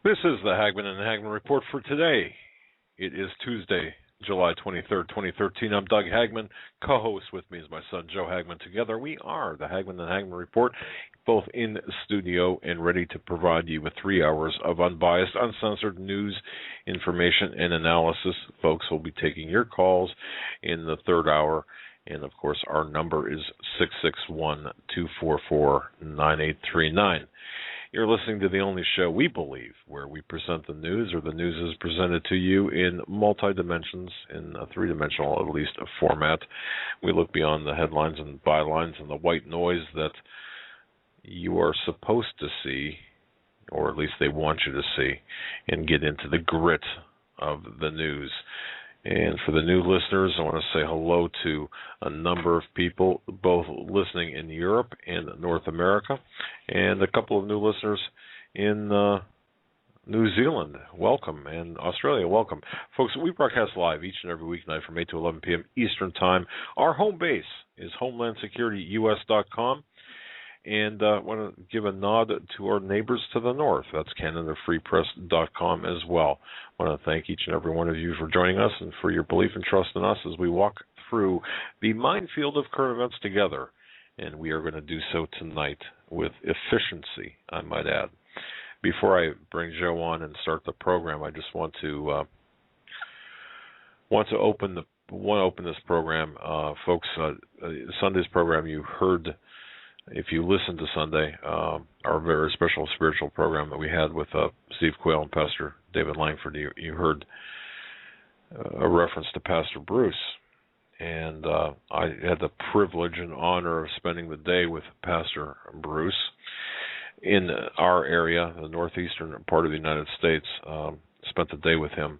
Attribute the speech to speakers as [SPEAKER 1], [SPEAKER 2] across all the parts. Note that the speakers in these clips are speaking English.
[SPEAKER 1] This is the Hagmann and Hagmann Report for today. It is Tuesday, July 23rd, 2013. I'm Doug Hagmann. Co-host with me is my son, Joe Hagmann. Together we are the Hagmann and Hagmann Report, both in studio and ready to provide you with 3 hours of unbiased, uncensored news, information, and analysis. Folks, will be taking your calls in the third hour. And, of course, our number is 661-244-9839. You're listening to the only show we believe where we present the news, or the news is presented to you in multi-dimensions, in a three-dimensional, at least, format. We look beyond the headlines and bylines and the white noise that you are supposed to see, or at least they want you to see, and get into the grit of the news. And for the new listeners, I want to say hello to a number of people, both listening in Europe and North America, and a couple of new listeners in New Zealand. Welcome. And Australia, welcome. Folks, we broadcast live each and every weeknight from 8 to 11 p.m. Eastern Time. Our home base is HomelandSecurityUS.com. And I want to give a nod to our neighbors to the north. That's CanadaFreePress.com as well. I want to thank each and every one of you for joining us and for your belief and trust in us as we walk through the minefield of current events together. And we are going to do so tonight with efficiency, I might add. Before I bring Joe on and start the program, I just want to open this program, folks. Sunday's program, you heard. If you listened to Sunday, our very special spiritual program that we had with Steve Quayle and Pastor David Langford, you heard a reference to Pastor Bruce. And I had the privilege and honor of spending the day with Pastor Bruce in our area, the northeastern part of the United States. Spent the day with him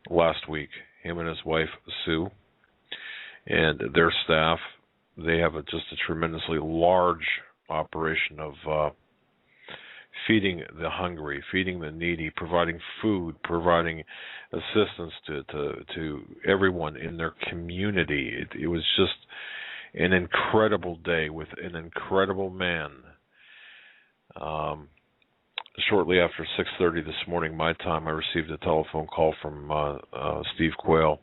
[SPEAKER 1] last week, him and his wife, Sue, and their staff. They have just a tremendously large operation of feeding the hungry, feeding the needy, providing food, providing assistance to everyone in their community. It was just an incredible day with an incredible man. Shortly after 6:30 this morning, my time, I received a telephone call from Steve Quayle,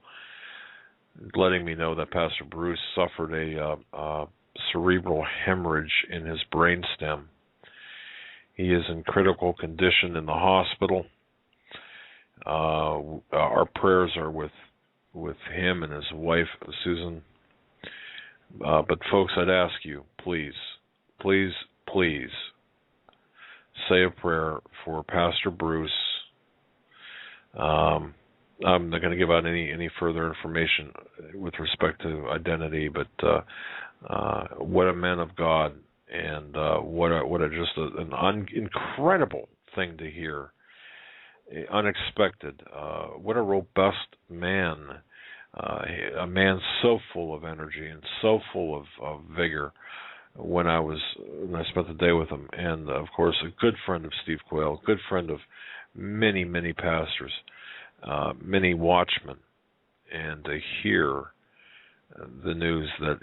[SPEAKER 1] letting me know that Pastor Bruce suffered a cerebral hemorrhage in his brainstem. He is in critical condition in the hospital. Our prayers are with him and his wife, Susan. But folks, I'd ask you, please say a prayer for Pastor Bruce. I'm not going to give out any further information with respect to identity, but what a man of God, and what an incredible thing to hear, unexpected. What a robust man, a man so full of energy and so full of vigor. When I spent the day with him, and of course a good friend of Steve Quayle, good friend of many pastors. Many watchmen, and to hear the news that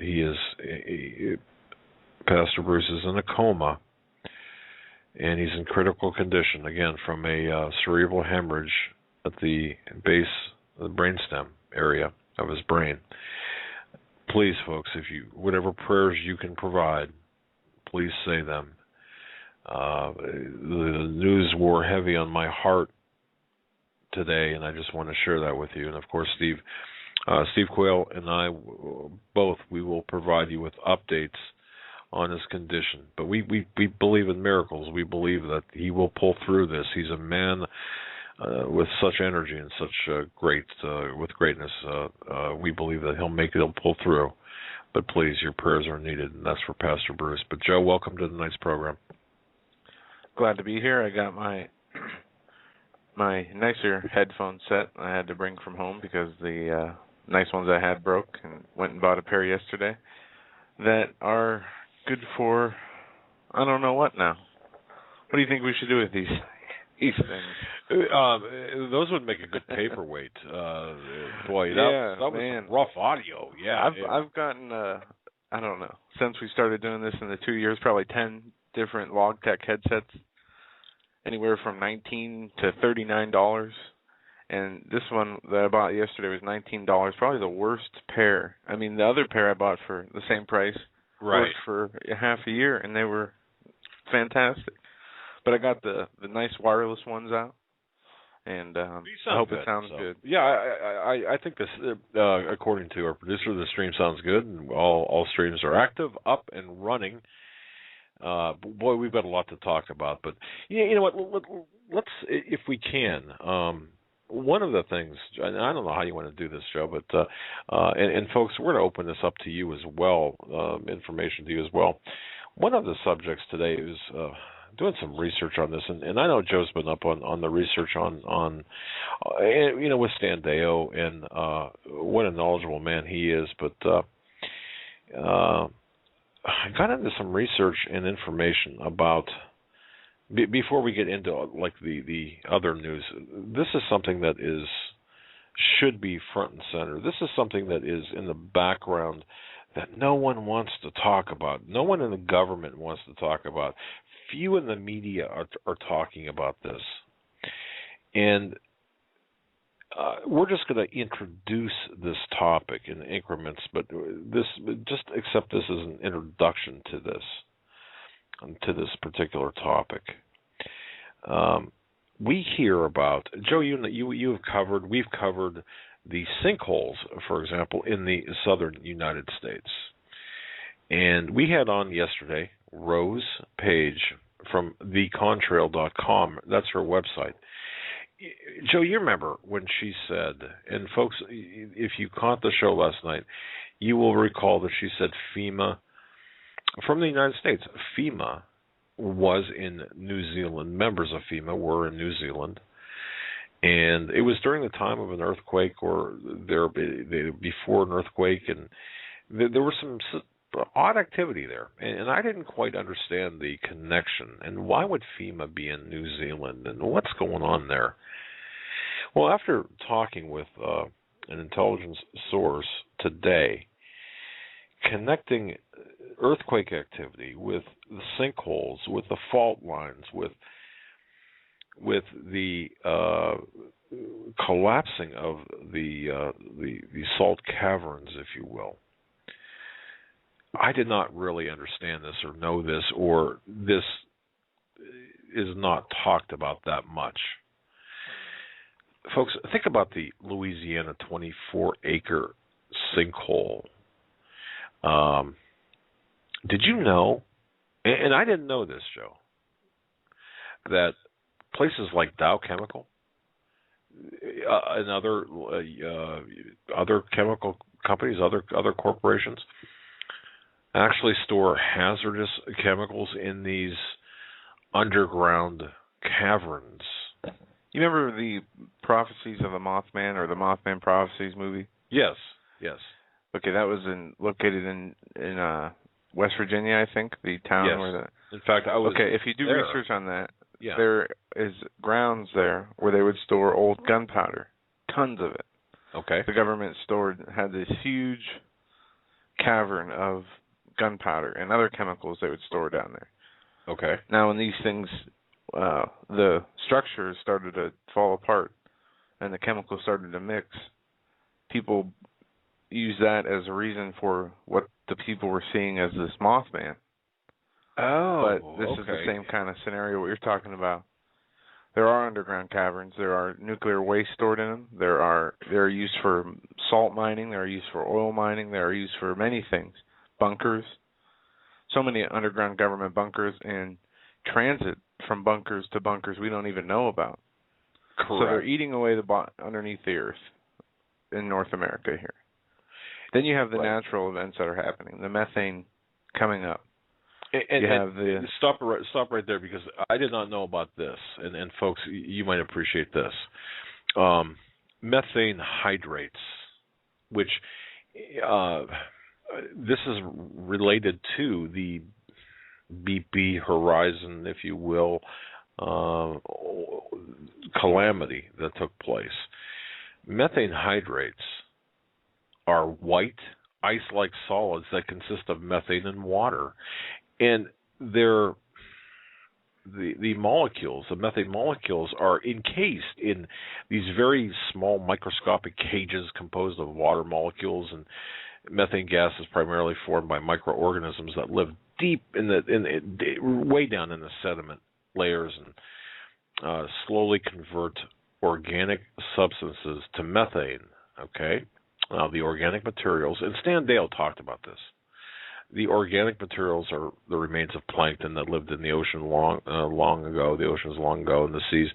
[SPEAKER 1] Pastor Bruce is in a coma, and he's in critical condition, again, from a cerebral hemorrhage at the base of the brainstem area of his brain. Please, folks, whatever prayers you can provide, please say them. The news wore heavy on my heart today, and I just want to share that with you. And of course, Steve Quayle and I we will provide you with updates on his condition. But we believe in miracles. We believe that he will pull through this. He's a man with such energy and such greatness. We believe that he'll pull through. But please, your prayers are needed, and that's for Pastor Bruce. But Joe, welcome to tonight's program.
[SPEAKER 2] Glad to be here. I got my nicer headphone set I had to bring from home because the nice ones I had broke, and went and bought a pair yesterday that are good for I don't know what now. What do you think we should do with these things?
[SPEAKER 1] Those would make a good paperweight. Boy, that was rough audio. Yeah,
[SPEAKER 2] I've gotten I don't know, since we started doing this in the 2 years, probably 10 different Logitech headsets. anywhere from $19 to $39. And this one that I bought yesterday was $19. Probably the worst pair. I mean, the other pair I bought for the same price worked for half a year, and they were fantastic. But I got the nice wireless ones out, and I hope it sounds good.
[SPEAKER 1] Yeah, I think this, according to our producer, the stream sounds good, and all streams are active, up and running. Boy, we've got a lot to talk about, but you know what? Let's, if we can. One of the things, and I don't know how you want to do this, Joe, but and folks, we're going to open this up to you as well, information to you as well. One of the subjects today is doing some research on this, and I know Joe's been up on the research on with Standeo, and what a knowledgeable man he is, but I got into some research and information about, before we get into like the other news, this is something that should be front and center. This is something that is in the background that no one wants to talk about. No one in the government wants to talk about. Few in the media are talking about this. And we're just going to introduce this topic in increments, but just accept this as an introduction to this particular topic. We hear about, Joe, we've covered the sinkholes, for example, in the southern United States. And we had on yesterday Rose Page from thecontrail.com. That's her website. Joe, you remember when she said, and folks, if you caught the show last night, you will recall that she said FEMA, from the United States, FEMA was in New Zealand. Members of FEMA were in New Zealand. And it was during the time of an earthquake or before an earthquake, and there was some odd activity there. And I didn't quite understand the connection. And why would FEMA be in New Zealand, and what's going on there? Well, after talking with an intelligence source today, connecting earthquake activity with the sinkholes, with the fault lines, with the collapsing of the salt caverns, if you will. I did not really understand this or know this, or this is not talked about that much. Folks, think about the Louisiana 24-acre sinkhole. Did you know, and I didn't know this, Joe, that places like Dow Chemical and other chemical companies, other corporations, actually store hazardous chemicals in these underground caverns?
[SPEAKER 2] You remember the prophecies of the Mothman, or the Mothman Prophecies movie?
[SPEAKER 1] Yes.
[SPEAKER 2] Okay, that was located in West Virginia, I think, the town where the.
[SPEAKER 1] In fact, I was.
[SPEAKER 2] Okay, if you do research on that,
[SPEAKER 1] yeah,
[SPEAKER 2] there is grounds there where they would store old gunpowder, tons of it.
[SPEAKER 1] Okay.
[SPEAKER 2] The government had this huge cavern of gunpowder and other chemicals they would store down there.
[SPEAKER 1] Okay.
[SPEAKER 2] Now, when these things, the structures started to fall apart and the chemicals started to mix, people use that as a reason for what the people were seeing as this Mothman.
[SPEAKER 1] Oh,
[SPEAKER 2] but this is the same kind of scenario what you're talking about. There are underground caverns. There are nuclear waste stored in them. They're used for salt mining. They're used for oil mining. They're used for many things. Bunkers. So many underground government bunkers, and transit from bunkers to bunkers we don't even know about.
[SPEAKER 1] Correct.
[SPEAKER 2] So they're eating away underneath the earth in North America here. Then you have the natural events that are happening, the methane coming up.
[SPEAKER 1] And stop right there, because I did not know about this, and folks, you might appreciate this. Methane hydrates, which this is related to the BP horizon, if you will, calamity that took place. Methane hydrates are white, ice-like solids that consist of methane and water. And they're the molecules, the methane molecules, are encased in these very small microscopic cages composed of water molecules, and methane gas is primarily formed by microorganisms that live deep way down in the sediment layers and slowly convert organic substances to methane. Okay, now the organic materials, and Stan Dale talked about this. The organic materials are the remains of plankton that lived in the ocean long ago. The oceans long ago, and the seas,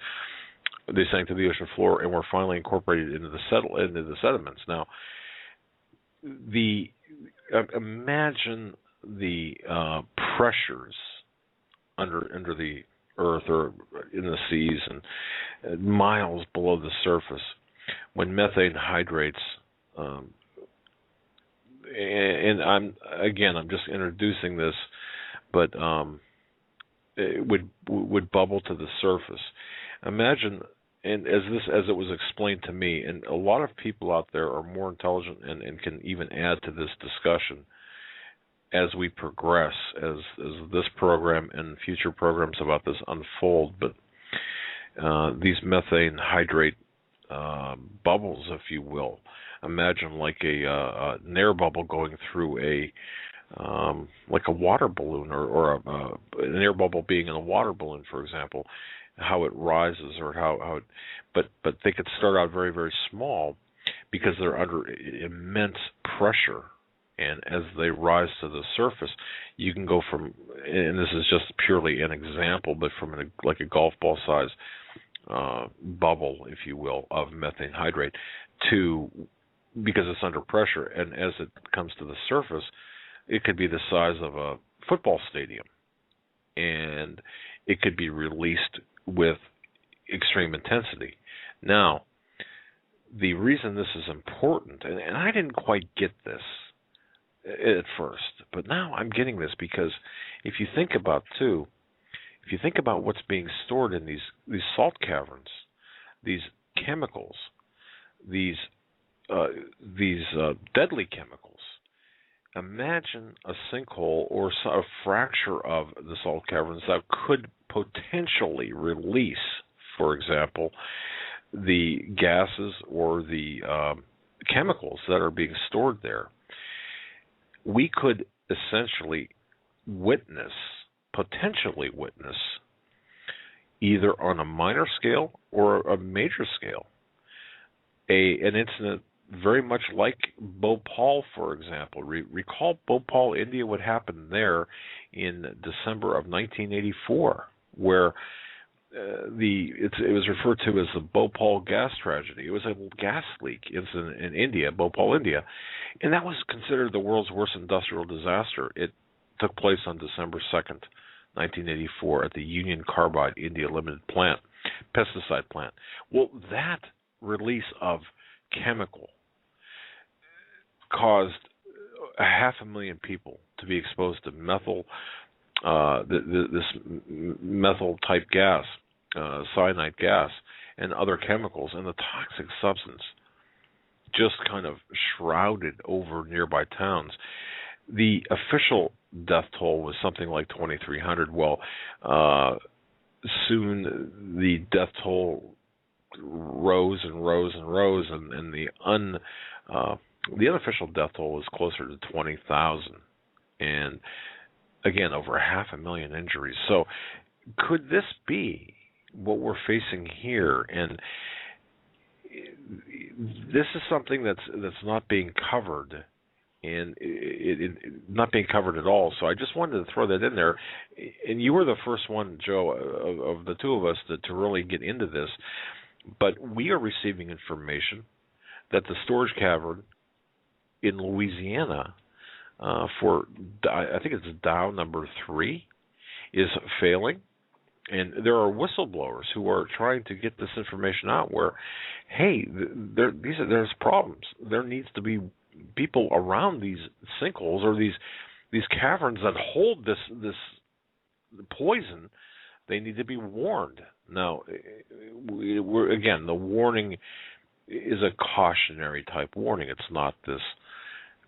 [SPEAKER 1] they sank to the ocean floor and were finally incorporated into the sediments. Now, imagine the pressures under the earth or in the seas and miles below the surface when methane hydrates. And I'm just introducing this, but it would bubble to the surface. Imagine, and as it was explained to me, and a lot of people out there are more intelligent and can even add to this discussion as we progress, as this program and future programs about this unfold. But these methane hydrate bubbles, if you will. Imagine like an air bubble going through like a water balloon, or an air bubble being in a water balloon, for example, how it rises, or how it, but they could start out very, very small because they're under immense pressure, and as they rise to the surface, you can go from, and this is just purely an example, but from like a golf ball size bubble, if you will, of methane hydrate to, because it's under pressure, and as it comes to the surface, it could be the size of a football stadium, and it could be released with extreme intensity. Now, the reason this is important, and I didn't quite get this at first, but now I'm getting this, because if you think about what's being stored in these salt caverns, these chemicals, these deadly chemicals. Imagine a sinkhole or a fracture of the salt caverns that could potentially release, for example, the gases or the chemicals that are being stored there. We could essentially potentially witness, either on a minor scale or a major scale, an incident very much like Bhopal, for example. Recall Bhopal, India, what happened there in December of 1984, where it was referred to as the Bhopal gas tragedy. It was a gas leak incident in India, Bhopal, India, and that was considered the world's worst industrial disaster. It took place on December 2nd, 1984, at the Union Carbide India Limited plant, pesticide plant. Well, that release of chemical caused 500,000 people to be exposed to this methyl type gas, cyanide gas, and other chemicals, and the toxic substance just kind of shrouded over nearby towns. The official death toll was something like 2,300. Well, soon the death toll rose and rose and rose, and the unofficial death toll was closer to 20,000, and again, over 500,000 injuries. So, could this be what we're facing here? And this is something that's not being covered, and it not being covered at all. So I just wanted to throw that in there. And you were the first one, Joe, of the two of us to really get into this. But we are receiving information that the storage cavern in Louisiana for, I think it's Dow number 3, is failing. And there are whistleblowers who are trying to get this information out where, hey, there's problems. There needs to be people around these sinkholes or these caverns that hold this poison. They need to be warned. Now, again, the warning is a cautionary type warning. It's not this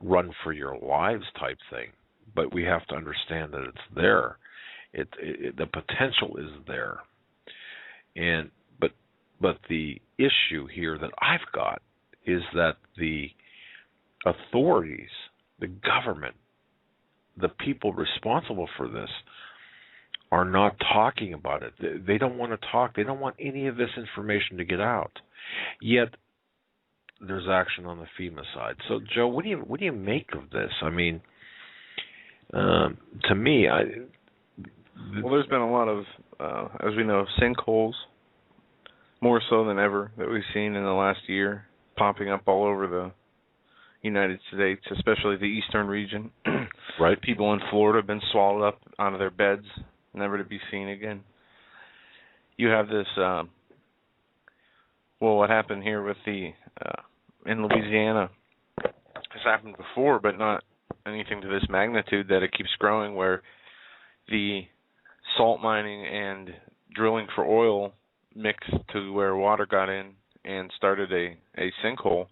[SPEAKER 1] run for your lives type thing. But we have to understand that it's there. The potential is there, and but the issue here that I've got is that the authorities, the government, the people responsible for this are not talking about it. They don't want to talk. They don't want any of this information to get out. Yet there's action on the FEMA side. So, Joe, what do you make of this? I mean, to me,
[SPEAKER 2] well, there's been a lot of, as we know, sinkholes, more so than ever, that we've seen in the last year, popping up all over the United States, especially the eastern region.
[SPEAKER 1] Right.
[SPEAKER 2] People in Florida have been swallowed up out of their beds, never to be seen again. You have this, what happened here with the, in Louisiana, has happened before, but not anything to this magnitude, that it keeps growing, where the salt mining and drilling for oil mixed to where water got in and started a sinkhole.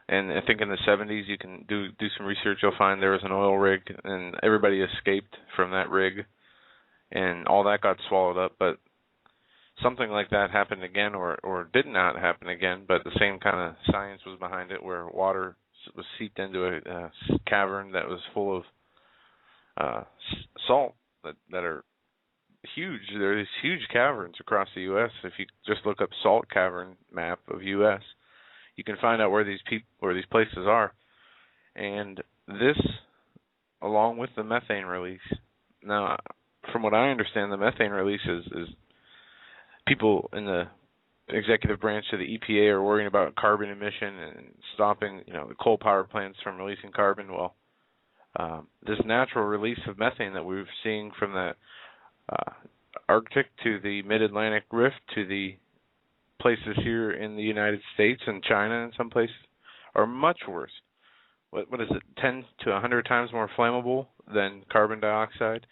[SPEAKER 2] And I think in the 70s, you can do some research, you'll find there was an oil rig, and everybody escaped from that rig, and all that got swallowed up. But something like that happened again, or did not happen again, but the same kind of science was behind it, where water was seeped into a cavern that was full of salt that are huge. There are these huge caverns across the U.S. If you just look up salt cavern map of U.S., you can find out where these places are. And this, along with the methane release. Now, from what I understand, the methane release is people in the executive branch of the EPA are worrying about carbon emission and stopping, the coal power plants from releasing carbon. Well, this natural release of methane that we're seeing from the Arctic to the Mid-Atlantic Rift to the places here in the United States and China and some places are much worse. What is it, 10 to 100 times more flammable than carbon dioxide,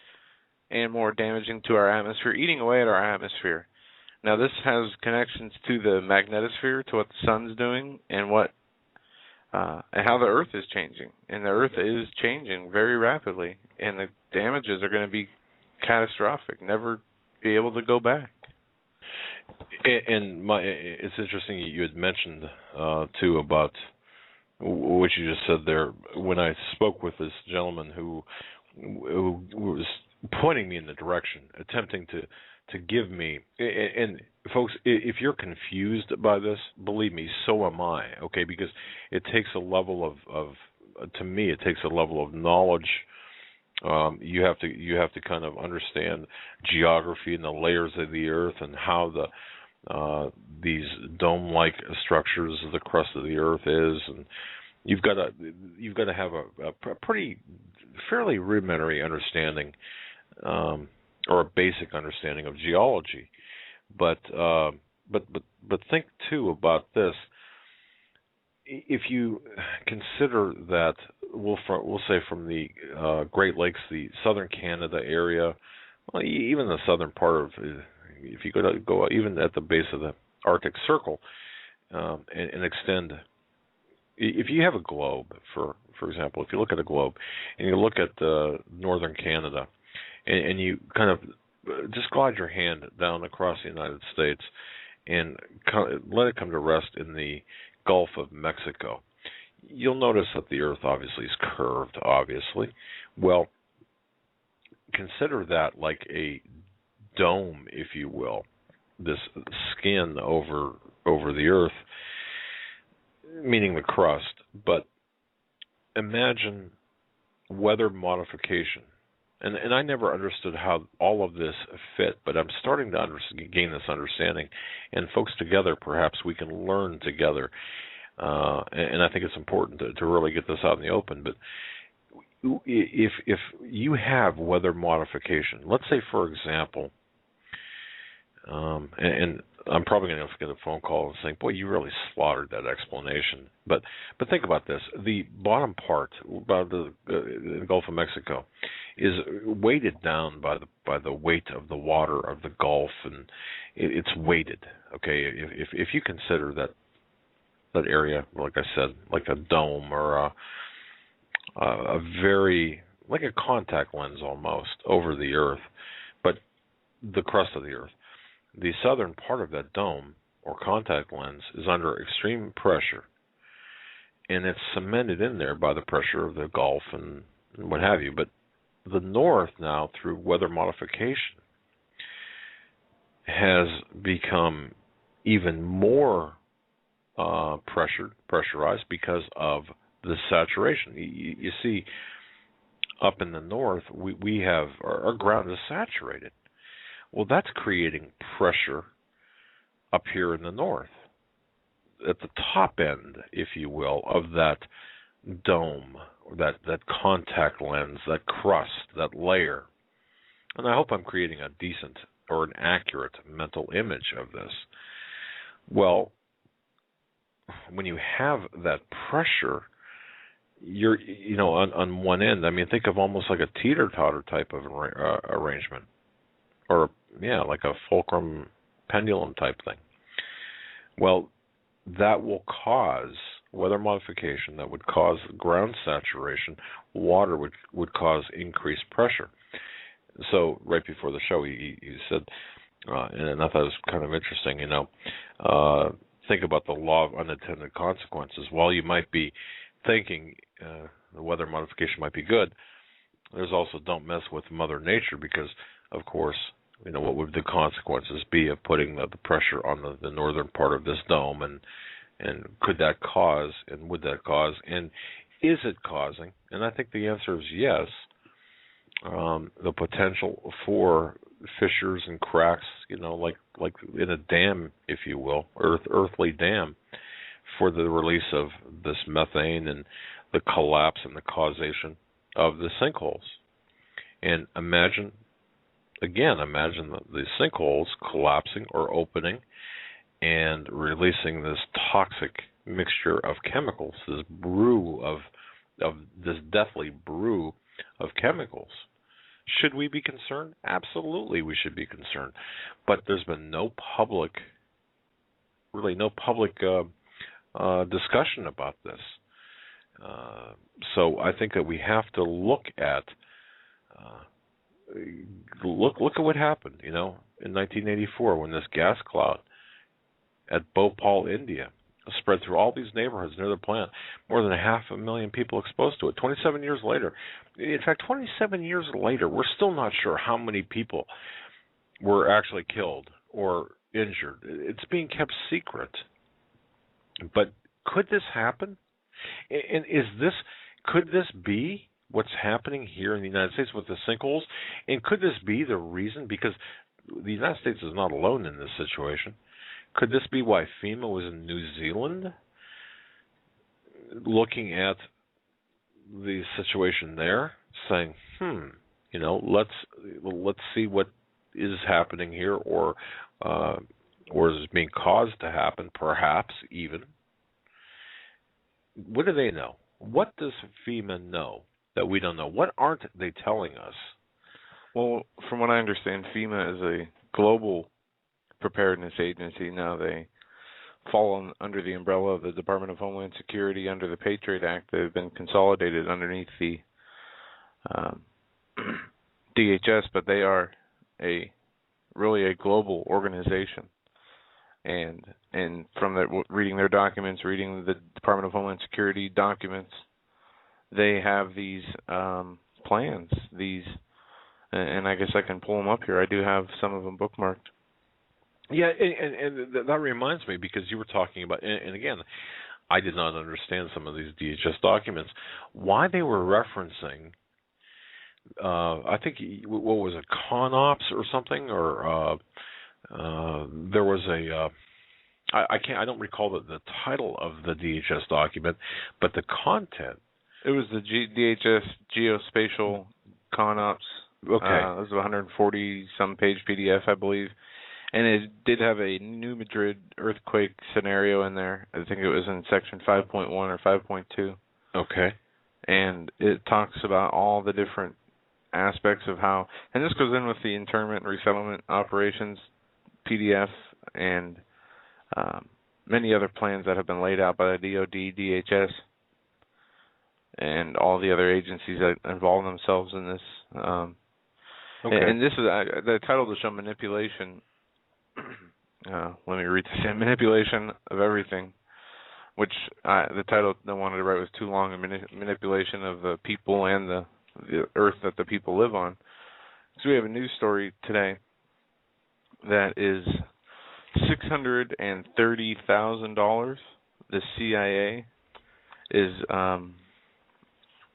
[SPEAKER 2] and more damaging to our atmosphere, eating away at our atmosphere. Now, this has connections to the magnetosphere, to what the sun's doing, and and how the Earth is changing. And the Earth is changing very rapidly, and the damages are going to be catastrophic, never be able to go back.
[SPEAKER 1] And it's interesting you had mentioned, too, about what you just said there. When I spoke with this gentleman who was pointing me in the direction, attempting to give me, and folks, if you're confused by this, believe me, so am I, okay, because it takes a level of to me, it takes a level of knowledge. You have to kind of understand geography and the layers of the earth and how these dome-like structures of the crust of the earth is, and you've got to have a pretty fairly rudimentary understanding, or a basic understanding of geology. But think too about this. If you consider that, we'll say from the Great Lakes, the southern Canada area, well, even the southern part of, if you go even at the base of the Arctic Circle, and extend. If you have a globe, for example, if you look at a globe and you look at northern Canada, and you kind of just glide your hand down across the United States and let it come to rest in the Gulf of Mexico, you'll notice that the Earth obviously is curved, obviously. Well, consider that like a dome, if you will, this skin over the Earth, meaning the crust. But imagine weather modification. And I never understood how all of this fit, but I'm starting to gain this understanding. And folks, together, perhaps we can learn together. And I think it's important to really get this out in the open. But if you have weather modification, let's say, for example, and I'm probably going to get a phone call and saying, boy, you really slaughtered that explanation. But think about this. The bottom part, about the Gulf of Mexico, is weighted down by the weight of the water of the Gulf, and it's weighted. Okay, if you consider that area, like I said, like a dome or a very, like a contact lens almost over the Earth, but the crust of the Earth. The southern part of that dome or contact lens is under extreme pressure, and it's cemented in there by the pressure of the Gulf and what have you. But the north now, through weather modification, has become even more pressurized because of the saturation. You see, up in the north, we have our ground is saturated. Well, that's creating pressure up here in the north, at the top end, if you will, of that dome, or that contact lens, that crust, that layer. And I hope I'm creating a decent or an accurate mental image of this. Well, when you have that pressure, you're, on one end, I mean, think of almost like a teeter-totter type of arrangement, or, like a fulcrum pendulum type thing. Well, that will cause weather modification, that would cause ground saturation. Water would cause increased pressure. So right before the show, you said, and I thought it was kind of interesting, think about the law of unintended consequences. While you might be thinking the weather modification might be good, there's also don't mess with Mother Nature, because, of course, what would the consequences be of putting the pressure on the northern part of this dome, and could that cause, and would that cause, and is it causing? And I think the answer is yes. The potential for fissures and cracks, like in a dam, if you will, earthly dam, for the release of this methane and the collapse and the causation of the sinkholes. And imagine the sinkholes collapsing or opening and releasing this toxic mixture of chemicals, this brew of this deathly brew of chemicals. Should we be concerned? Absolutely, we should be concerned. But there's been no public discussion about this. So I think that we have to look at what happened, in 1984, when this gas cloud at Bhopal, India, spread through all these neighborhoods near the plant. More than 500,000 people exposed to it. 27 years later, we're still not sure how many people were actually killed or injured. It's being kept secret. But could this happen? And could this be what's happening here in the United States with the sinkholes? And could this be the reason? Because the United States is not alone in this situation. Could this be why FEMA was in New Zealand, looking at the situation there, saying, let's see what is happening here, or is being caused to happen, perhaps even. What do they know? What does FEMA know that we don't know? What aren't they telling us?
[SPEAKER 2] Well, from what I understand, FEMA is a global preparedness agency. Now they fall under the umbrella of the Department of Homeland Security under the Patriot Act. They've been consolidated underneath the DHS, but they are really a global organization. And from reading their documents, reading the Department of Homeland Security documents, they have these plans. And I guess I can pull them up here. I do have some of them bookmarked.
[SPEAKER 1] Yeah, and that reminds me, because you were talking about, and again, I did not understand some of these DHS documents, why they were referencing, I think, what was it, con ops or something, or there was I don't recall the title of the DHS document, but the content.
[SPEAKER 2] It was the DHS Geospatial Con Ops.
[SPEAKER 1] Okay.
[SPEAKER 2] It was a 140-some page PDF, I believe. And it did have a New Madrid earthquake scenario in there. I think it was in section 5.1 or 5.2.
[SPEAKER 1] Okay.
[SPEAKER 2] And it talks about all the different aspects of how, and this goes in with the internment and resettlement operations PDF and many other plans that have been laid out by the DOD, DHS, and all the other agencies that involve themselves in this.
[SPEAKER 1] Okay.
[SPEAKER 2] And this is the title of the show, Manipulation. Let me read this. Manipulation of Everything, which the title I wanted to write was too long. Manipulation of the people and the earth that the people live on. So we have a news story today that is $630,000. The CIA is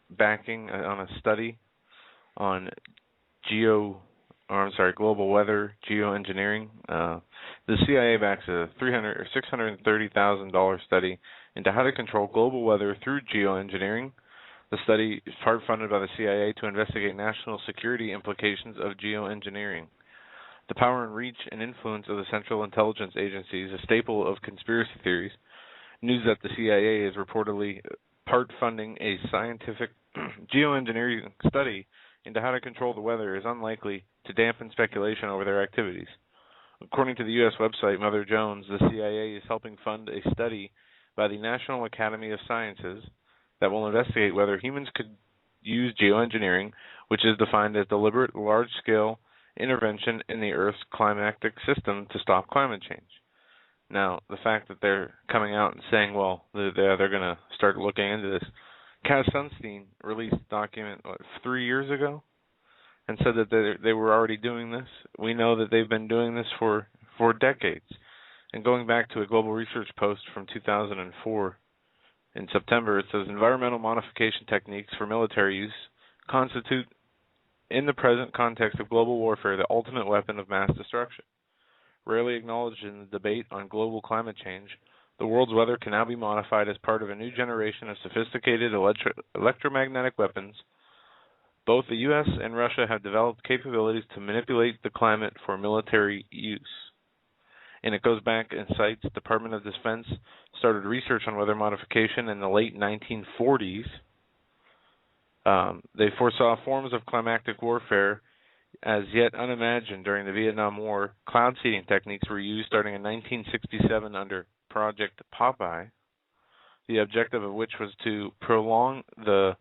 [SPEAKER 2] backing on a study on global weather geoengineering. The CIA backs a $630,000 study into how to control global weather through geoengineering. The study is part funded by the CIA to investigate national security implications of geoengineering. The power and reach and influence of the Central Intelligence Agency is a staple of conspiracy theories. News that the CIA is reportedly part funding a scientific geoengineering study into how to control the weather is unlikely to dampen speculation over their activities. According to the U.S. website Mother Jones, the CIA is helping fund a study by the National Academy of Sciences that will investigate whether humans could use geoengineering, which is defined as deliberate, large-scale intervention in the Earth's climatic system to stop climate change. Now, the fact that they're coming out and saying, well, they're going to start looking into this. Cass Sunstein released a document 3 years ago and said that they were already doing this. We know that they've been doing this for decades. And going back to a Global Research post from 2004, in September, it says environmental modification techniques for military use constitute, in the present context of global warfare, the ultimate weapon of mass destruction. Rarely acknowledged in the debate on global climate change, the world's weather can now be modified as part of a new generation of sophisticated electromagnetic weapons. Both the U.S. and Russia have developed capabilities to manipulate the climate for military use. And it goes back and cites the Department of Defense started research on weather modification in the late 1940s. They foresaw forms of climactic warfare as yet unimagined during the Vietnam War. Cloud seeding techniques were used starting in 1967 under Project Popeye, the objective of which was to prolong the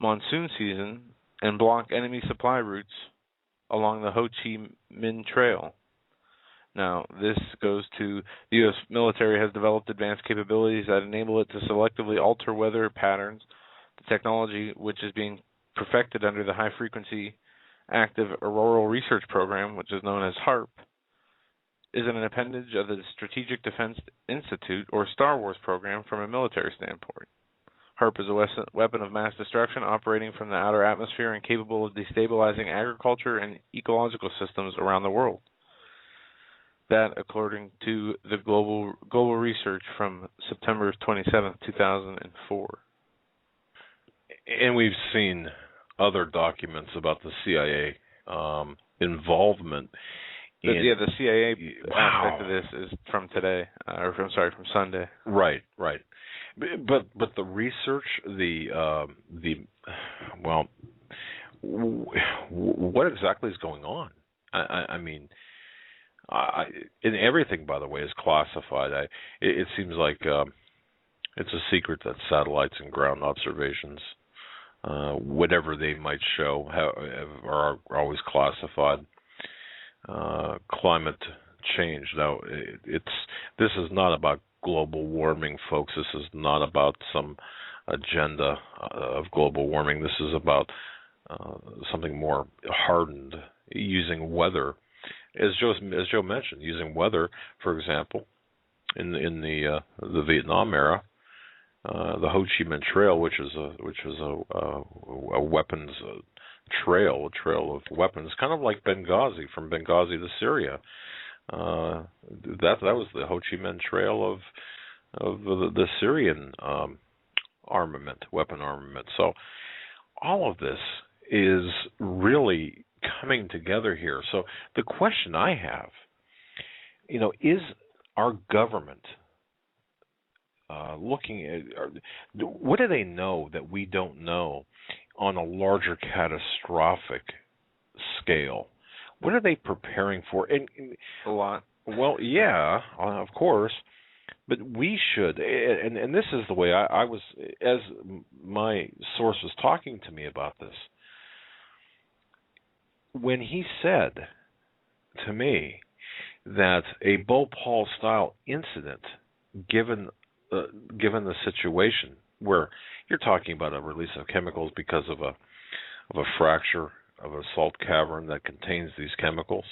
[SPEAKER 2] monsoon season and block enemy supply routes along the Ho Chi Minh Trail. Now, this goes to the U.S. military has developed advanced capabilities that enable it to selectively alter weather patterns. The technology, which is being perfected under the High Frequency Active Auroral Research Program, which is known as HARP, is an appendage of the Strategic Defense Institute, or Star Wars program, from a military standpoint. HARP is a weapon of mass destruction operating from the outer atmosphere and capable of destabilizing agriculture and ecological systems around the world. That, according to the global research from September 27, 2004.
[SPEAKER 1] And we've seen other documents about the CIA involvement.
[SPEAKER 2] The CIA aspect of this is from today, from Sunday.
[SPEAKER 1] Right. But the research, what exactly is going on? I mean, and everything, by the way, is classified. It seems like it's a secret that satellites and ground observations, whatever they might show, are always classified. Climate change. Now, this is not about global warming, folks. This is not about some agenda of global warming. This is about something more hardened, using weather. As Joe mentioned, using weather, for example, in the Vietnam era, the Ho Chi Minh Trail, which was a weapons trail of weapons, kind of like Benghazi, from Benghazi to Syria. That was the Ho Chi Minh Trail of the Syrian weapon armament. So all of this is really coming together here. So the question I have, is our government looking at, what do they know that we don't know on a larger catastrophic scale? What are they preparing for? And
[SPEAKER 2] a lot.
[SPEAKER 1] Well, yeah, of course, but we should, and this is the way I was, as my source was talking to me about this. when he said to me that a Bhopal-style incident, given the situation where you're talking about a release of chemicals because of a fracture of a salt cavern that contains these chemicals,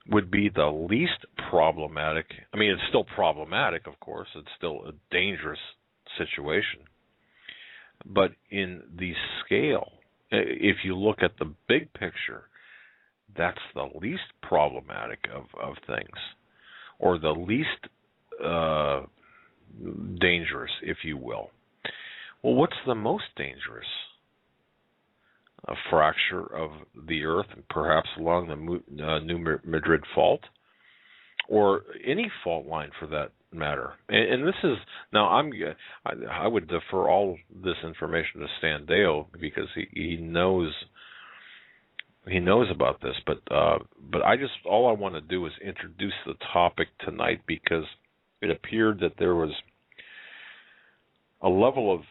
[SPEAKER 1] would be the least problematic. I mean, it's still problematic, of course. It's still a dangerous situation. But in the scale, if you look at the big picture, that's the least problematic of things, or the least dangerous, if you will. Well, what's the most dangerous? A fracture of the earth, perhaps along the New Madrid Fault, or any fault line for that matter. And this is now I would defer all this information to Stan Deo because he knows about this. But all I want to do is introduce the topic tonight because it appeared that there was a level of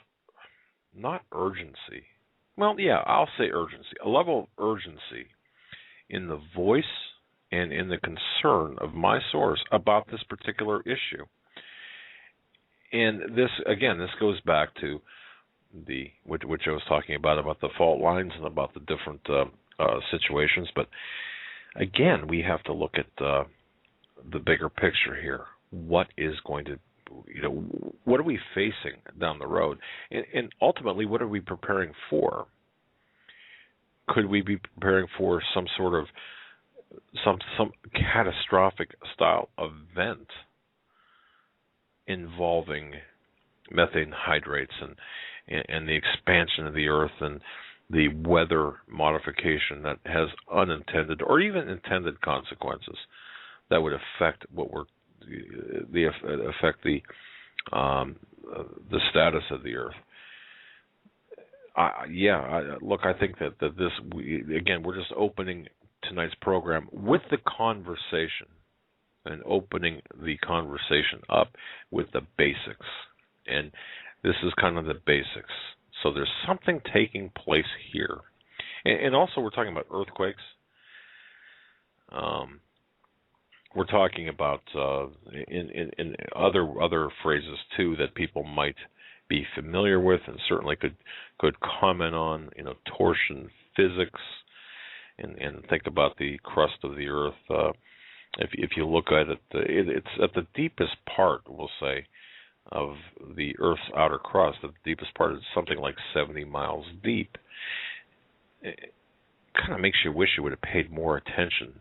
[SPEAKER 1] not urgency. Well, yeah, I'll say urgency. A level of urgency in the voice and in the concern of my source about this particular issue. And this goes back to which I was talking about the fault lines and about the different situations. But again, we have to look at the bigger picture here. What is going to, what are we facing down the road? And ultimately, what are we preparing for? Could we be preparing for some sort of some catastrophic style event involving methane hydrates and the expansion of the earth and the weather modification that has unintended or even intended consequences that would affect the status of the earth? Look, I think that this, we're just opening tonight's program with the conversation and opening the conversation up with the basics. And this is kind of the basics. So there's something taking place here. And also we're talking about earthquakes. We're talking about in other phrases too that people might be familiar with and certainly could comment on, torsion physics, and think about the crust of the earth. If you look at it, it's at the deepest part, we'll say, of the Earth's outer crust. The deepest part is something like 70 miles deep. It kind of makes you wish you would have paid more attention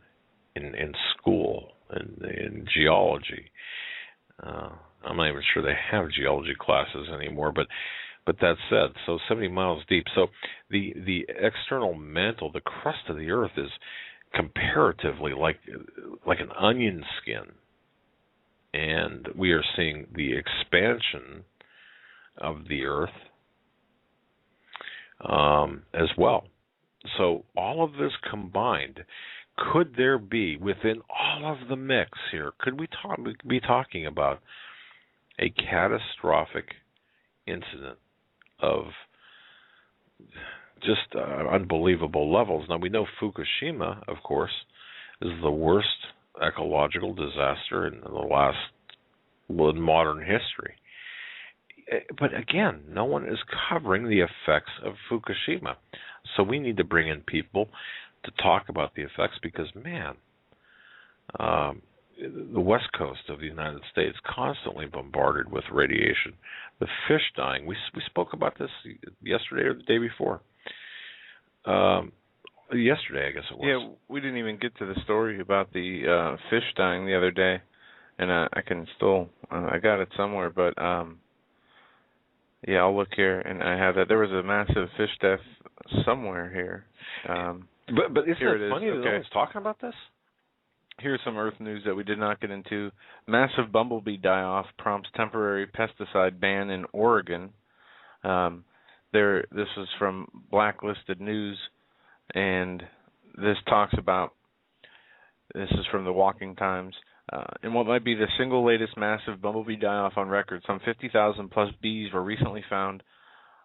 [SPEAKER 1] in school and in geology. I'm not even sure they have geology classes anymore, but that said, so 70 miles deep. So the external mantle, the crust of the earth, is comparatively like an onion skin. And we are seeing the expansion of the earth as well. So all of this combined, could there be, within all of the mix here, could we be talking about a catastrophic incident of just unbelievable levels? Now, we know Fukushima, of course, is the worst ecological disaster in modern history. But again, no one is covering the effects of Fukushima. So we need to bring in people to talk about the effects because, man, the west coast of the United States constantly bombarded with radiation. The fish dying. We spoke about this yesterday or the day before. Yesterday, I guess it was.
[SPEAKER 2] Yeah, we didn't even get to the story about the fish dying the other day, and I can still, I got it somewhere, but yeah, I'll look here, and I have that. There was a massive fish death somewhere here.
[SPEAKER 1] But isn't it funny that no one's talking about this?
[SPEAKER 2] Here's some Earth news that we did not get into. Massive bumblebee die-off prompts temporary pesticide ban in Oregon. This was from Blacklisted News, and this talks about, this is from the Walking Times, in what might be the single latest massive bumblebee die-off on record, some 50,000 plus bees were recently found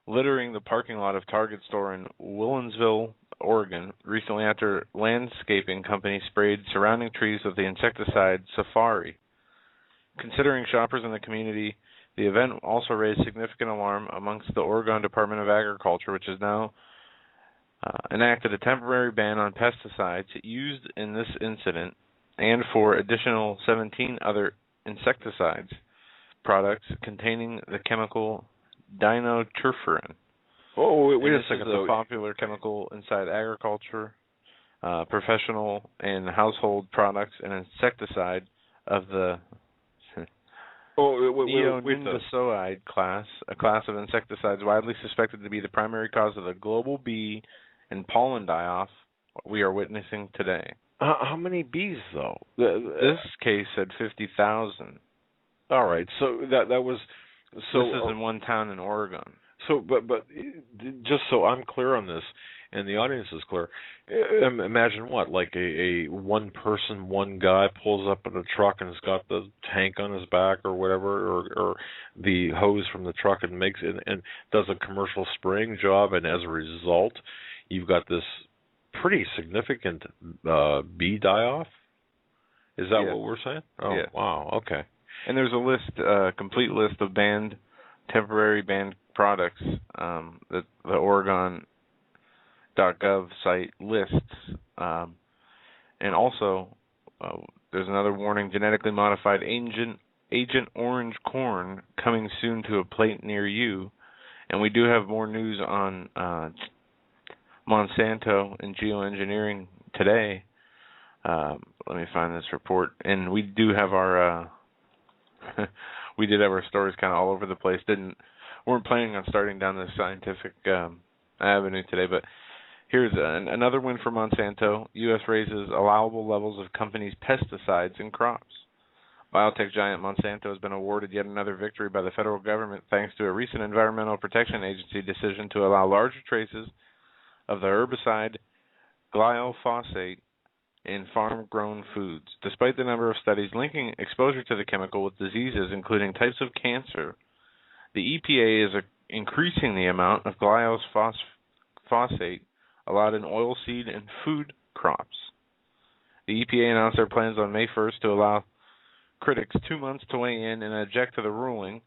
[SPEAKER 2] littering the parking lot of Target store in Williamsville, Oregon, recently after landscaping company sprayed surrounding trees with the insecticide Safari. Considering shoppers in the community, the event also raised significant alarm amongst the Oregon Department of Agriculture, which has now enacted a temporary ban on pesticides used in this incident and for additional 17 other insecticides products containing the chemical dinoturfurin.
[SPEAKER 1] Oh, wait a second.
[SPEAKER 2] This is a popular chemical inside agriculture, professional and household products, and insecticide of the neonicotinoid class, a class of insecticides widely suspected to be the primary cause of the global bee and pollen die-off we are witnessing today.
[SPEAKER 1] How many bees, though?
[SPEAKER 2] This case said 50,000.
[SPEAKER 1] All right, so that was so.
[SPEAKER 2] This is in one town in Oregon.
[SPEAKER 1] So, but just so I'm clear on this, and the audience is clear, imagine what, like a one person, one guy pulls up in a truck and has got the tank on his back or whatever, or the hose from the truck and makes it and does a commercial spraying job, and as a result, you've got this pretty significant bee die-off. Is that what we're saying? Oh,
[SPEAKER 2] yeah.
[SPEAKER 1] Wow. Okay.
[SPEAKER 2] And there's a list, complete list of temporary banned products that the Oregon.gov site lists. And also, there's another warning: genetically modified Agent Orange corn coming soon to a plate near you. And we do have more news on Monsanto and geoengineering today. Let me find this report. And we do have our we did have our stories kind of all over the place. Weren't planning on starting down this scientific avenue today, but here's another win for Monsanto. U.S. raises allowable levels of companies' pesticides in crops. Biotech giant Monsanto has been awarded yet another victory by the federal government thanks to a recent Environmental Protection Agency decision to allow larger traces of the herbicide glyphosate in farm-grown foods. Despite the number of studies linking exposure to the chemical with diseases, including types of cancer, the EPA is increasing the amount of glyphosate allowed in oilseed and food crops. The EPA announced their plans on May 1st to allow critics 2 months to weigh in and object to the ruling,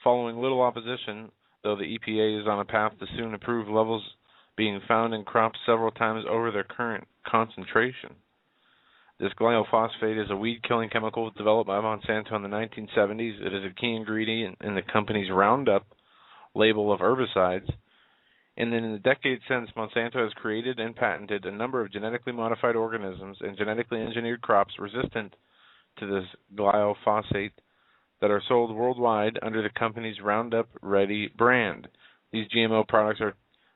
[SPEAKER 2] following little opposition, though the EPA is on a path to soon approve levels being found in crops several times over their current concentration. This glyphosate is a weed-killing chemical developed by Monsanto in the 1970s. It is a key ingredient in the company's Roundup label of herbicides. And then in the decades since, Monsanto has created and patented a number of genetically modified organisms and genetically engineered crops resistant to this glyphosate that are sold worldwide under the company's Roundup Ready brand. These GMO products are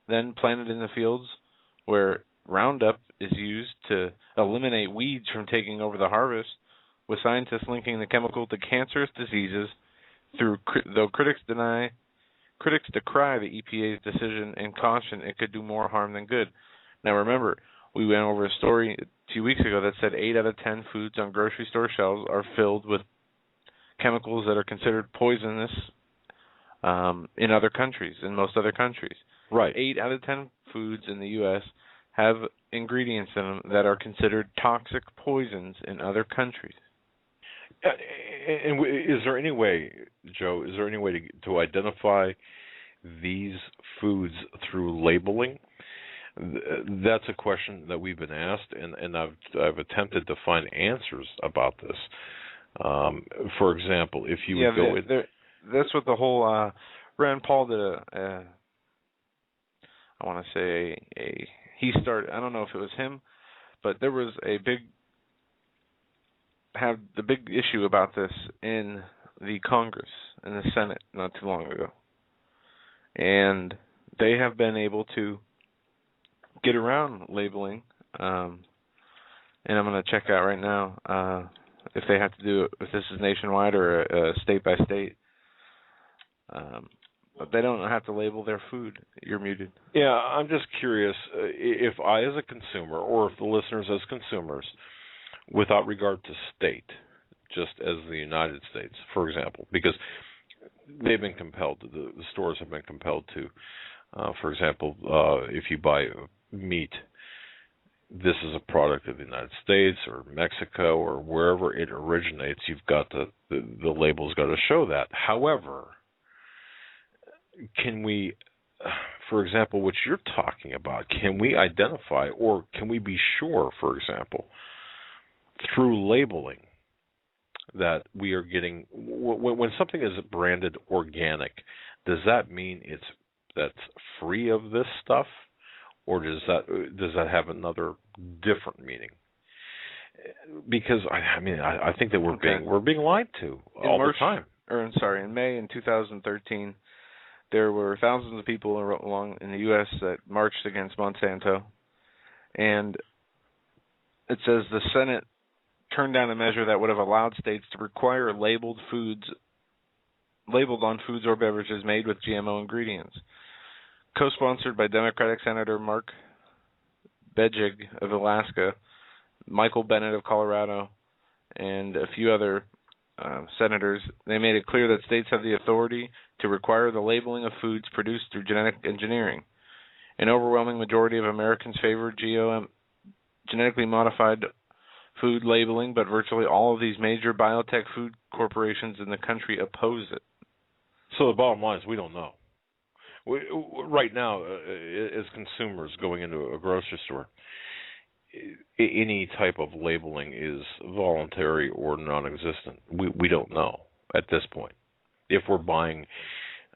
[SPEAKER 2] then planted in the fields where Roundup is used to eliminate weeds from taking over the harvest, with scientists linking the chemical to cancerous diseases. Though critics decry the EPA's decision and caution it could do more harm than good. Now remember, we went over a story a few weeks ago that said 8 out of 10 foods on grocery store shelves are filled with chemicals that are considered poisonous in other countries, in most other countries.
[SPEAKER 1] Right.
[SPEAKER 2] 8 out of 10 foods in the U.S. have ingredients in them that are considered toxic poisons in other countries.
[SPEAKER 1] And is there any way, Joe, to identify these foods through labeling? That's a question that we've been asked, and I've attempted to find answers about this. For example, if you would go in...
[SPEAKER 2] That's what the whole... Rand Paul did he started, I don't know if it was him, but there was the big issue about this in the Congress, in the Senate, not too long ago. And they have been able to get around labeling, and I'm going to check out right now if they have to do it, if this is nationwide or state by state. But they don't have to label their food. You're muted.
[SPEAKER 1] Yeah, I'm just curious if I, as a consumer, or if the listeners as consumers, without regard to state, just as the United States, for example, because they've been compelled to, the stores have been compelled to. For example, if you buy meat, this is a product of the United States or Mexico or wherever it originates, you've got the label's got to show that. However, can we, for example, what you're talking about, can we identify or can we be sure, for example, through labeling that we are getting, when something is branded organic, does that mean that's free of this stuff, or does that have another different meaning? Because I think that we're being lied to all the time.
[SPEAKER 2] In May in 2013, there were thousands of people along in the U.S. that marched against Monsanto, and it says the Senate turned down a measure that would have allowed states to require labeled on foods or beverages made with GMO ingredients. Co-sponsored by Democratic Senator Mark Begig of Alaska, Michael Bennett of Colorado, and a few other senators, they made it clear that states have the authority to require the labeling of foods produced through genetic engineering. An overwhelming majority of Americans favor genetically modified food labeling, but virtually all of these major biotech food corporations in the country oppose it.
[SPEAKER 1] So the bottom line is we don't know. Right now, as consumers going into a grocery store, any type of labeling is voluntary or non-existent. We don't know at this point. If we're buying...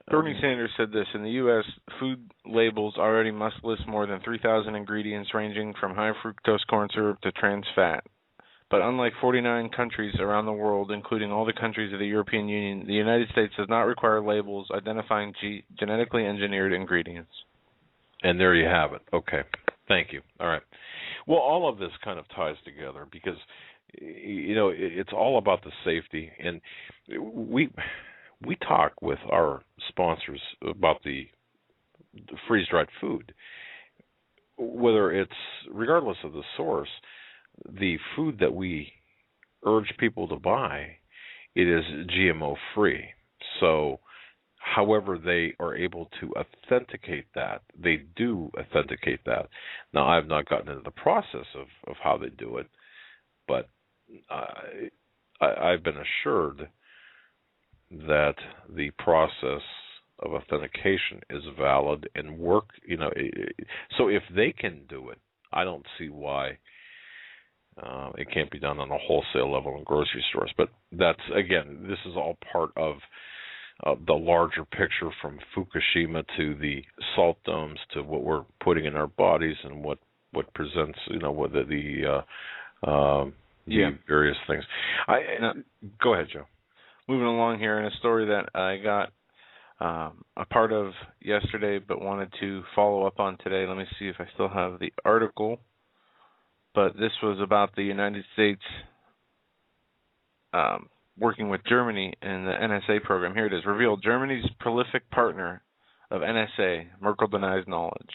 [SPEAKER 2] Bernie Sanders said this: in the U.S., food labels already must list more than 3,000 ingredients ranging from high fructose corn syrup to trans fat. But unlike 49 countries around the world, including all the countries of the European Union, the United States does not require labels identifying genetically engineered ingredients.
[SPEAKER 1] And there you have it. Okay. Thank you. All right. Well, all of this kind of ties together because, it's all about the safety. And we talk with our sponsors about the freeze-dried food, whether it's, regardless of the source, the food that we urge people to buy, it is GMO-free. So however they are able to authenticate that, they do authenticate that. Now, I've not gotten into the process of how they do it, but I've been assured that the process of authentication is valid and work. So if they can do it, I don't see why it can't be done on a wholesale level in grocery stores. But that's, again, this is all part of the larger picture, from Fukushima to the salt domes to what we're putting in our bodies and what presents, what the various things. Go ahead, Joe.
[SPEAKER 2] Moving along here, in a story that I got a part of yesterday but wanted to follow up on today. Let me see if I still have the article. But this was about the United States working with Germany in the NSA program. Here it is. Revealed: Germany's prolific partner of NSA. Merkel denies knowledge.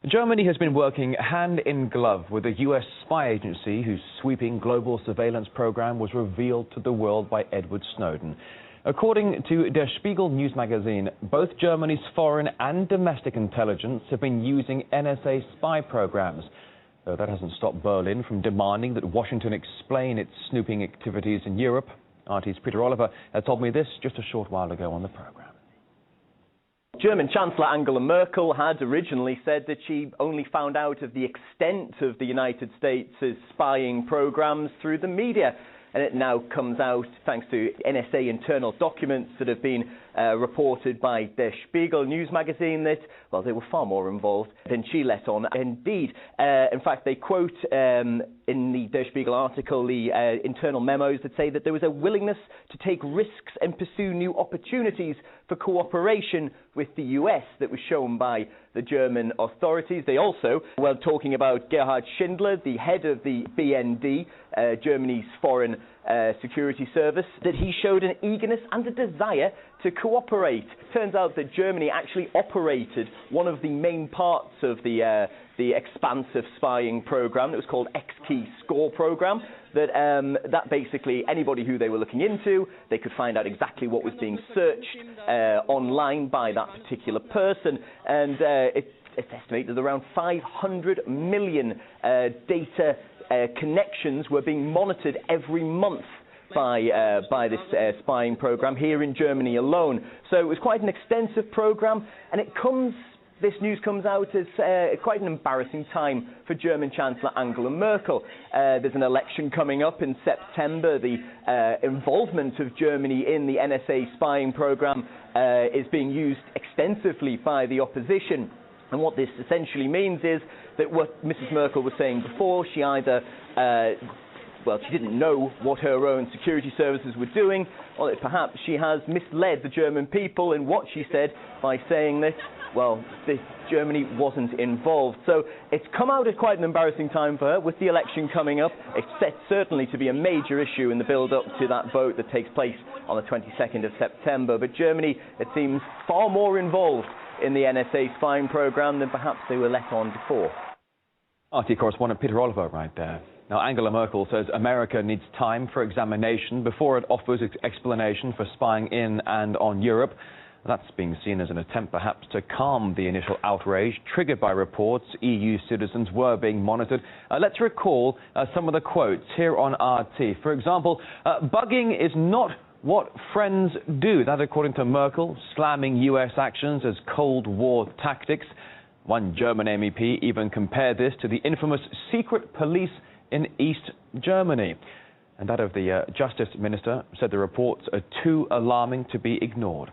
[SPEAKER 3] Germany has been working hand in glove with a U.S. spy agency whose sweeping global surveillance program was revealed to the world by Edward Snowden. According to Der Spiegel news magazine, both Germany's foreign and domestic intelligence have been using NSA spy programs. Though that hasn't stopped Berlin from demanding that Washington explain its snooping activities in Europe. RT's Peter Oliver told me this just a short while ago on the program.
[SPEAKER 4] German Chancellor Angela Merkel had originally said that she only found out of the extent of the United States' spying programs through the media. And it now comes out thanks to NSA internal documents that have been reported by Der Spiegel news magazine that, well, they were far more involved than she let on. Indeed, in fact, they quote in the Der Spiegel article the internal memos that say that there was a willingness to take risks and pursue new opportunities for cooperation with the US that was shown by the German authorities. They also were talking about Gerhard Schindler, the head of the BND, Germany's foreign security service, that he showed an eagerness and a desire to cooperate. Turns out that Germany actually operated one of the main parts of the the expansive spying program. It was called X-Key Score program. That basically anybody who they were looking into, they could find out exactly what was being searched online by that particular person. And it's estimated that around 500 million data connections were being monitored every month by this spying program here in Germany alone. So it was quite an extensive program, and this news comes out as quite an embarrassing time for German Chancellor Angela Merkel. There's an election coming up in September. The involvement of Germany in the NSA spying program is being used extensively by the opposition. And what this essentially means is that what Mrs. Merkel was saying before, she either she didn't know what her own security services were doing, or that perhaps she has misled the German people in what she said by saying that, Germany wasn't involved. So it's come out at quite an embarrassing time for her with the election coming up. It's set certainly to be a major issue in the build-up to that vote that takes place on the 22nd of September. But Germany, it seems, far more involved in the NSA spying program than perhaps they were let on before.
[SPEAKER 3] RT correspondent Peter Oliver right there. Now, Angela Merkel says America needs time for examination before it offers its explanation for spying in and on Europe. That's being seen as an attempt perhaps to calm the initial outrage triggered by reports EU citizens were being monitored. Let's recall some of the quotes here on RT. For example, bugging is not what friends do. That according to Merkel, slamming US actions as Cold War tactics. One German MEP even compared this to the infamous secret police in East Germany. And that of the Justice Minister said the reports are too alarming to be ignored.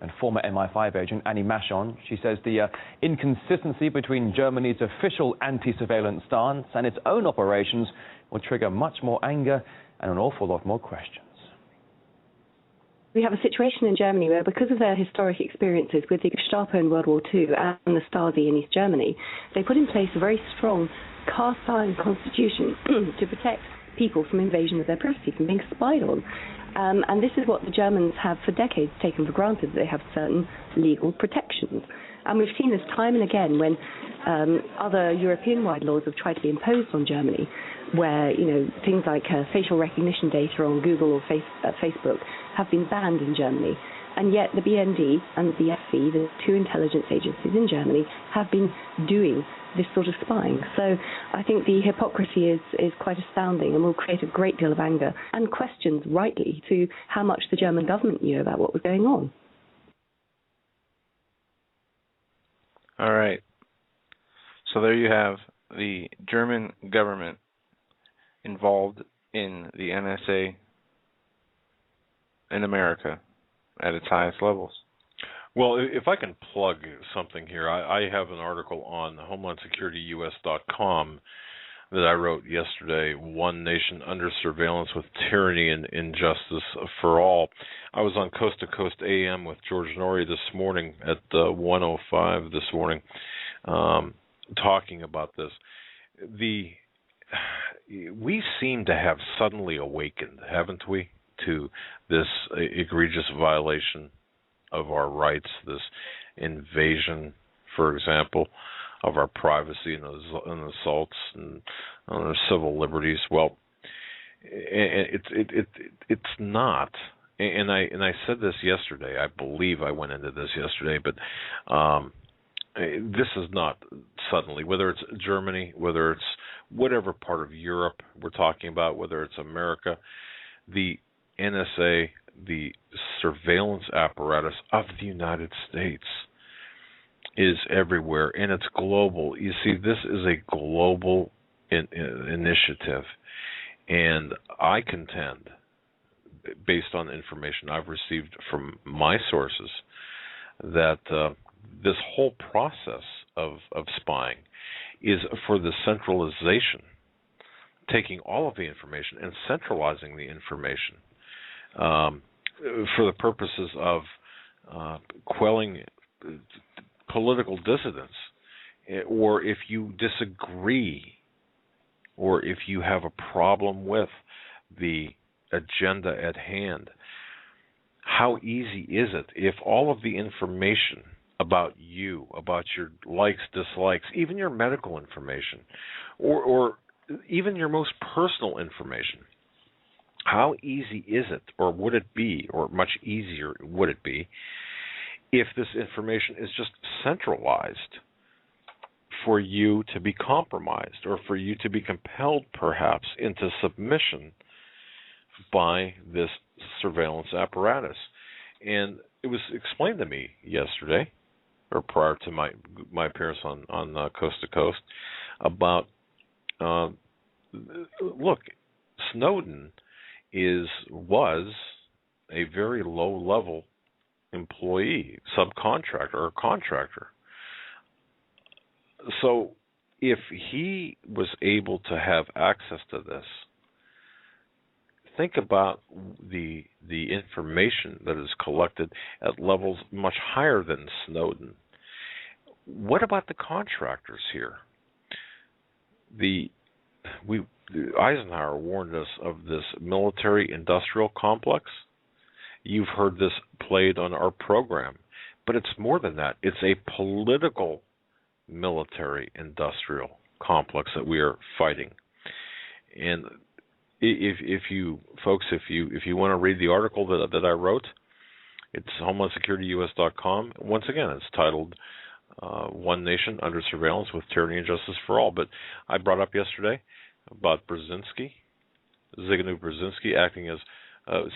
[SPEAKER 3] And former MI5 agent Annie Machon, she says the inconsistency between Germany's official anti-surveillance stance and its own operations will trigger much more anger and an awful lot more questions.
[SPEAKER 5] We have a situation in Germany where, because of their historic experiences with the Gestapo in World War II and the Stasi in East Germany, they put in place a very strong cast-iron constitution to protect people from invasion of their privacy, from being spied on. And this is what the Germans have for decades taken for granted, that they have certain legal protections. And we've seen this time and again when other European-wide laws have tried to be imposed on Germany, where things like facial recognition data on Google or Facebook have been banned in Germany. And yet the BND and the BFV, the two intelligence agencies in Germany, have been doing this sort of spying. So I think the hypocrisy is quite astounding and will create a great deal of anger and questions, rightly, to how much the German government knew about what was going on.
[SPEAKER 2] All right. So there you have the German government involved in the NSA in America at its highest levels.
[SPEAKER 1] Well, if I can plug something here, I have an article on HomelandSecurityUS.com that I wrote yesterday, One Nation Under Surveillance with Tyranny and Injustice for All. I was on Coast to Coast AM with George Norrie this morning at 1:05 this morning, talking about this. We seem to have suddenly awakened, haven't we, to this egregious violation of our rights, this invasion, for example, of our privacy and assaults and on our civil liberties. Well, it's not. And I said this yesterday. I believe I went into this yesterday, but this is not suddenly. Whether it's Germany, whether it's whatever part of Europe we're talking about, whether it's America, the NSA, the surveillance apparatus of the United States is everywhere, and it's global. You see, this is a global initiative, and I contend, based on information I've received from my sources, that this whole process of spying is for the centralization, taking all of the information and centralizing the information for the purposes of quelling political dissidents, or if you disagree, or if you have a problem with the agenda at hand. How easy is it if all of the information about you, about your likes, dislikes, even your medical information, or even your most personal information. How easy is it, or would it be, or much easier would it be, if this information is just centralized for you to be compromised, or for you to be compelled, perhaps, into submission by this surveillance apparatus? And it was explained to me yesterday, or prior to my appearance on Coast to Coast, about look, Snowden was a very low-level employee, subcontractor, or contractor. So if he was able to have access to this, think about the information that is collected at levels much higher than Snowden. What about the contractors here? Eisenhower warned us of this military-industrial complex. You've heard this played on our program, but it's more than that. It's a political military-industrial complex that we are fighting. And if you want to read the article that I wrote, it's HomelandSecurityUS.com. Once again, it's titled "One Nation Under Surveillance with Tyranny and Justice for All." But I brought up yesterday about Zbigniew Brzezinski, acting as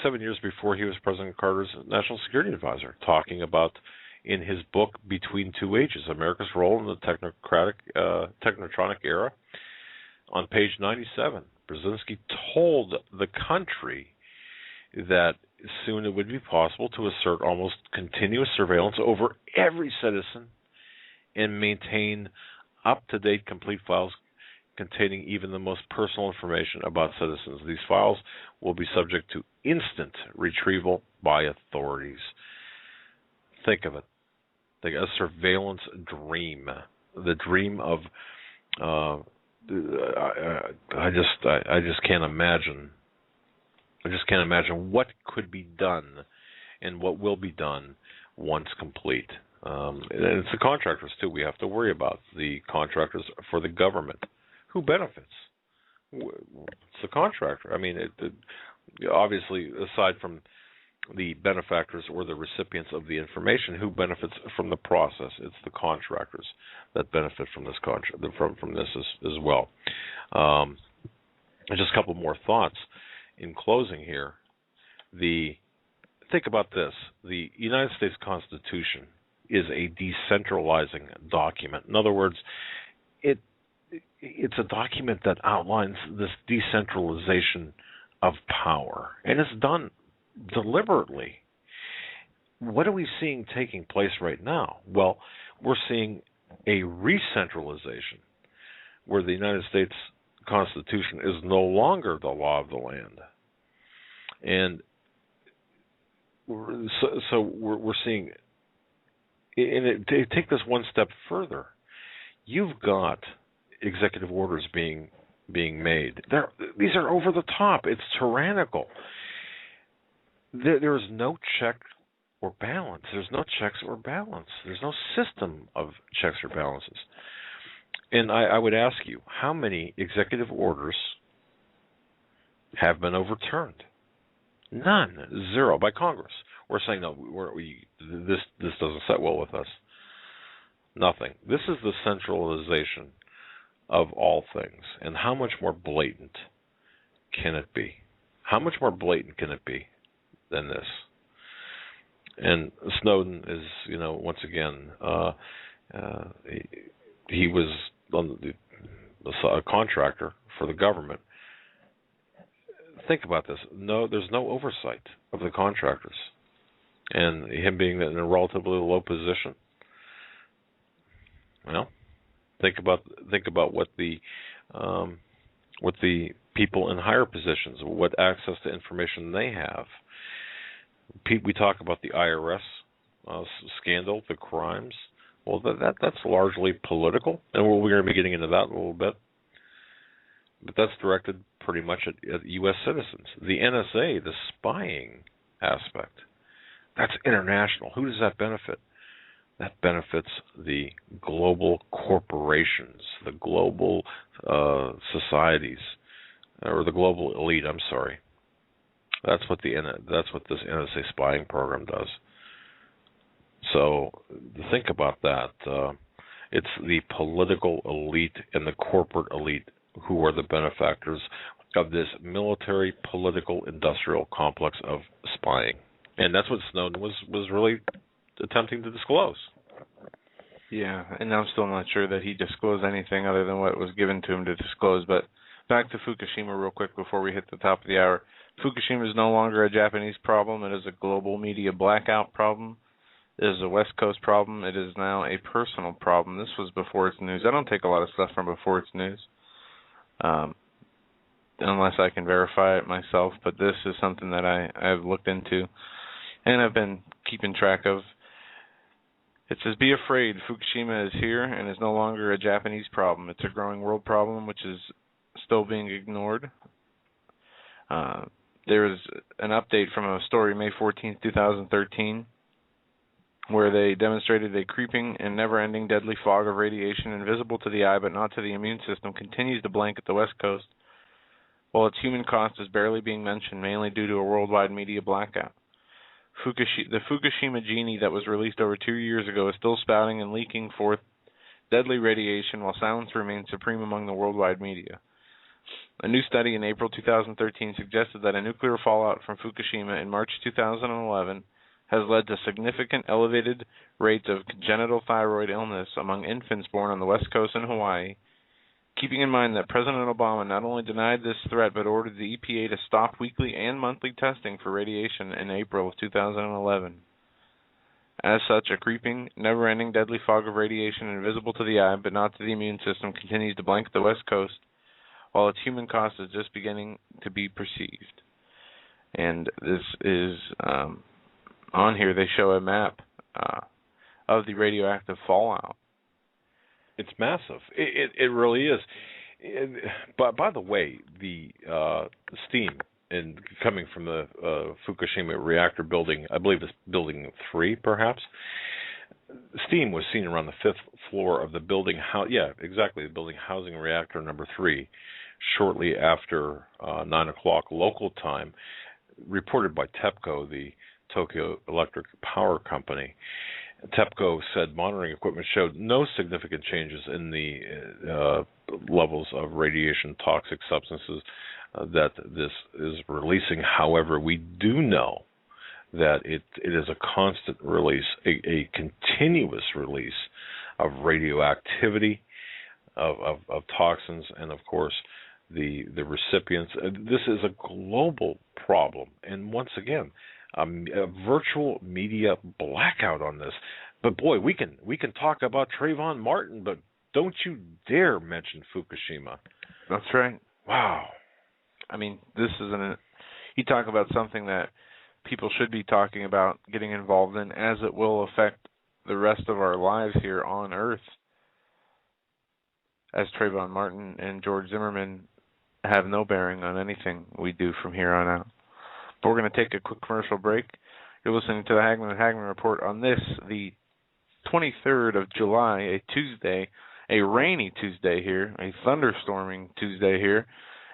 [SPEAKER 1] 7 years before he was President Carter's national security advisor, talking about, in his book Between Two Ages, America's Role in the Technotronic Era. On page 97, Brzezinski told the country that soon it would be possible to assert almost continuous surveillance over every citizen and maintain up-to-date complete files containing even the most personal information about citizens. These files will be subject to instant retrieval by authorities. Think of it. Like a surveillance dream. The dream of I just can't imagine. I just can't imagine what could be done and what will be done once complete. And it's the contractors too. We have to worry about the contractors for the government. Who benefits? It's the contractor. I mean, obviously, aside from the benefactors or the recipients of the information, who benefits from the process? It's the contractors that benefit from this from this as well. Just a couple more thoughts in closing here. Think about this: the United States Constitution is a decentralizing document. In other words, it's a document that outlines this decentralization of power, and it's done deliberately. What are we seeing taking place right now? Well, we're seeing a re-centralization where the United States Constitution is no longer the law of the land. And so we're seeing, and take this one step further. You've got executive orders being made. These are over the top. It's tyrannical. There is no check or balance. There's no checks or balance. There's no system of checks or balances. And I would ask you, how many executive orders have been overturned? None. Zero by Congress. We're saying, no, this doesn't set well with us. Nothing. This is the centralization of all things. And how much more blatant can it be? How much more blatant can it be than this? And Snowden is, once again, he was a contractor for the government. Think about this. No, there's no oversight of the contractors, and him being in a relatively low position. Well, think about what the people in higher positions, what access to information they have. We talk about the IRS scandal, the crimes. Well, that's largely political, and we're going to be getting into that in a little bit. But that's directed pretty much at U.S. citizens. The NSA, the spying aspect, that's international. Who does that benefit? that benefits the global corporations, the global societies, or the global elite. I'm sorry. That's what this NSA spying program does. So think about that. It's the political elite and the corporate elite who are the benefactors of this military, political, industrial complex of spying. And that's what Snowden was really attempting to disclose.
[SPEAKER 2] Yeah, and I'm still not sure that he disclosed anything other than what was given to him to disclose. But back to Fukushima real quick before we hit the top of the hour. Fukushima is no longer a Japanese problem. It is a global media blackout problem. It is a West Coast problem. It is now a personal problem. This was before it's news. I don't take a lot of stuff from before it's news, unless I can verify it myself. But this is something that I've looked into and I've been keeping track of. It says, be afraid. Fukushima is here and is no longer a Japanese problem. It's a growing world problem which is still being ignored. There is an update from a story, May 14th, 2013, where they demonstrated a creeping and never-ending deadly fog of radiation invisible to the eye but not to the immune system continues to blanket the West Coast, while its human cost is barely being mentioned, mainly due to a worldwide media blackout. The Fukushima genie that was released over 2 years ago is still spouting and leaking forth deadly radiation while silence remains supreme among the worldwide media. A new study in April 2013 suggested that a nuclear fallout from Fukushima in March 2011 has led to significant elevated rates of congenital thyroid illness among infants born on the West Coast and Hawaii, keeping in mind that President Obama not only denied this threat but ordered the EPA to stop weekly and monthly testing for radiation in April of 2011. As such, a creeping, never-ending deadly fog of radiation invisible to the eye but not to the immune system continues to blanket the West Coast, while its human cost is just beginning to be perceived. And this is... on here, they show a map of the radioactive fallout.
[SPEAKER 1] It's massive. It really is. But by the way, the steam coming from the Fukushima reactor building, I believe it's building 3, perhaps. Steam was seen around the 5th floor of the building. The building housing reactor number 3, shortly after 9 o'clock local time, reported by TEPCO, the Tokyo Electric Power Company. TEPCO said monitoring equipment showed no significant changes in the levels of radiation toxic substances that this is releasing. However, we do know that it is a constant release, a continuous release of radioactivity, of toxins, and of course the recipients. This is a global problem, and once again, a virtual media blackout on this. But boy, we can talk about Trayvon Martin, but don't you dare mention Fukushima.
[SPEAKER 2] That's right.
[SPEAKER 1] Wow.
[SPEAKER 2] I mean, this is you talk about something that people should be talking about, getting involved in, as it will affect the rest of our lives here on Earth, as Trayvon Martin and George Zimmerman have no bearing on anything we do from here on out. But we're going to take a quick commercial break. You're listening to the Hagmann and Hagmann Report on this, the 23rd of July, a Tuesday, a rainy Tuesday here, a thunderstorming Tuesday here,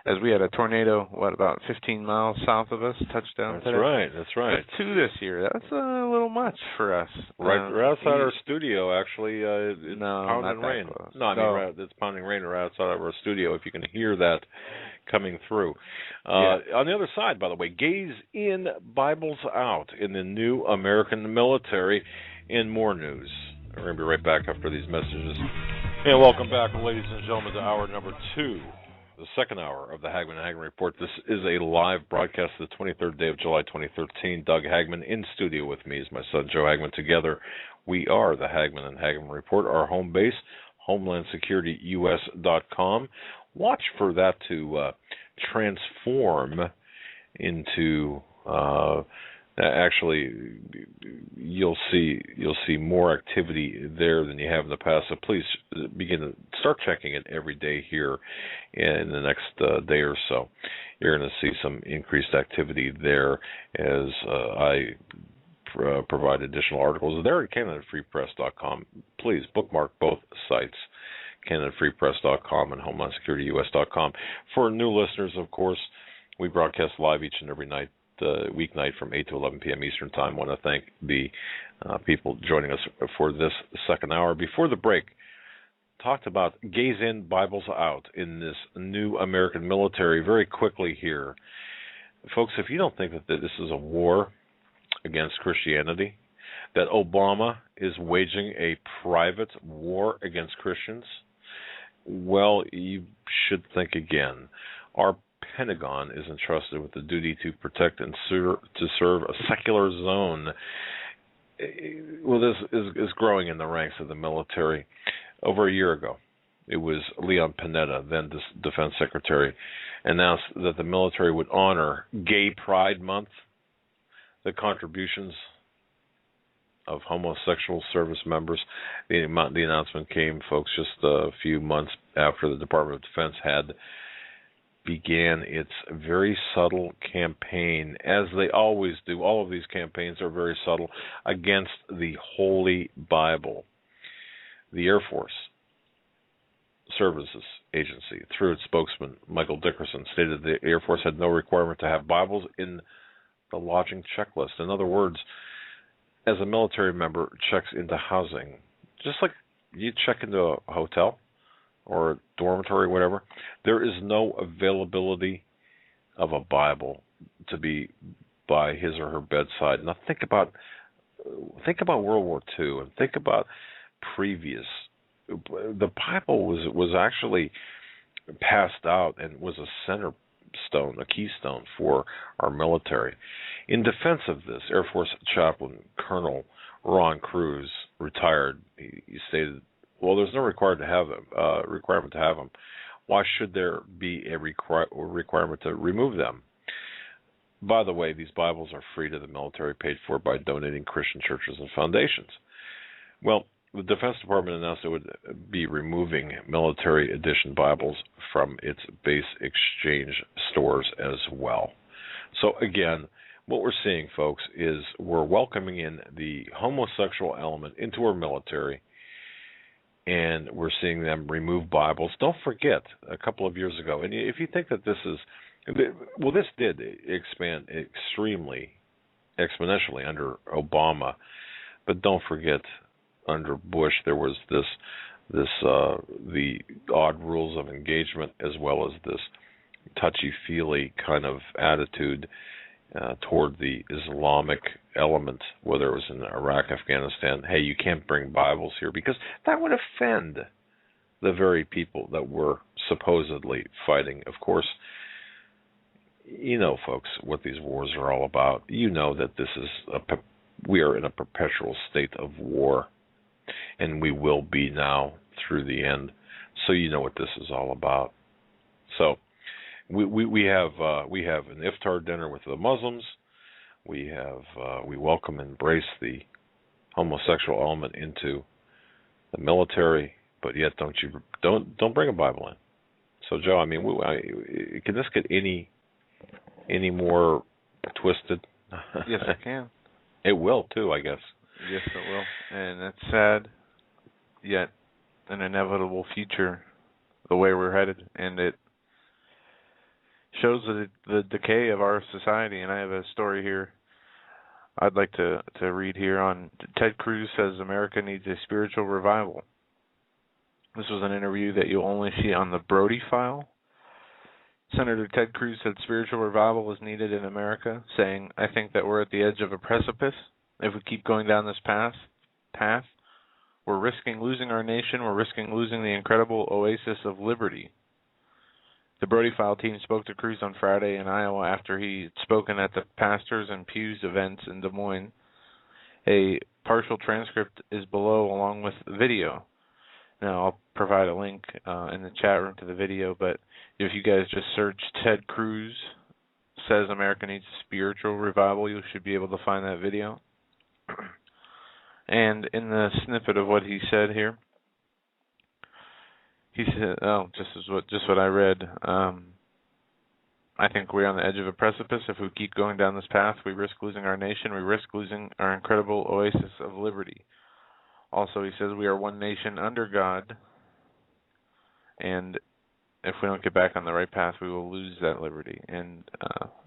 [SPEAKER 2] as we had a tornado, about 15 miles south of us, touched down today.
[SPEAKER 1] That's right.
[SPEAKER 2] That's 2 this year. That's a little much for us.
[SPEAKER 1] Right outside our studio, actually. It's pounding rain.
[SPEAKER 2] Close.
[SPEAKER 1] It's pounding rain right outside of our studio, if you can hear that coming through. On the other side, by the way, gaze in, Bibles out in the new American military. In more news. We're going to be right back after these messages. And welcome back, ladies and gentlemen, to hour number 2. The second hour of the Hagmann and Hagmann Report. This is a live broadcast of the 23rd day of July 2013. Doug Hagmann in studio with me is my son Joe Hagmann. Together we are the Hagmann and Hagmann Report. Our home base, HomelandSecurityUS.com. Watch for that to transform into actually you'll see more activity there than you have in the past. So please begin to start checking it every day here in the next day or so. You're going to see some increased activity there as I provide additional articles. They're at CanadaFreePress.com. Please bookmark both sites, CanadaFreePress.com and HomelandSecurityUS.com. For new listeners, of course, we broadcast live each and every night, weeknight from 8 to 11 p.m. Eastern Time. I want to thank the people joining us for this second hour. Before the break, talked about gays in, Bibles out in this new American military. Very quickly here, folks, if you don't think that this is a war against Christianity, that Obama is waging a private war against Christians, well, you should think again. Our Pentagon is entrusted with the duty to protect and to serve a secular zone. Well, this is growing in the ranks of the military. Over a year ago, it was Leon Panetta, then Defense Secretary, announced that the military would honor Gay Pride Month, the contributions of homosexual service members. The announcement came, folks, just a few months after the Department of Defense had began its very subtle campaign, as they always do. All of these campaigns are very subtle, against the Holy Bible. The Air Force Services Agency, through its spokesman, Michael Dickerson, stated the Air Force had no requirement to have Bibles in the lodging checklist. In other words, as a military member checks into housing, just like you check into a hotel or a dormitory, whatever, there is no availability of a Bible to be by his or her bedside. Now think about World War II and think about previous. The Bible was actually passed out and was a centerstone, a keystone for our military. In defense of this, Air Force Chaplain Colonel Ron Cruz, retired, he stated, well, there's no requirement to have them. Why should there be a requirement to remove them? By the way, these Bibles are free to the military, paid for by donating Christian churches and foundations. Well, the Defense Department announced it would be removing military edition Bibles from its base exchange stores as well. So again, what we're seeing, folks, is we're welcoming in the homosexual element into our military, and we're seeing them remove Bibles. Don't forget, a couple of years ago, and if you think that this is, well, this did expand extremely exponentially under Obama, but don't forget, under Bush, there was the odd rules of engagement, as well as this touchy-feely kind of attitude toward the Islamic element, whether it was in Iraq, Afghanistan. Hey, you can't bring Bibles here, because that would offend the very people that we're supposedly fighting. Of course, you know, folks, what these wars are all about. You know that this is we are in a perpetual state of war, and we will be now through the end. So you know what this is all about. So we have an iftar dinner with the Muslims. We welcome and embrace the homosexual element into the military, but yet don't bring a Bible in. So Joe, I mean, can this get any more twisted?
[SPEAKER 2] Yes, it can.
[SPEAKER 1] It will too, I guess.
[SPEAKER 2] Yes, it will, and it's sad, yet an inevitable future, the way we're headed, and it shows the decay of our society. And I have a story here I'd like to read here on Ted Cruz says America needs a spiritual revival. This was an interview that you'll only see on the Brody File. Senator Ted Cruz said spiritual revival is needed in America, saying, I think that we're at the edge of a precipice. If we keep going down this path, we're risking losing our nation. We're risking losing the incredible oasis of liberty. The Brody File team spoke to Cruz on Friday in Iowa after he had spoken at the Pastors and Pews events in Des Moines. A partial transcript is below along with video. Now, I'll provide a link in the chat room to the video, but if you guys just search Ted Cruz says America needs a spiritual revival, you should be able to find that video. And in the snippet of what he said here, he said, just what I read. I think we're on the edge of a precipice. If we keep going down this path, we risk losing our nation. We risk losing our incredible oasis of liberty. Also, he says we are one nation under God, and if we don't get back on the right path, we will lose that liberty. And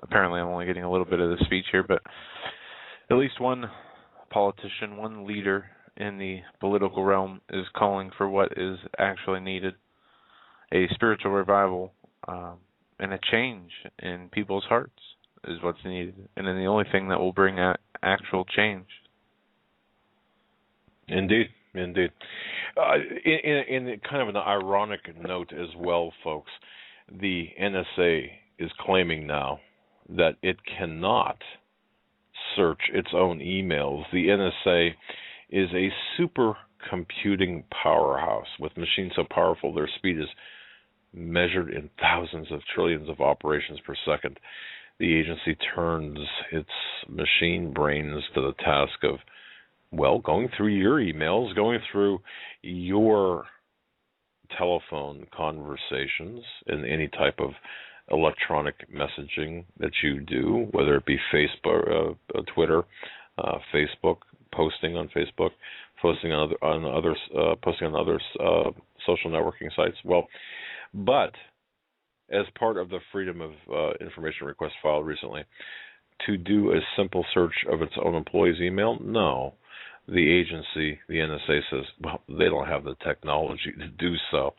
[SPEAKER 2] apparently I'm only getting a little bit of the speech here, but at least one politician, one leader in the political realm is calling for what is actually needed, a spiritual revival and a change in people's hearts is what's needed, and then the only thing that will bring actual change.
[SPEAKER 1] Indeed. In kind of an ironic note as well, folks, the NSA is claiming now that it cannot search its own emails. The NSA is a supercomputing powerhouse with machines so powerful their speed is measured in thousands of trillions of operations per second. The agency turns its machine brains to the task of, well, going through your emails, going through your telephone conversations and any type of electronic messaging that you do, whether it be Facebook, Twitter, Facebook, posting on Facebook, posting on other social networking sites. Well, but as part of the Freedom of Information request filed recently, to do a simple search of its own employees' email, no. The agency, the NSA, says, well, they don't have the technology to do so.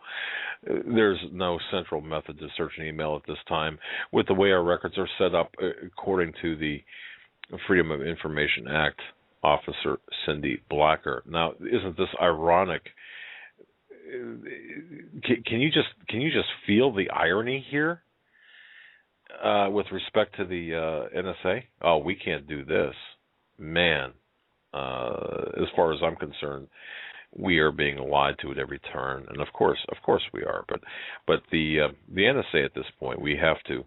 [SPEAKER 1] There's no central method to search an email at this time. With the way our records are set up, according to the Freedom of Information Act officer Cindy Blacker. Now, isn't this ironic? Can you just feel the irony here with respect to the NSA? Oh, we can't do this, man. As far as I'm concerned, we are being lied to at every turn, and of course we are. But the NSA at this point, we have to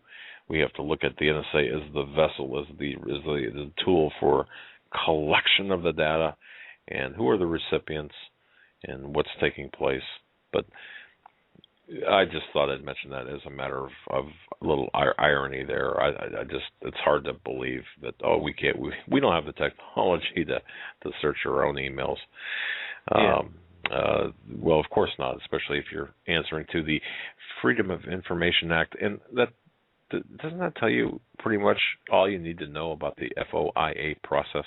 [SPEAKER 1] look at the NSA as the vessel, as the tool for collection of the data, and who are the recipients, and what's taking place. But I just thought I'd mention that as a matter of a little irony there. I just, it's hard to believe that, we don't have the technology to search our own emails. Well, of course not, especially if you're answering to the Freedom of Information Act. And doesn't that tell you pretty much all you need to know about the FOIA process?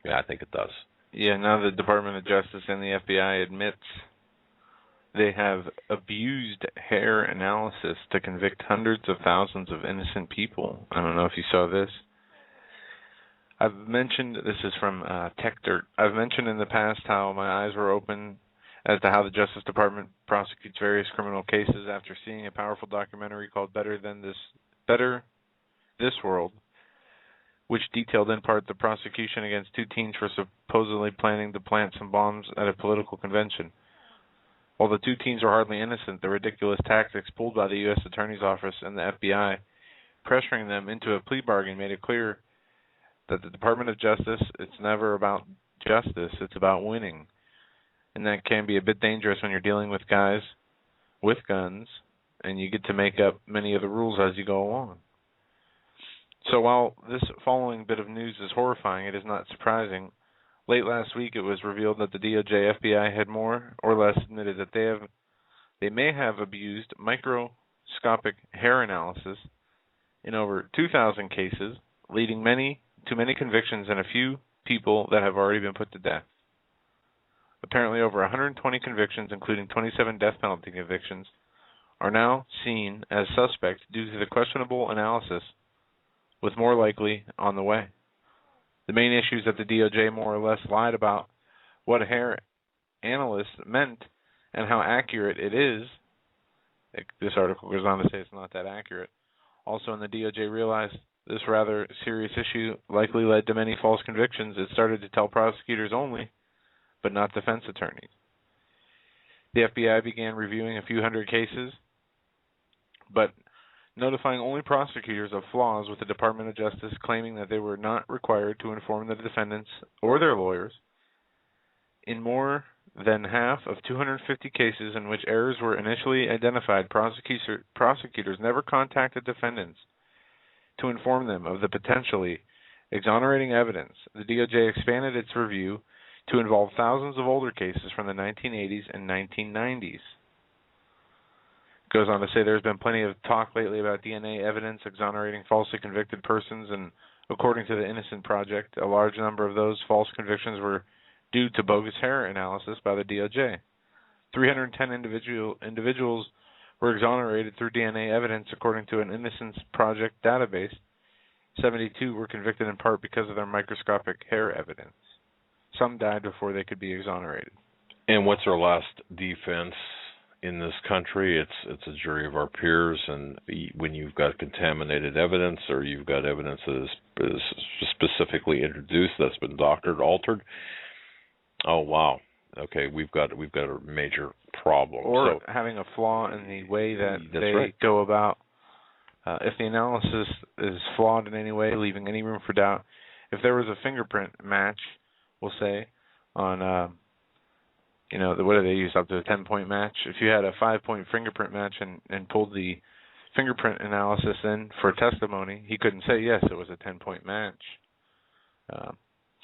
[SPEAKER 1] Yeah, I think it does.
[SPEAKER 2] Yeah, now the Department of Justice and the FBI admits they have abused hair analysis to convict hundreds of thousands of innocent people. I don't know if you saw this. I've mentioned, this is from Tech Dirt, I've mentioned in the past how my eyes were open as to how the Justice Department prosecutes various criminal cases after seeing a powerful documentary called Better This World, which detailed in part the prosecution against two teens for supposedly planning to plant some bombs at a political convention. While the two teens were hardly innocent, the ridiculous tactics pulled by the U.S. Attorney's Office and the FBI, pressuring them into a plea bargain, made it clear that the Department of Justice, it's never about justice, it's about winning. And that can be a bit dangerous when you're dealing with guys with guns, and you get to make up many of the rules as you go along. So while this following bit of news is horrifying, it is not surprising. Late last week, it was revealed that the DOJ FBI had more or less admitted that they may have abused microscopic hair analysis in over 2,000 cases, leading to many convictions and a few people that have already been put to death. Apparently, over 120 convictions, including 27 death penalty convictions, are now seen as suspect due to the questionable analysis, with more likely on the way. The main issue is that the DOJ more or less lied about what a hair analyst meant and how accurate it is. This article goes on to say it's not that accurate. Also, when the DOJ realized this rather serious issue likely led to many false convictions, it started to tell prosecutors only, but not defense attorneys. The FBI began reviewing a few hundred cases, but notifying only prosecutors of flaws with the Department of Justice, claiming that they were not required to inform the defendants or their lawyers. In more than half of 250 cases in which errors were initially identified, prosecutors never contacted defendants to inform them of the potentially exonerating evidence. The DOJ expanded its review to involve thousands of older cases from the 1980s and 1990s. Goes on to say there's been plenty of talk lately about DNA evidence exonerating falsely convicted persons, and according to the Innocent Project, a large number of those false convictions were due to bogus hair analysis by the DOJ. 310 individuals were exonerated through DNA evidence according to an Innocence Project database. 72 were convicted in part because of their microscopic hair evidence. Some died before they could be exonerated.
[SPEAKER 1] And what's our last defense in this country? It's a jury of our peers, and when you've got contaminated evidence or you've got evidence that is specifically introduced that's been doctored, altered, oh wow, okay, we've got a major problem.
[SPEAKER 2] Or having a flaw in the way that they go about. If the analysis is flawed in any way, leaving any room for doubt, if there was a fingerprint match, we'll say, on, what do they use, up to a 10-point match? If you had a 5-point fingerprint match and pulled the fingerprint analysis in for testimony, he couldn't say, yes, it was a 10-point match.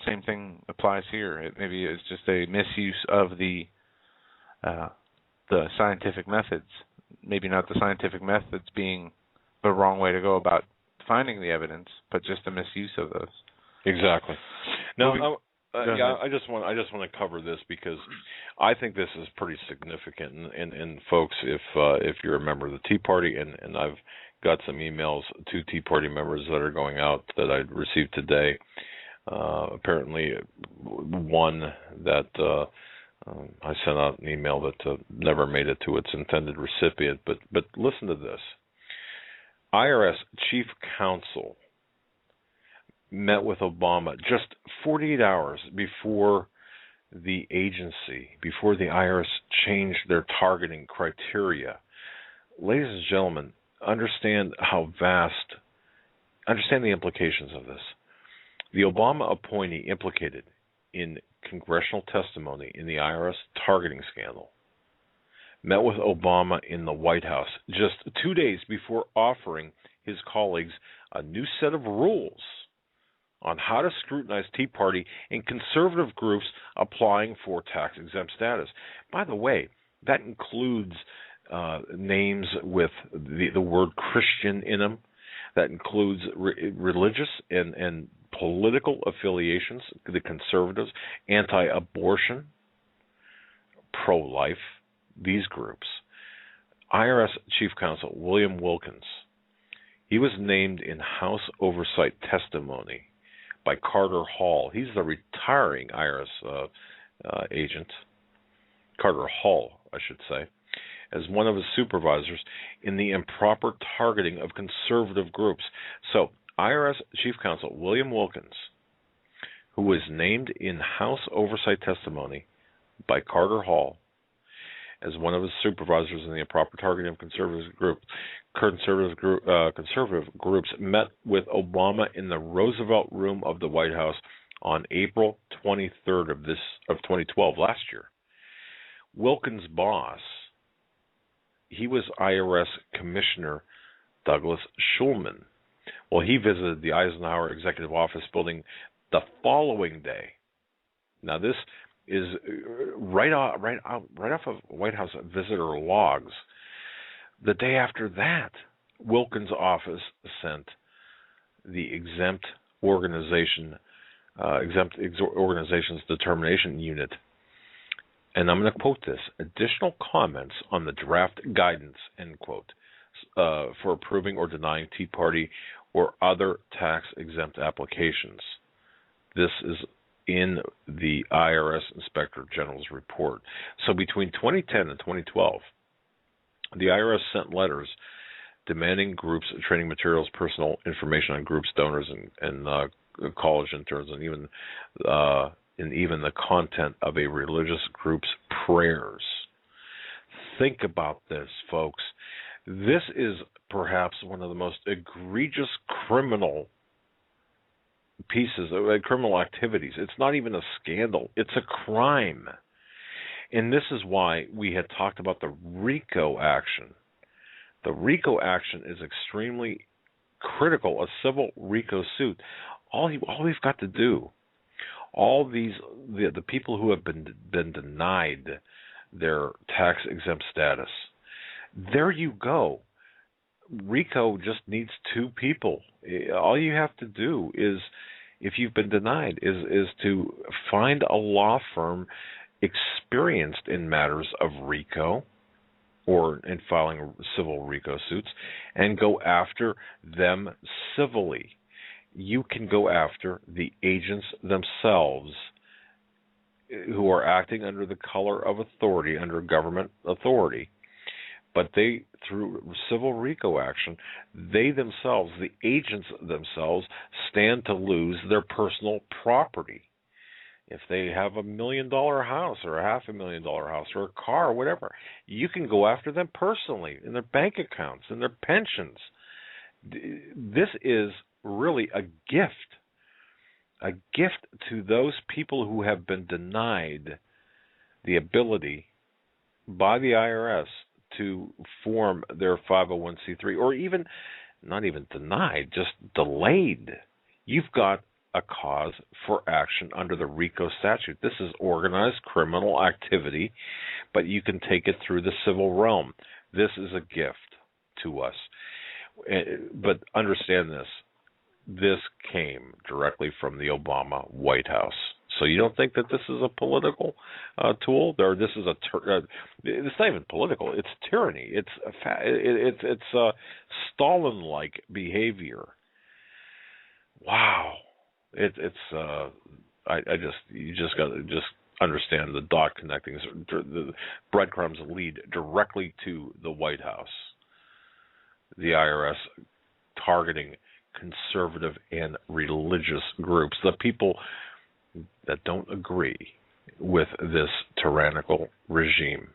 [SPEAKER 2] Same thing applies here. Maybe it's just a misuse of the scientific methods. Maybe not the scientific methods being the wrong way to go about finding the evidence, but just a misuse of those.
[SPEAKER 1] Exactly. Now, I just want to cover this because I think this is pretty significant. And folks, if you're a member of the Tea Party, and I've got some emails to Tea Party members that are going out that I received today. Apparently, one that I sent out an email that never made it to its intended recipient. But listen to this. IRS Chief Counsel met with Obama just 48 hours before the agency, before the IRS changed their targeting criteria. Ladies and gentlemen, understand the implications of this. The Obama appointee implicated in congressional testimony in the IRS targeting scandal met with Obama in the White House just 2 days before offering his colleagues a new set of rules on how to scrutinize Tea Party and conservative groups applying for tax-exempt status. By the way, that includes names with the word Christian in them. That includes religious and political affiliations, the conservatives, anti-abortion, pro-life, these groups. IRS Chief Counsel William Wilkins, he was named in House oversight testimony by Carter Hall. He's the retiring IRS agent, Carter Hall, I should say, as one of his supervisors in the improper targeting of conservative groups. So, IRS Chief Counsel William Wilkins, who was named in House oversight testimony by Carter Hall as one of his supervisors in the improper targeting of conservative groups, met with Obama in the Roosevelt Room of the White House on April 23rd of 2012, last year. Wilkins' boss, he was IRS Commissioner Douglas Schulman. Well, he visited the Eisenhower Executive Office building the following day. Now, this is right off of White House visitor logs. The day after that, Wilkins' office sent the exempt organization's determination unit, and I'm going to quote this, additional comments on the draft guidance, end quote, for approving or denying Tea Party or other tax-exempt applications. This is in the IRS Inspector General's report. So between 2010 and 2012, the IRS sent letters demanding groups training materials, personal information on groups, donors, and college interns, and even the content of a religious group's prayers. Think about this, folks. This is perhaps one of the most egregious criminal pieces of criminal activities. It's not even a scandal. It's a crime. And this is why we had talked about the RICO action. The RICO action is extremely critical, a civil RICO suit. All we've got to do, the people who have been denied their tax-exempt status, there you go. RICO just needs two people. All you have to do is, if you've been denied, is to find a law firm experienced in matters of RICO or in filing civil RICO suits and go after them civilly. You can go after the agents themselves who are acting under the color of authority, under government authority. But they, through civil RICO action, they themselves, the agents themselves, stand to lose their personal property. If they have $1 million house or a $500,000 house or a car or whatever, you can go after them personally in their bank accounts, in their pensions. This is really a gift to those people who have been denied the ability by the IRS to form their 501c3, or even, not even denied, just delayed. You've got a cause for action under the RICO statute. This is organized criminal activity, but you can take it through the civil realm. This is a gift to us. But understand this. This came directly from the Obama White House. So you don't think that this is a political tool? Or this is it's not even political. It's tyranny. It's Stalin-like behavior. Wow. You just got to understand the dot connectings. The breadcrumbs lead directly to the White House. The IRS targeting conservative and religious groups, the people that don't agree with this tyrannical regime.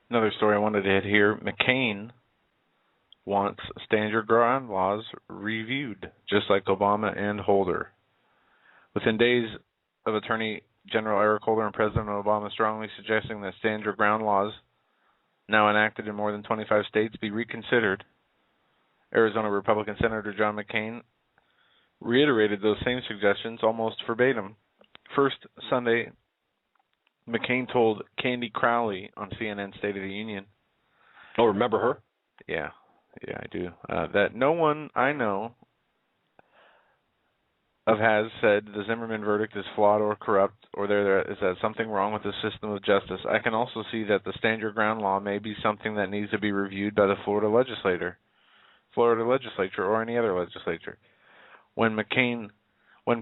[SPEAKER 2] Another story I wanted to hit here. McCain wants stand your ground laws reviewed, just like Obama and Holder. Within days of Attorney General Eric Holder and President Obama strongly suggesting that stand your ground laws, now enacted in more than 25 states, be reconsidered, Arizona Republican Senator John McCain reiterated those same suggestions almost verbatim. First Sunday, McCain told Candy Crowley on CNN State of the Union.
[SPEAKER 1] Oh, remember her?
[SPEAKER 2] Yeah, I do. That no one I know of has said the Zimmerman verdict is flawed or corrupt, or there is something wrong with the system of justice. I can also see that the stand your ground law may be something that needs to be reviewed by the Florida legislature, or any other legislature. When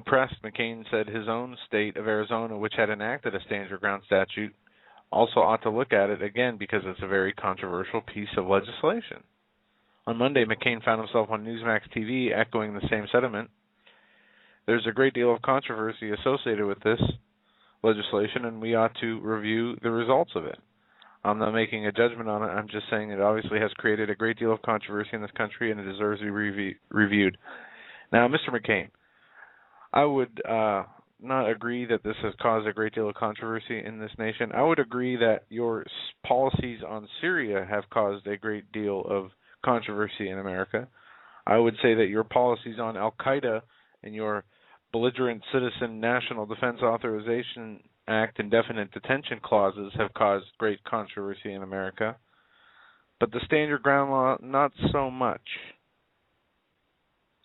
[SPEAKER 2] pressed, McCain said his own state of Arizona, which had enacted a stand your ground statute, also ought to look at it again because it's a very controversial piece of legislation. On Monday, McCain found himself on Newsmax TV echoing the same sentiment. There's a great deal of controversy associated with this legislation, and we ought to review the results of it. I'm not making a judgment on it. I'm just saying it obviously has created a great deal of controversy in this country, and it deserves to be reviewed. Now, Mr. McCain, I would not agree that this has caused a great deal of controversy in this nation. I would agree that your policies on Syria have caused a great deal of controversy in America. I would say that your policies on Al-Qaeda and your belligerent citizen National Defense Authorization Act indefinite detention clauses have caused great controversy in America. But the stand your ground law, not so much.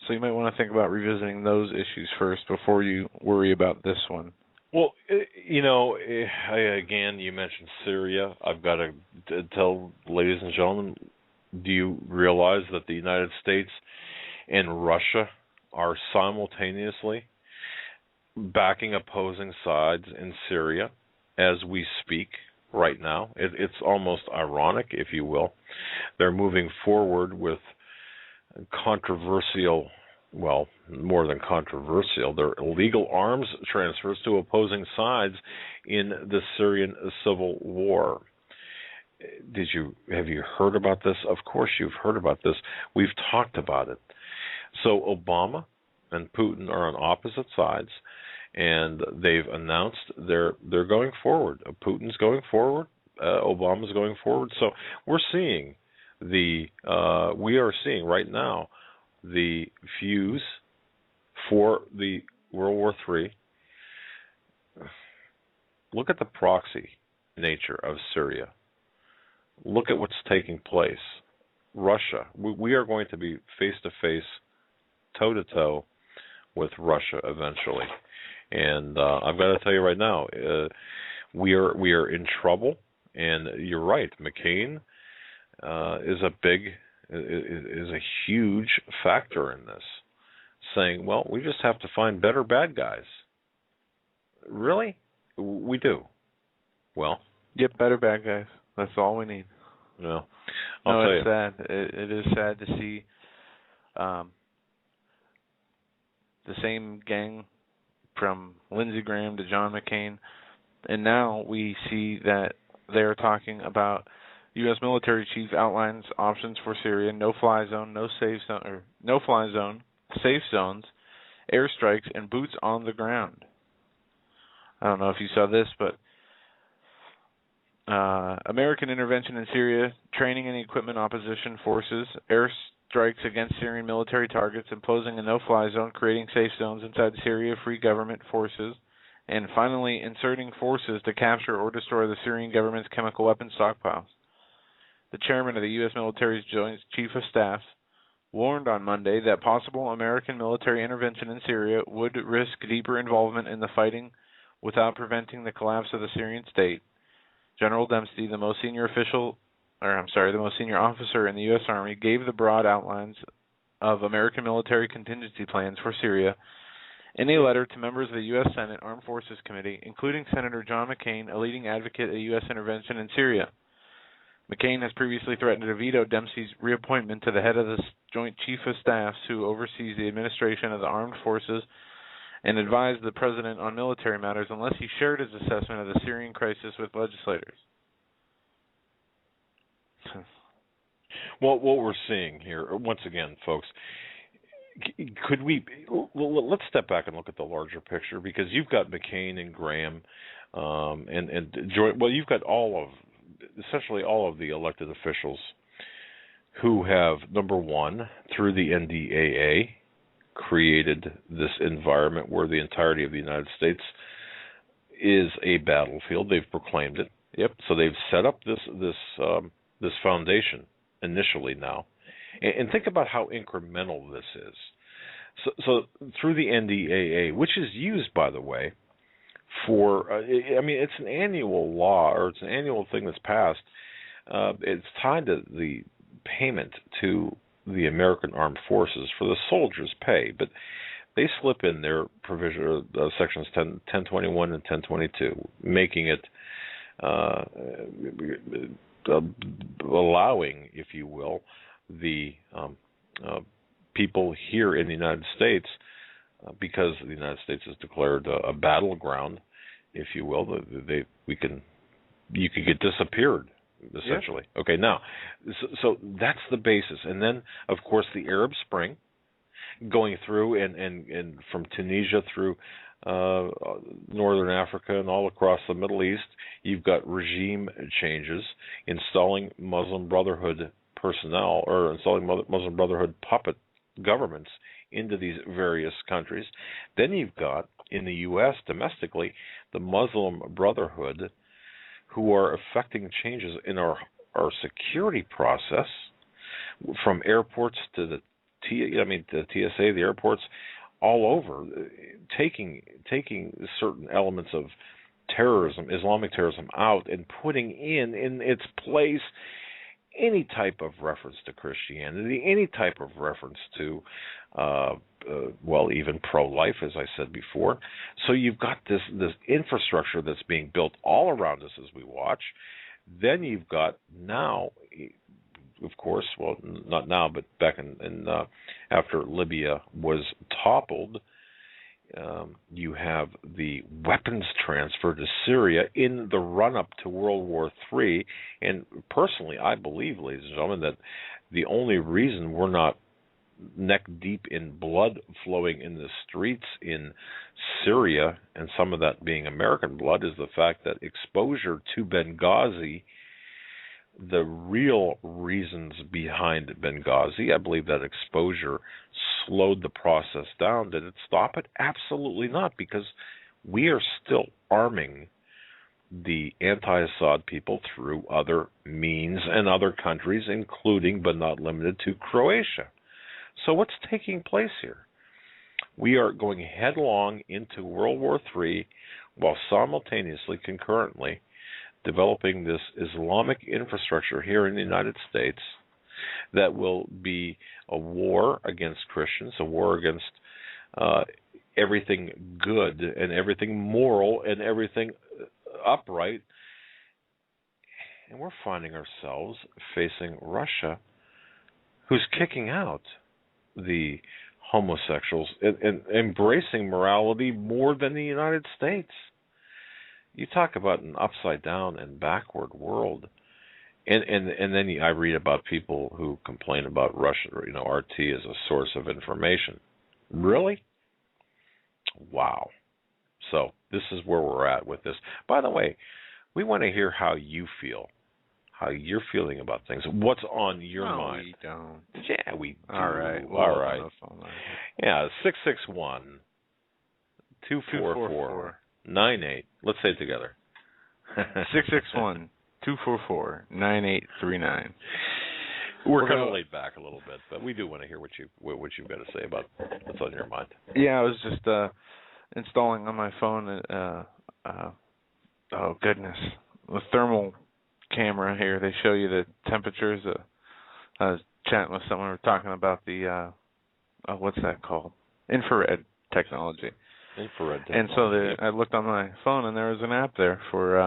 [SPEAKER 2] So you might want to think about revisiting those issues first before you worry about this one.
[SPEAKER 1] Well, again, you mentioned Syria. I've got to tell ladies and gentlemen, do you realize that the United States and Russia are simultaneously backing opposing sides in Syria as we speak right now? It's almost ironic, if you will. They're moving forward with controversial, well, more than controversial, they're illegal arms transfers to opposing sides in the Syrian civil war. Have you heard about this? Of course you've heard about this. We've talked about it. So Obama and Putin are on opposite sides, and they've announced they're going forward. Putin's going forward. Obama's going forward. So we are seeing right now the fuse for the World War III. Look at the proxy nature of Syria. Look at what's taking place. Russia. We are going to be face-to-face, toe-to-toe with Russia eventually. And I've got to tell you right now, we are in trouble. And you're right, McCain is a huge factor in this, saying, well, we just have to find better bad guys. Really? We do. Well,
[SPEAKER 2] yep, better bad guys. That's all we need.
[SPEAKER 1] No,
[SPEAKER 2] it's sad. It is sad to see the same gang from Lindsey Graham to John McCain, and now we see that they're talking about U.S. military chief outlines options for Syria: no-fly zone, no-fly zone, safe zones, airstrikes, and boots on the ground. I don't know if you saw this, but American intervention in Syria, training and equipment opposition forces, airstrikes against Syrian military targets, imposing a no-fly zone, creating safe zones inside Syria, free government forces, and finally inserting forces to capture or destroy the Syrian government's chemical weapons stockpiles. The chairman of the U.S. military's Joint Chief of Staff warned on Monday that possible American military intervention in Syria would risk deeper involvement in the fighting without preventing the collapse of the Syrian state. General Dempsey, the most senior officer in the U.S. Army, gave the broad outlines of American military contingency plans for Syria in a letter to members of the U.S. Senate Armed Forces Committee, including Senator John McCain, a leading advocate of U.S. intervention in Syria. McCain has previously threatened to veto Dempsey's reappointment to the head of the Joint Chief of Staff, who oversees the administration of the armed forces, and advised the president on military matters unless he shared his assessment of the Syrian crisis with legislators.
[SPEAKER 1] Well, what we're seeing here, once again, folks, let's step back and look at the larger picture, because you've got McCain and Graham, you've got essentially all of the elected officials who have, number one, through the NDAA, created this environment where the entirety of the United States is a battlefield. They've proclaimed it.
[SPEAKER 2] Yep.
[SPEAKER 1] So they've set up this foundation initially now, and think about how incremental this is. So through the NDAA, which is used, by the way, it's an annual law, or it's an annual thing that's passed. It's tied to the payment to the American Armed Forces for the soldiers' pay, but they slip in their provision of sections 1021 and 1022, making it allowing, if you will, the people here in the United States, because the United States is declared a battleground, if you will, you could get disappeared, essentially. Yeah. Okay, now, so that's the basis. And then, of course, the Arab Spring, going through and from Tunisia through Northern Africa and all across the Middle East, you've got regime changes, installing Muslim Brotherhood personnel, or installing Muslim Brotherhood puppet governments into these various countries. Then you've got, in the U.S. domestically, the Muslim Brotherhood, who are effecting changes in our security process, from airports to the TSA, the airports, all over, taking certain elements of terrorism, Islamic terrorism, out and putting in its place any type of reference to Christianity, any type of reference to, even pro-life, as I said before. So you've got this infrastructure that's being built all around us as we watch. Then you've got now, of course, well, not now, but back in after Libya was toppled, you have the weapons transfer to Syria in the run-up to World War III. And personally, I believe, ladies and gentlemen, that the only reason we're not neck deep in blood flowing in the streets in Syria, and some of that being American blood, is the fact that exposure to Benghazi, the real reasons behind Benghazi, I believe that exposure slowed the process down. Did it stop it? Absolutely not, because we are still arming the anti-Assad people through other means and other countries, including but not limited to Croatia. So what's taking place here? We are going headlong into World War III while simultaneously, concurrently, developing this Islamic infrastructure here in the United States that will be a war against Christians, a war against everything good and everything moral and everything upright. And we're finding ourselves facing Russia, who's kicking out the homosexuals and embracing morality more than the United States. You talk about an upside down and backward world. And then I read about people who complain about Russia, RT as a source of information. Really? Wow. So this is where we're at with this. By the way, we want to hear how you feel, how you're feeling about things. What's on your mind?
[SPEAKER 2] We don't.
[SPEAKER 1] Yeah, we do.
[SPEAKER 2] All right.
[SPEAKER 1] Well, all right. Yeah, 661-244-98. Let's say it together.
[SPEAKER 2] 661-244-9839.
[SPEAKER 1] We're kind of laid back a little bit, but we do want to hear what you've got to say about what's on your mind.
[SPEAKER 2] Yeah, I was just installing on my phone. Oh goodness, the thermal camera here. They show you the temperatures. I was chatting with someone. We were talking about the what's that called? Infrared technology.
[SPEAKER 1] Infrared technology.
[SPEAKER 2] And so I looked on my phone, and there was an app there for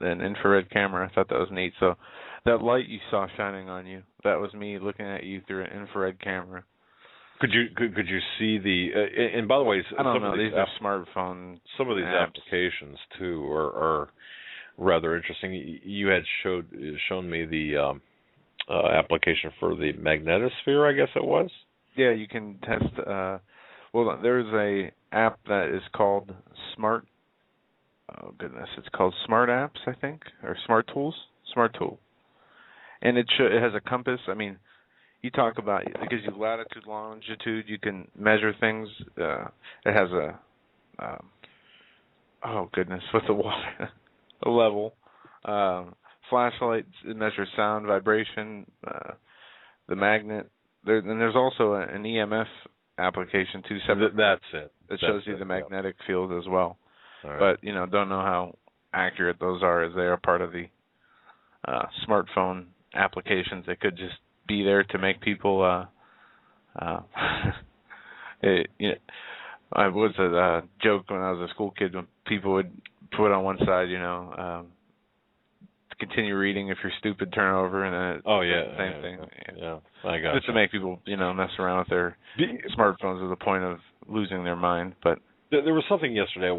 [SPEAKER 2] an infrared camera. I thought that was neat. So that light you saw shining on you, that was me looking at you through an infrared camera.
[SPEAKER 1] Could you see the? And by the way,
[SPEAKER 2] I don't know. These are smartphones.
[SPEAKER 1] Some of these
[SPEAKER 2] apps.
[SPEAKER 1] applications too are rather interesting. You had shown me the application for the magnetosphere, I guess it was.
[SPEAKER 2] Yeah, you can test. Well, there's a app that is called Smart. Oh goodness, it's called Smart Apps, I think, or Smart Tools. Smart Tool, and it has a compass. I mean, you talk about, it gives you latitude, longitude. You can measure things. It has a oh goodness, what's the water? A level. Flashlights. It measures sound, vibration, the magnet. And there's also an EMF application too. Separate.
[SPEAKER 1] That's it.
[SPEAKER 2] That shows you the magnetic field as well.
[SPEAKER 1] Right.
[SPEAKER 2] But don't know how accurate those are, as they are part of the smartphone applications. They could just be there to make people. I was a joke when I was a school kid when people would put on one side, continue reading. If you're stupid, turn over, and then same thing.
[SPEAKER 1] Yeah, I got
[SPEAKER 2] just to make people, mess around with their smartphones to the point of losing their mind. But
[SPEAKER 1] there was something yesterday,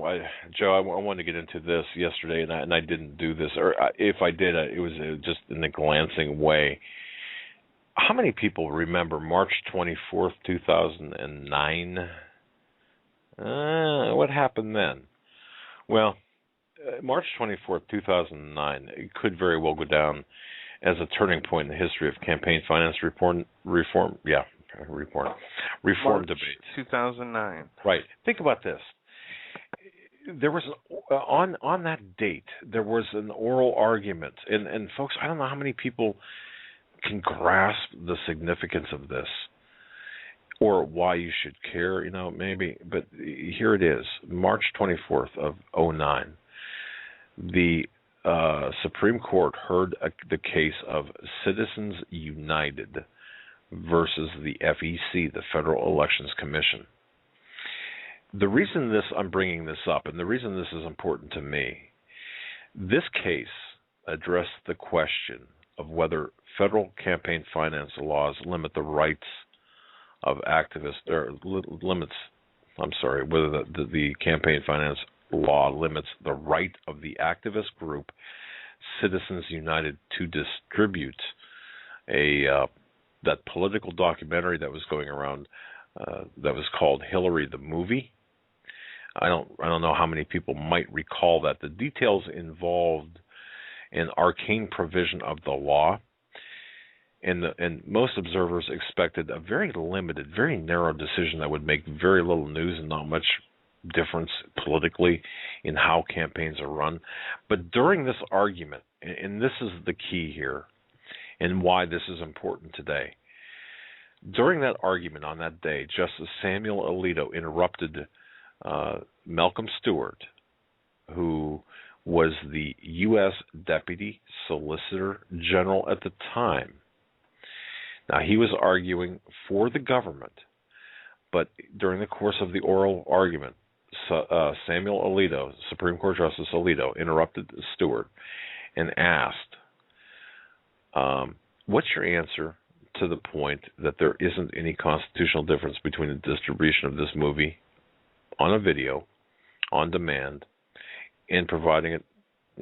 [SPEAKER 1] Joe. I wanted to get into this yesterday, and I didn't do this, or if I did, it was just in a glancing way. How many people remember March 24th, 2009? What happened then? Well, March 24th, 2009, it could very well go down as a turning point in the history of campaign finance reform debate.
[SPEAKER 2] 2009.
[SPEAKER 1] Right. Think about this. There was on that date, there was an oral argument, and folks, I don't know how many people can grasp the significance of this or why you should care, maybe, but here it is, March 24th of 2009. The Supreme Court heard the case of Citizens United versus the FEC, the Federal Elections Commission. The reason I'm bringing this up, and the reason this is important to me, this case addressed the question of whether federal campaign finance laws limit the rights of activists, or whether the campaign finance law limits the right of the activist group Citizens United to distribute a that political documentary that was going around that was called Hillary the Movie. I don't know how many people might recall that. The details involved an arcane provision of the law, and most observers expected a very limited, very narrow decision that would make very little news and not much difference politically in how campaigns are run. But during this argument, and this is the key here and why this is important today, during that argument on that day, Justice Samuel Alito interrupted Malcolm Stewart, who was the U.S. Deputy Solicitor General at the time. Now, he was arguing for the government, but during the course of the oral argument, Samuel Alito, Supreme Court Justice Alito, interrupted Stewart and asked, what's your answer to the point that there isn't any constitutional difference between the distribution of this movie on a video, on demand, and providing it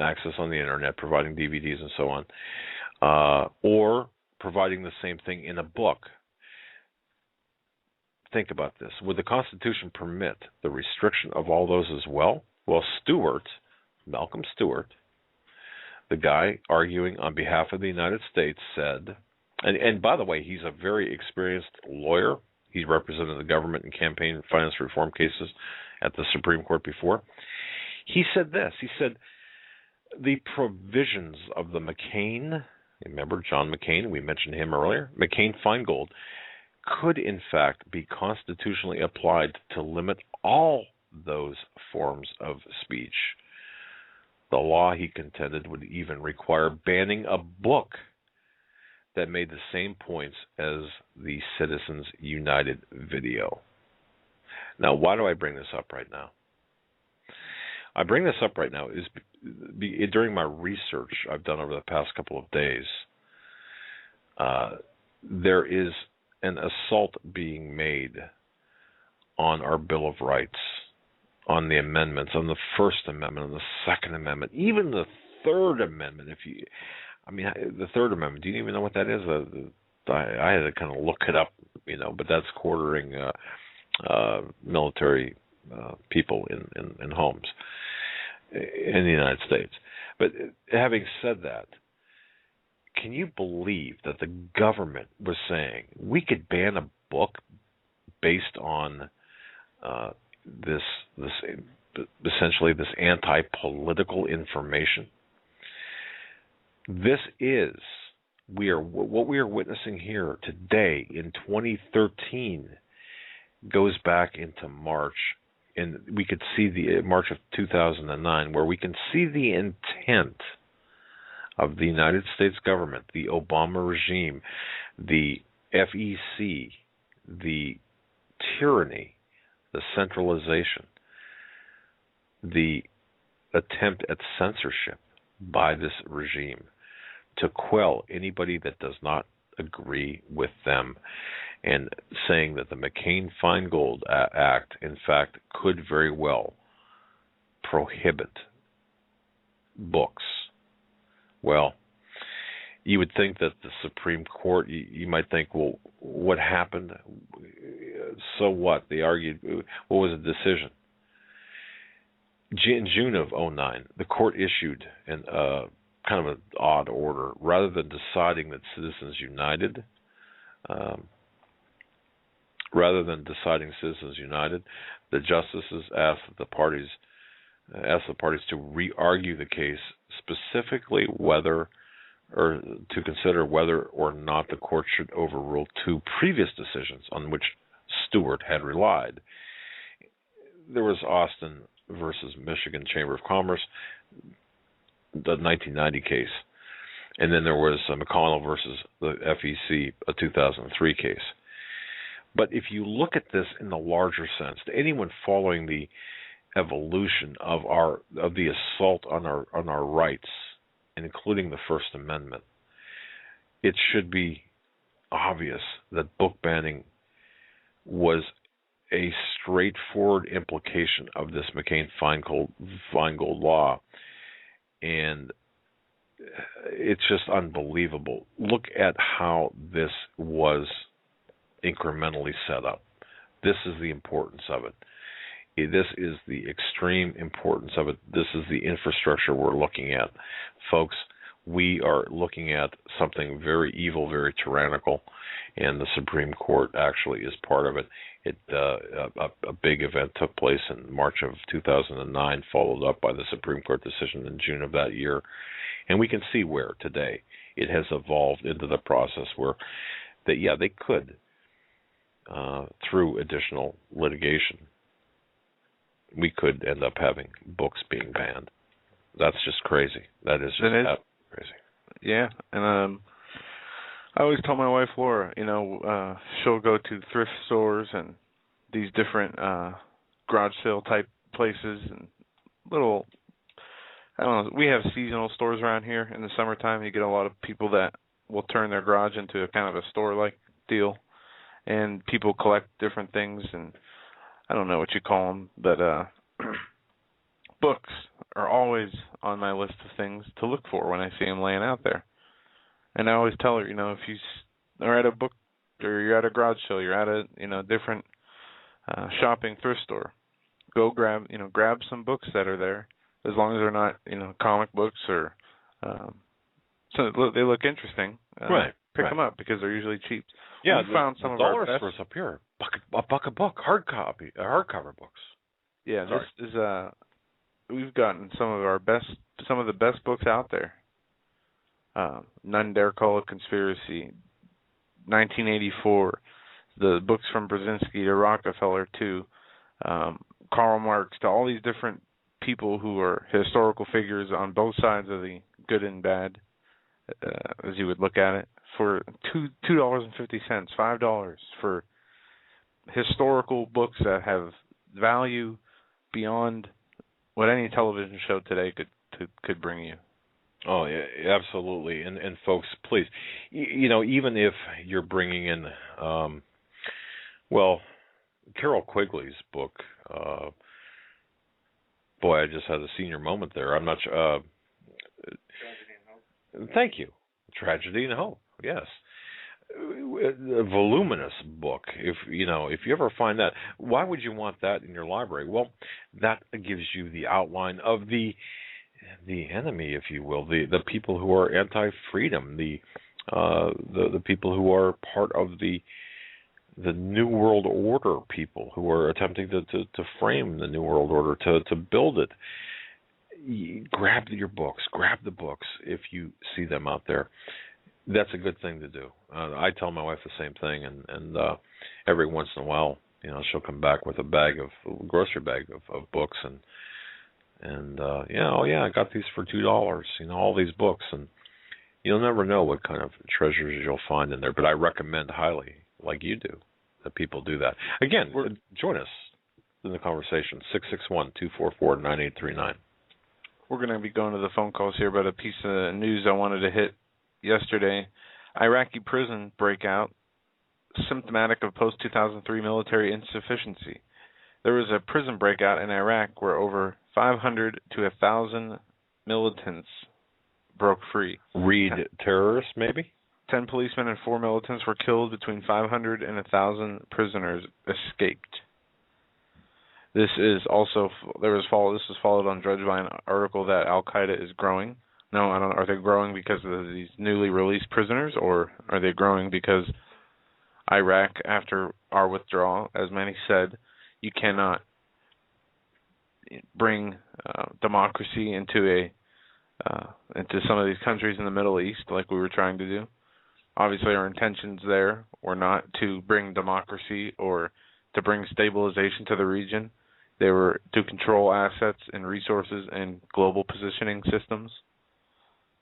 [SPEAKER 1] access on the internet, providing DVDs and so on, or providing the same thing in a book? Think about this. Would the Constitution permit the restriction of all those as well? Well, Malcolm Stewart, the guy arguing on behalf of the United States, said, and by the way, he's a very experienced lawyer. He represented the government in campaign finance reform cases at the Supreme Court before. He said this. He said, the provisions of the McCain, remember John McCain, we mentioned him earlier, McCain-Feingold, could in fact be constitutionally applied to limit all those forms of speech. The law, he contended, would even require banning a book that made the same points as the Citizens United video. Now, why do I bring this up right now? I bring this up right now is during my research I've done over the past couple of days, there is an assault being made on our Bill of Rights, on the amendments, on the First Amendment, on the Second Amendment, even the Third Amendment. The Third Amendment, do you even know what that is? I had to kind of look it up, but that's quartering military people in homes in the United States. But having said that, can you believe that the government was saying we could ban a book based on this essentially this anti-political information? This is what we are witnessing here today in 2013 goes back into March, and we could see the March of 2009, where we can see the intent of the United States government, the Obama regime, the FEC, the tyranny, the centralization, the attempt at censorship by this regime to quell anybody that does not agree with them, and saying that the McCain-Feingold Act, in fact, could very well prohibit books. Well, you would think that the Supreme Court, you might think, well, what happened? So what? They argued, what was the decision? In June of 2009, the court issued kind of an odd order. Rather than deciding that Citizens United, the justices asked the parties to re-argue the case, specifically whether or to consider whether or not the court should overrule two previous decisions on which Stewart had relied. There was Austin versus Michigan Chamber of Commerce, the 1990 case, and then there was McConnell versus the FEC, a 2003 case. But if you look at this in the larger sense, to anyone following the evolution of the assault on our rights, including the First Amendment, it should be obvious that book banning was a straightforward implication of this McCain-Feingold law, and it's just unbelievable. Look at how this was incrementally set up. This is the importance of it. This is the extreme importance of it. This is the infrastructure we're looking at. Folks, we are looking at something very evil, very tyrannical, and the Supreme Court actually is part of it. A big event took place in March of 2009, followed up by the Supreme Court decision in June of that year. And we can see where today it has evolved into the process where they could, through additional litigation, we could end up having books being banned. That's just crazy. That is just crazy.
[SPEAKER 2] Yeah, and I always tell my wife Laura, she'll go to thrift stores and these different garage sale type places and little, I don't know, we have seasonal stores around here in the summertime. You get a lot of people that will turn their garage into a kind of a store-like deal, and people collect different things, and I don't know what you call them, but books are always on my list of things to look for when I see them laying out there. And I always tell her, if you are at a book or you're at a garage sale, you're at a different shopping thrift store, go grab some books that are there, as long as they're not comic books or so they look interesting.
[SPEAKER 1] Right.
[SPEAKER 2] Pick them up because they're usually cheap.
[SPEAKER 1] Yeah,
[SPEAKER 2] we found some of our best.
[SPEAKER 1] $1 up here, a buck a book, hardcover books.
[SPEAKER 2] Yeah, Sorry. This is we've gotten some of the best books out there. None Dare Call It Conspiracy, 1984, the books from Brzezinski to Rockefeller to Karl Marx, to all these different people who are historical figures on both sides of the good and bad, as you would look at it, for $2.50, $5 for historical books that have value beyond what any television show today could bring you.
[SPEAKER 1] Oh, yeah, absolutely. And folks, please, even if you're bringing in, Carol Quigley's book, boy, I just had a senior moment there. I'm not sure. Thank you. Tragedy and Hope. Yes. A voluminous book. If you ever find that, why would you want that in your library? Well, that gives you the outline of the enemy, if you will, the people who are anti-freedom, the people who are part of the New World Order people who are attempting to frame the New World Order, to build it. Grab your books. Grab the books if you see them out there. That's a good thing to do. I tell my wife the same thing, and every once in a while, she'll come back with a grocery bag of books, and I got these for $2. All these books, and you'll never know what kind of treasures you'll find in there. But I recommend highly, like you do, that people do that. Again, join us in the conversation, 661-244-9839.
[SPEAKER 2] We're going to be going to the phone calls here, but a piece of news I wanted to hit yesterday. Iraqi prison breakout, symptomatic of post-2003 military insufficiency. There was a prison breakout in Iraq where over 500 to 1,000 militants broke free.
[SPEAKER 1] Read terrorists, maybe?
[SPEAKER 2] 10 policemen and 4 militants were killed. Between 500 and 1,000 prisoners escaped. This is followed on Drudge by an article that Al-Qaeda is growing. No, I don't. Are they growing because of these newly released prisoners, or are they growing because Iraq, after our withdrawal, as many said, you cannot bring democracy into some of these countries in the Middle East like we were trying to do. Obviously, our intentions there were not to bring democracy or to bring stabilization to the region. They were to control assets and resources and global positioning systems.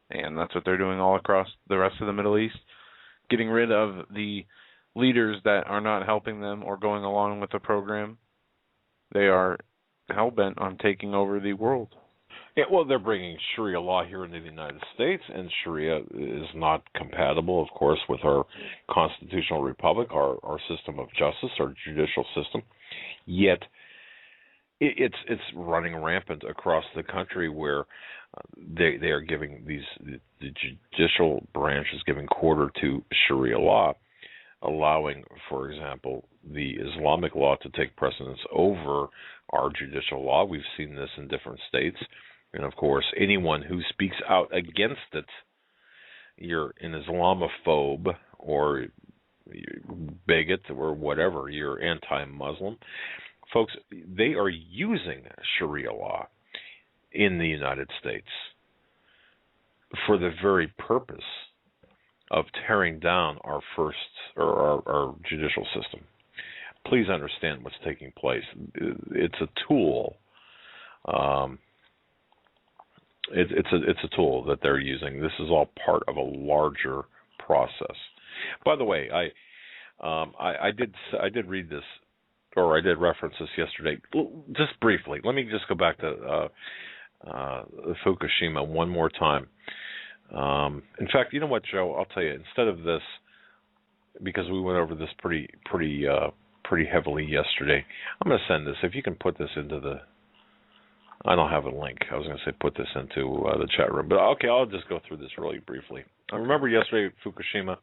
[SPEAKER 2] And that's what they're doing all across the rest of the Middle East, getting rid of the leaders that are not helping them or going along with the program. They are hell-bent on taking over the world.
[SPEAKER 1] Yeah, well, they're bringing Sharia law here into the United States, and Sharia is not compatible, of course, with our constitutional republic, our system of justice, our judicial system. Yet it's running rampant across the country, where they are giving the judicial branch is giving quarter to Sharia law, allowing, for example, the Islamic law to take precedence over our judicial law. We've seen this in different states, and of course, anyone who speaks out against it, you're an Islamophobe or bigot or whatever, you're anti-Muslim. Folks, they are using Sharia law in the United States for the very purpose of tearing down our our judicial system. Please understand what's taking place. It's a tool. It's a tool that they're using. This is all part of a larger process. By the way, I did read this, or I did reference this yesterday, just briefly. Let me just go back to Fukushima one more time. In fact, you know what, Joe? I'll tell you. Instead of this, because we went over this pretty heavily yesterday, I'm going to send this. If you can put this into the, I don't have a link. I was going to say put this into the chat room, but okay, I'll just go through this really briefly. I remember yesterday, Fukushima,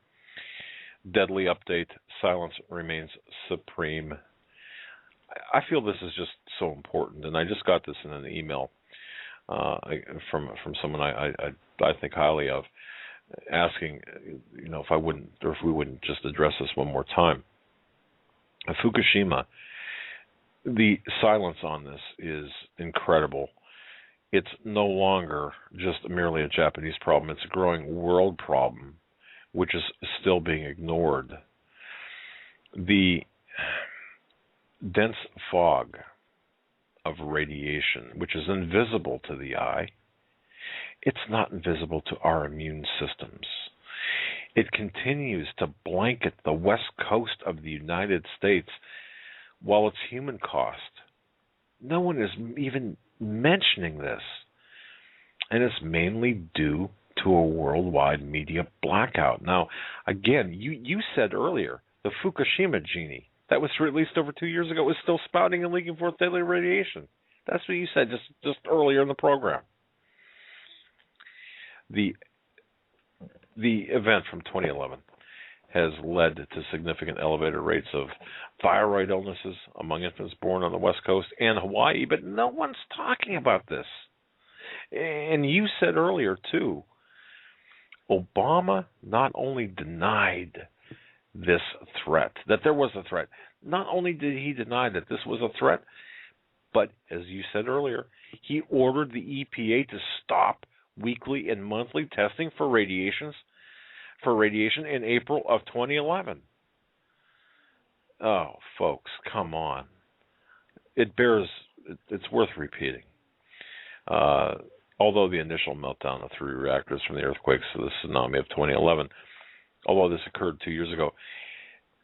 [SPEAKER 1] deadly update. Silence remains supreme. I feel this is just so important, and I just got this in an email from someone I think highly of, asking, if I wouldn't, or if we wouldn't just address this one more time. Fukushima, the silence on this is incredible. It's no longer just merely a Japanese problem. It's a growing world problem, which is still being ignored. The dense fog of radiation, which is invisible to the eye, it's not invisible to our immune systems. It continues to blanket the west coast of the United States while it's human cost. No one is even mentioning this. And it's mainly due to a worldwide media blackout. Now, again, you said earlier, the Fukushima genie that was released over 2 years ago was still spouting and leaking forth deadly radiation. That's what you said just earlier in the program. The event from 2011 has led to significant elevated rates of thyroid illnesses among infants born on the West Coast and Hawaii, but no one's talking about this. And you said earlier, too, Obama not only denied this threat, that there was a threat, not only did he deny that this was a threat, but, as you said earlier, he ordered the EPA to stop weekly and monthly testing for radiation in April of 2011. Oh, folks, come on. It's worth repeating. Although the initial meltdown of 3 reactors from the earthquakes to the tsunami of 2011, although this occurred 2 years ago,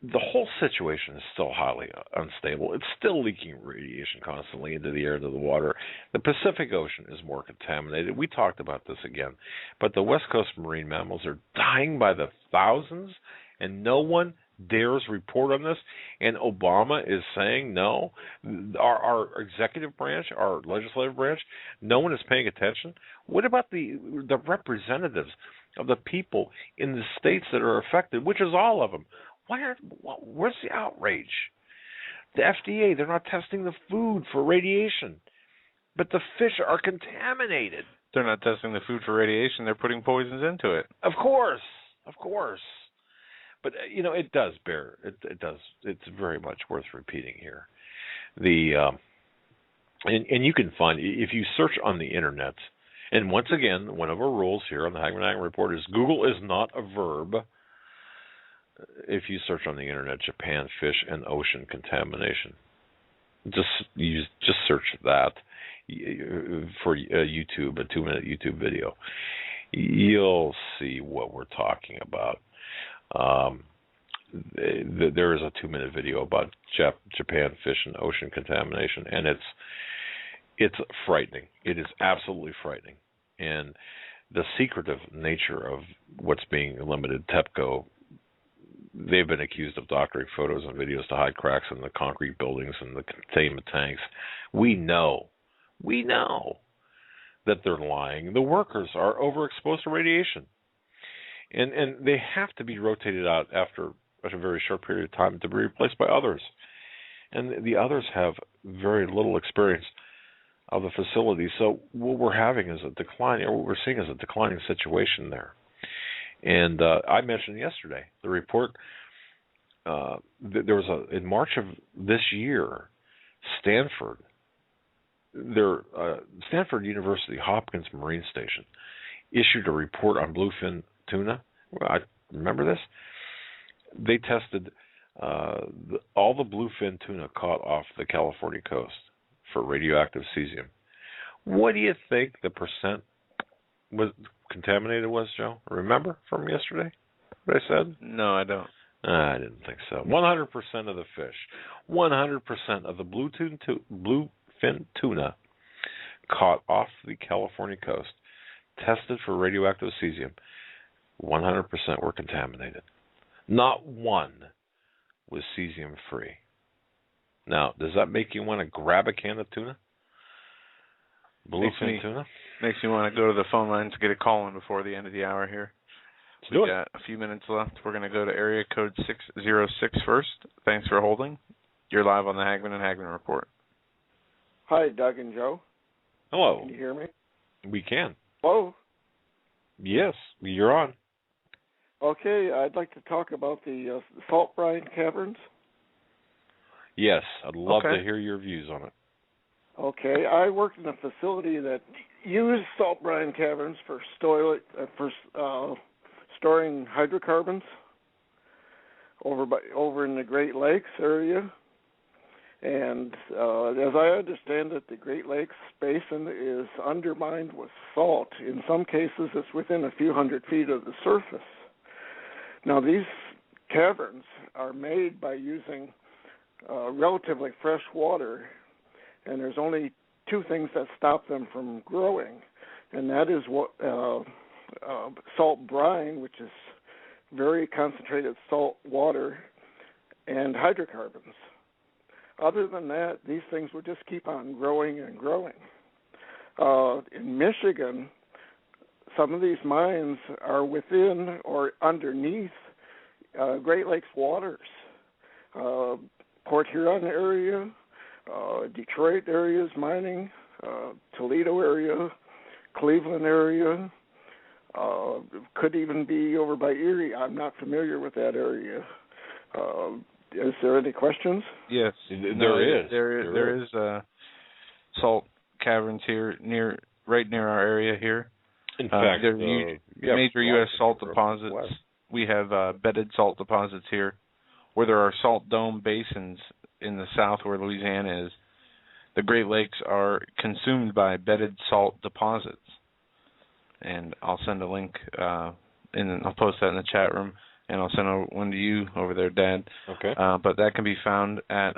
[SPEAKER 1] the whole situation is still highly unstable. It's still leaking radiation constantly into the air, into the water. The Pacific Ocean is more contaminated. We talked about this again. But the West Coast marine mammals are dying by the thousands, and no one dares report on this. And Obama is saying no. Our executive branch, our legislative branch, no one is paying attention. What about the representatives of the people in the states that are affected, which is all of them? Where's the outrage? The FDA, they're not testing the food for radiation, but the fish are contaminated.
[SPEAKER 2] They're not testing the food for radiation. They're putting poisons into it.
[SPEAKER 1] Of course. But, it does bear. It does. It's very much worth repeating here. And you can find, if you search on the internet, and once again, one of our rules here on the Hagmann Report is Google is not a verb. If you search on the internet, Japan fish and ocean contamination, just search that for YouTube, a 2-minute YouTube video. You'll see what we're talking about. There is a 2-minute video about Japan fish and ocean contamination, and it's frightening. It is absolutely frightening, and the secretive nature of what's being limited, TEPCO, they've been accused of doctoring photos and videos to hide cracks in the concrete buildings and the containment tanks. We know that they're lying. The workers are overexposed to radiation. And they have to be rotated out after a very short period of time to be replaced by others. And the others have very little experience of the facility. So what we're having is a decline, or what we're seeing is a declining situation there. And I mentioned yesterday the report. There was in March of this year, Stanford University Hopkins Marine Station issued a report on bluefin tuna. I remember this. They tested all the bluefin tuna caught off the California coast for radioactive cesium. What do you think the percent was contaminated was, Joe? Remember from yesterday what I said?
[SPEAKER 2] No, I don't.
[SPEAKER 1] I didn't think so. 100% of the fish, 100% of the bluefin tuna caught off the California coast, tested for radioactive cesium, 100% were contaminated. Not one was cesium free. Now, does that make you want to grab a can of tuna? Bluefin tuna?
[SPEAKER 2] Makes me want to go to the phone line to get a call in before the end of the hour here. We've got a few minutes left. We're going to go to area code 606 first. Thanks for holding. You're live on the Hagmann and Hagmann Report.
[SPEAKER 6] Hi, Doug and Joe.
[SPEAKER 1] Hello.
[SPEAKER 6] Can you hear me?
[SPEAKER 1] We can.
[SPEAKER 6] Hello.
[SPEAKER 1] Yes, you're on.
[SPEAKER 6] Okay, I'd like to talk about the salt brine caverns.
[SPEAKER 1] Yes, I'd love to hear your views on it.
[SPEAKER 6] Okay, I worked in a facility that used salt brine caverns for storing hydrocarbons over in the Great Lakes area. And as I understand it, the Great Lakes basin is undermined with salt. In some cases, it's within a few hundred feet of the surface. Now, these caverns are made by using relatively fresh water, and there's only two things that stop them from growing, and that is salt brine, which is very concentrated salt water, and hydrocarbons. Other than that, these things will just keep on growing and growing. In Michigan, some of these mines are within or underneath Great Lakes waters. Port Huron area, Detroit areas mining, Toledo area, Cleveland area, could even be over by Erie. I'm not familiar with that area. Is there any questions?
[SPEAKER 2] Yes, there is salt caverns here right near our area here.
[SPEAKER 1] In fact,
[SPEAKER 2] there are major U.S. salt deposits. We have bedded salt deposits here, where there are salt dome basins in the south where Louisiana is. The Great Lakes are consumed by bedded salt deposits, and I'll send a link and I'll post that in the chat room, and I'll send one to you over there, Dad.
[SPEAKER 1] Okay.
[SPEAKER 2] But that can be found at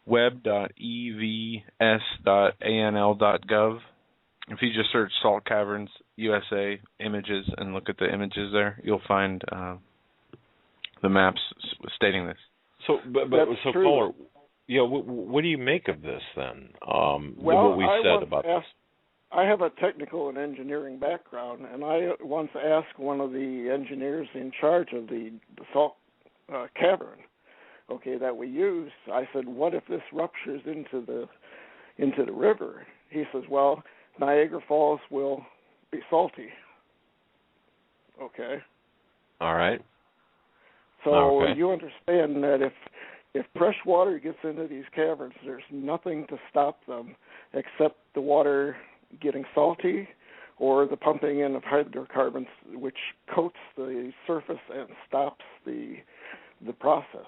[SPEAKER 2] web.evs.anl.gov. If you just search Salt Caverns USA images and look at the images there, you'll find the maps stating this.
[SPEAKER 1] So, caller, what do you make of this then? What we said about this.
[SPEAKER 6] I have a technical and engineering background, and I once asked one of the engineers in charge of the salt cavern, that we use. I said, "What if this ruptures into the river?" He says, "Well, Niagara Falls will be salty." Okay.
[SPEAKER 1] All right.
[SPEAKER 6] So you understand that if fresh water gets into these caverns, there's nothing to stop them except the water getting salty or the pumping in of hydrocarbons, which coats the surface and stops the process.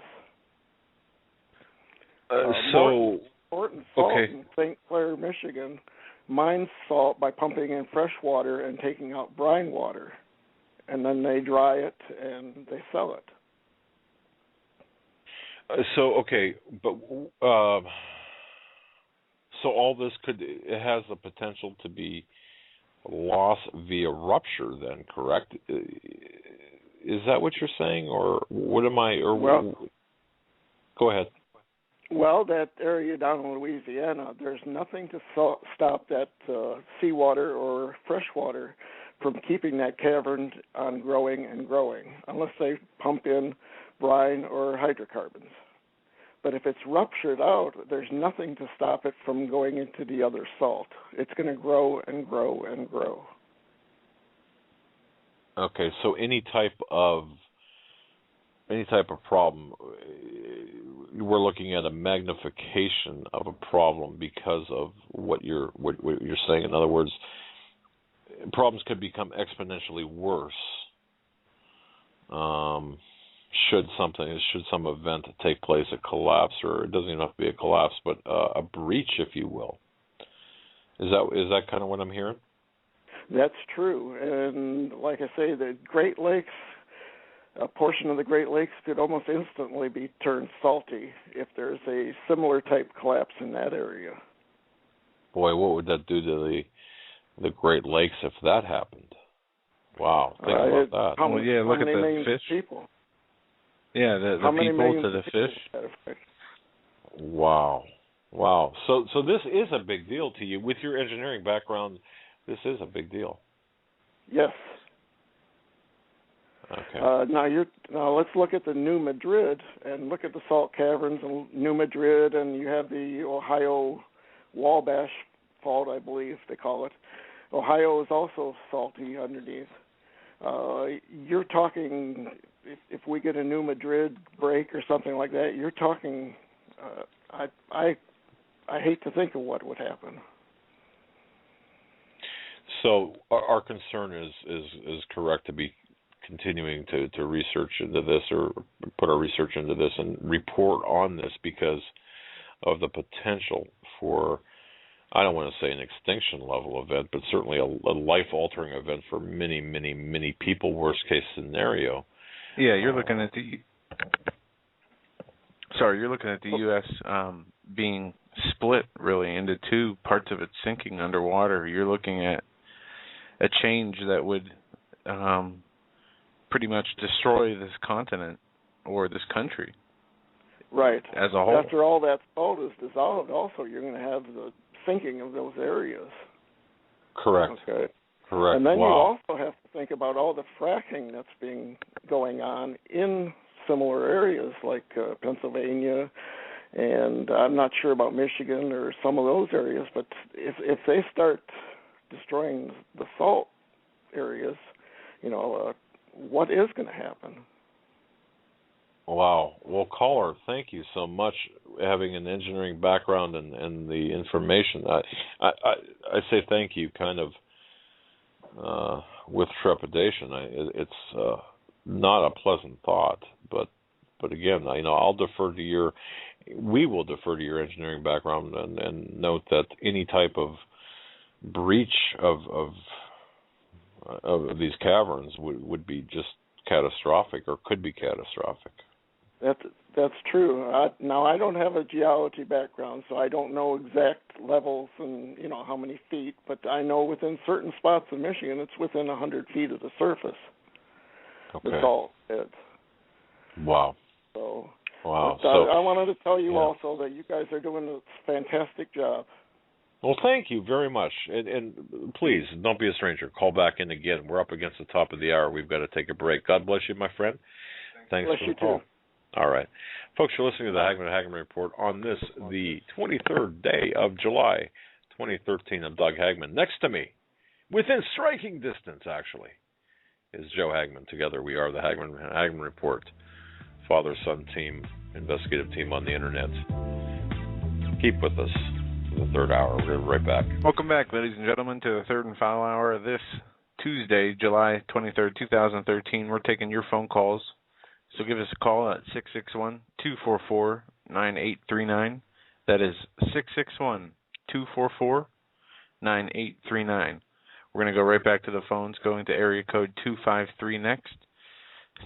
[SPEAKER 6] Morton Salt in St. Clair, Michigan, mines salt by pumping in fresh water and taking out brine water, and then they dry it and they sell it.
[SPEAKER 1] So all this it has the potential to be loss via rupture then, correct? Is that what you're saying, or what am I? Or go ahead.
[SPEAKER 6] Well, that area down in Louisiana, there's nothing to stop that seawater or fresh water from keeping that cavern on growing and growing, unless they pump in brine or hydrocarbons. But if it's ruptured out, there's nothing to stop it from going into the other salt. It's going to grow and grow and grow.
[SPEAKER 1] Okay, so any type of problem, we're looking at a magnification of a problem because of what you're saying. In other words, problems could become exponentially worse should some event take place, a collapse, or it doesn't even have to be a collapse, but a breach, if you will. Is that kind of what I'm hearing?
[SPEAKER 6] That's true, and like I say, the Great Lakes, a portion of the Great Lakes could almost instantly be turned salty if there's a similar type collapse in that area.
[SPEAKER 1] Boy, what would that do to the Great Lakes if that happened? Wow, think about that.
[SPEAKER 2] Look at the fish.
[SPEAKER 6] People?
[SPEAKER 2] Yeah, the people to the fish.
[SPEAKER 1] Wow. So this is a big deal to you. With your engineering background, this is a big deal.
[SPEAKER 6] Yes.
[SPEAKER 1] Okay.
[SPEAKER 6] Now let's look at the New Madrid and look at the salt caverns in New Madrid, and you have the Ohio Wabash Fault, I believe they call it. Ohio is also salty underneath. You're talking, if we get a New Madrid break or something like that, you're talking. I hate to think of what would happen.
[SPEAKER 1] So our concern is correct to be continuing to research into this, or put our research into this and report on this, because of the potential for, I don't want to say an extinction level event, but certainly a life-altering event for many, many, many people, worst case scenario.
[SPEAKER 2] Yeah, you're looking at the U.S. Being split really into two parts of it sinking underwater. You're looking at a change that would pretty much destroy this continent or this country.
[SPEAKER 6] Right.
[SPEAKER 2] As a whole.
[SPEAKER 6] After all that salt is dissolved, also you're going to have the sinking of those areas.
[SPEAKER 1] Correct.
[SPEAKER 6] Okay.
[SPEAKER 1] Correct.
[SPEAKER 6] And then
[SPEAKER 1] wow.
[SPEAKER 6] you also have to think about all the fracking that's going on in similar areas like Pennsylvania, and I'm not sure about Michigan or some of those areas, but if they start destroying the salt areas, what is going to happen?
[SPEAKER 1] Wow. Well, caller, thank you so much. Having an engineering background and the information, I say thank you kind of with trepidation. It's not a pleasant thought, but again, I'll defer to we will defer to your engineering background and note that any type of breach of these caverns would be just catastrophic, or could be catastrophic.
[SPEAKER 6] That's true. Now, I don't have a geology background, so I don't know exact levels and how many feet, but I know within certain spots in Michigan, it's within 100 feet of the surface.
[SPEAKER 1] Okay.
[SPEAKER 6] The salt beds.
[SPEAKER 1] Wow.
[SPEAKER 6] So
[SPEAKER 1] I
[SPEAKER 6] wanted to tell you also that you guys are doing a fantastic job.
[SPEAKER 1] Well, thank you very much. And please, don't be a stranger. Call back in again. We're up against the top of the hour. We've got to take a break. God bless you, my friend. Thanks for the call.
[SPEAKER 6] Too.
[SPEAKER 1] All right. Folks, you're listening to the Hagmann Report on this, the 23rd day of July, 2013. I'm Doug Hagmann. Next to me, within striking distance, actually, is Joe Hagmann. Together we are the Hagmann Report, father-son team, investigative team on the Internet. Keep with us for the third hour. We're right back.
[SPEAKER 2] Welcome back, ladies and gentlemen, to the third and final hour of this Tuesday, July 23rd, 2013. We're taking your phone calls. So give us a call at 661-244-9839. That is 661-244-9839. We're going to go right back to the phones, going to area code 253 next.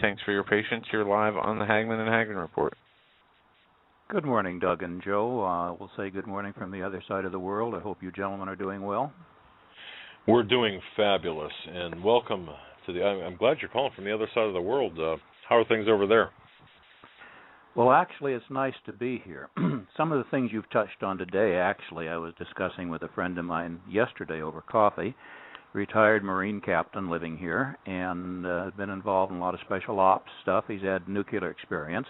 [SPEAKER 2] Thanks for your patience. You're live on the Hagmann and Hagmann Report.
[SPEAKER 7] Good morning, Doug and Joe. We'll say good morning from the other side of the world. I hope you gentlemen are doing well.
[SPEAKER 1] We're doing fabulous, and welcome I'm glad you're calling from the other side of the world. How are things over there?
[SPEAKER 7] Well, actually, it's nice to be here. Some of the things you've touched on today, actually, I was discussing with a friend of mine yesterday over coffee, retired Marine captain living here, and been involved in a lot of special ops stuff. He's had nuclear experience.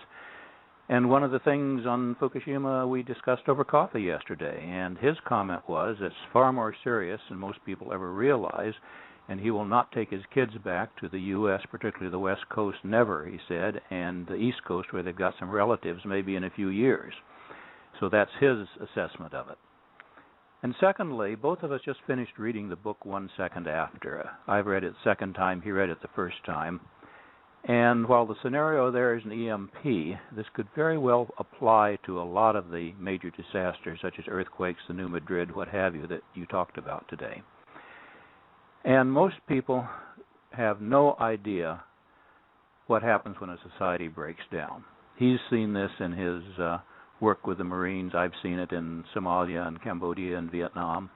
[SPEAKER 7] And one of the things on Fukushima we discussed over coffee yesterday, and his comment was it's far more serious than most people ever realize, and he will not take his kids back to the U.S., particularly the West Coast, never, he said, and the East Coast where they've got some relatives, maybe in a few years. So that's his assessment of it. And secondly, both of us just finished reading the book 1 second after. I've read it the second time, he read it the first time. And while the scenario there is an EMP, this could very well apply to a lot of the major disasters, such as earthquakes, the New Madrid, what have you, that you talked about today. And most people have no idea what happens when a society breaks down. He's seen this in his work with the Marines. I've seen it in Somalia and Cambodia and Vietnam.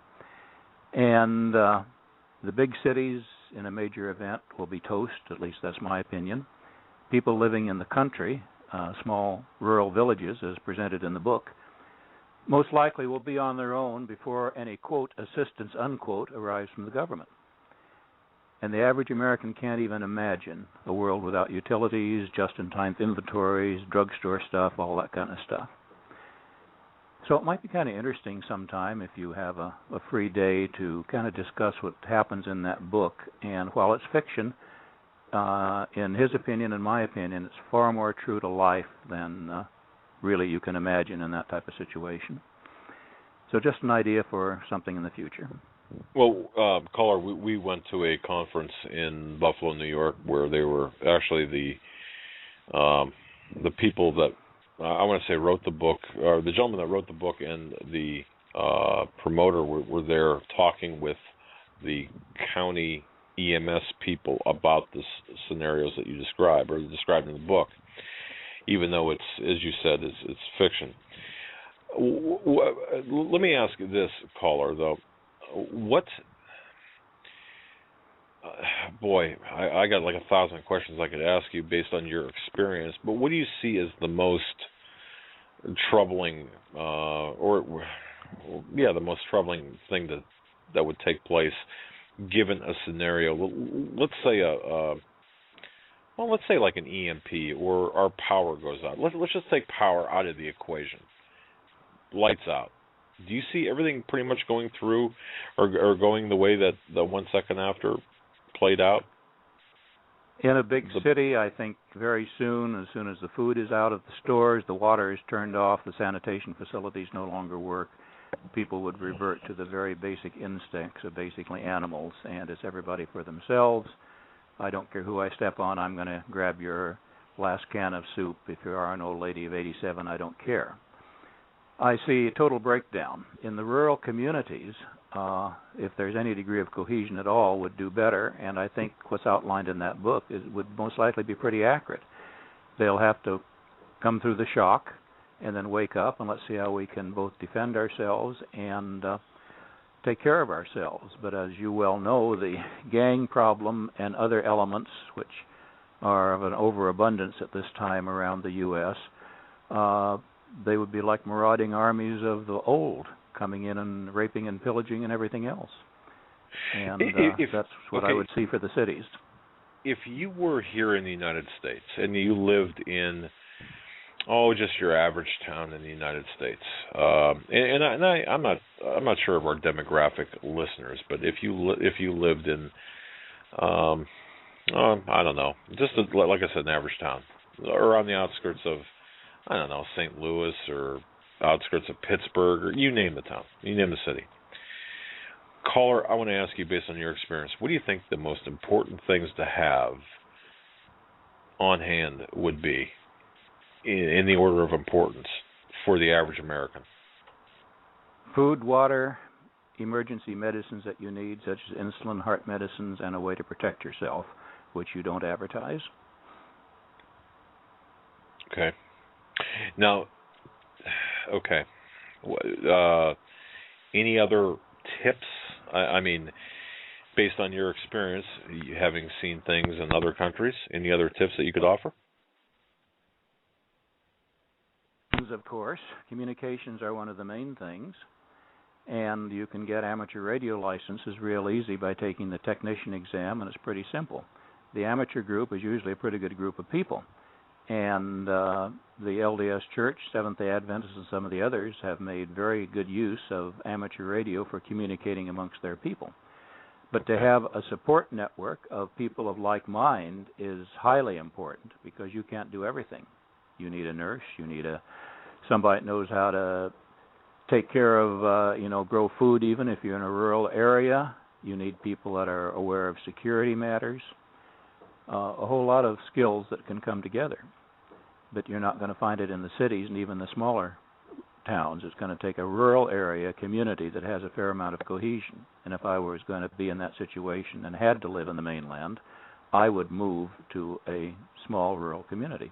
[SPEAKER 7] And the big cities in a major event will be toast, at least that's my opinion. People living in the country, small rural villages as presented in the book, most likely will be on their own before any, quote, assistance, unquote, arrives from the government. And the average American can't even imagine a world without utilities, just-in-time inventories, drugstore stuff, all that kind of stuff. So it might be kind of interesting sometime if you have a free day to kind of discuss what happens in that book. And while it's fiction, in his opinion and my opinion, it's far more true to life than really you can imagine in that type of situation. So just an idea for something in the future.
[SPEAKER 1] Well, caller, we went to a conference in Buffalo, New York, where they were actually the people that I want to say wrote the book, or the gentleman that wrote the book and the promoter were there talking with the county EMS people about the scenarios that you describe or described in the book, even though it's, as you said, it's fiction. Let me ask this, caller, though. What, boy, I got like 1,000 questions I could ask you based on your experience, but what do you see as the most troubling, the most troubling thing that would take place given a scenario? Let's say let's say like an EMP or our power goes out. Let's just take power out of the equation. Lights out. Do you see everything pretty much going through or going the way that the 1 second after played out?
[SPEAKER 7] In a big city, I think very soon, as soon as the food is out of the stores, the water is turned off, the sanitation facilities no longer work, people would revert to the very basic instincts of basically animals, and it's everybody for themselves. I don't care who I step on, I'm going to grab your last can of soup. If you are an old lady of 87, I don't care. I see a total breakdown. In the rural communities, if there's any degree of cohesion at all, would do better, and I think what's outlined in that book would most likely be pretty accurate. They'll have to come through the shock and then wake up, and let's see how we can both defend ourselves and take care of ourselves. But as you well know, the gang problem and other elements, which are of an overabundance at this time around the U.S., they would be like marauding armies of the old, coming in and raping and pillaging and everything else. And that's what I would see for the cities.
[SPEAKER 1] If you were here in the United States and you lived in, just your average town in the United States, I'm not sure of our demographic listeners, but if you lived in, I don't know, just like I said, an average town, or on the outskirts of, I don't know, St. Louis or outskirts of Pittsburgh, or you name the town, you name the city. Caller, I want to ask you, based on your experience, what do you think the most important things to have on hand would be in the order of importance for the average American?
[SPEAKER 7] Food, water, emergency medicines that you need, such as insulin, heart medicines, and a way to protect yourself, which you don't advertise.
[SPEAKER 1] Okay. Now, any other tips? I mean, based on your experience, having seen things in other countries? Any other tips that you could offer?
[SPEAKER 7] Of course, communications are one of the main things, and you can get amateur radio licenses real easy by taking the technician exam, and it's pretty simple. The amateur group is usually a pretty good group of people, and the LDS Church, Seventh-day Adventists, and some of the others have made very good use of amateur radio for communicating amongst their people. But to have a support network of people of like mind is highly important, because you can't do everything. You need a nurse, you need somebody that knows how to take care of, grow food even if you're in a rural area. You need people that are aware of security matters. A whole lot of skills that can come together. But you're not going to find it in the cities and even the smaller towns. It's going to take a rural area, community that has a fair amount of cohesion. And if I was going to be in that situation and had to live in the mainland, I would move to a small rural community.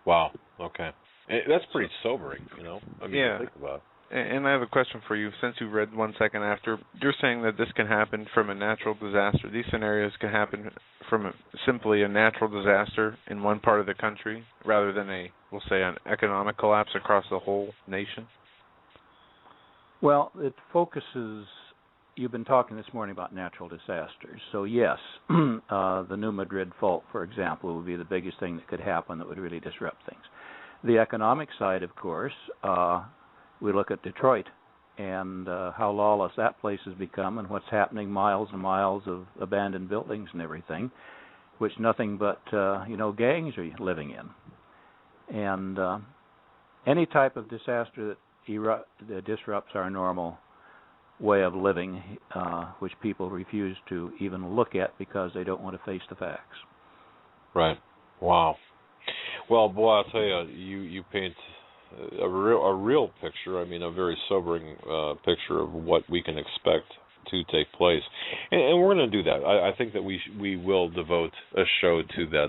[SPEAKER 1] Wow. Okay. That's pretty sobering, to think about.
[SPEAKER 2] And I have a question for you. Since you read 1 second after, you're saying that this can happen from a natural disaster. These scenarios can happen from simply a natural disaster in one part of the country rather than we'll say, an economic collapse across the whole nation?
[SPEAKER 7] Well, it focuses. You've been talking this morning about natural disasters. So, yes, the New Madrid fault, for example, would be the biggest thing that could happen that would really disrupt things. The economic side, of course, we look at Detroit and how lawless that place has become and what's happening, miles and miles of abandoned buildings and everything, which nothing but, gangs are living in. And any type of disaster that disrupts our normal way of living, which people refuse to even look at because they don't want to face the facts.
[SPEAKER 1] Right. Wow. Well, boy, I'll tell you paint a real picture. I mean, a very sobering picture of what we can expect to take place, and we're going to do that. I think that we will devote a show to that,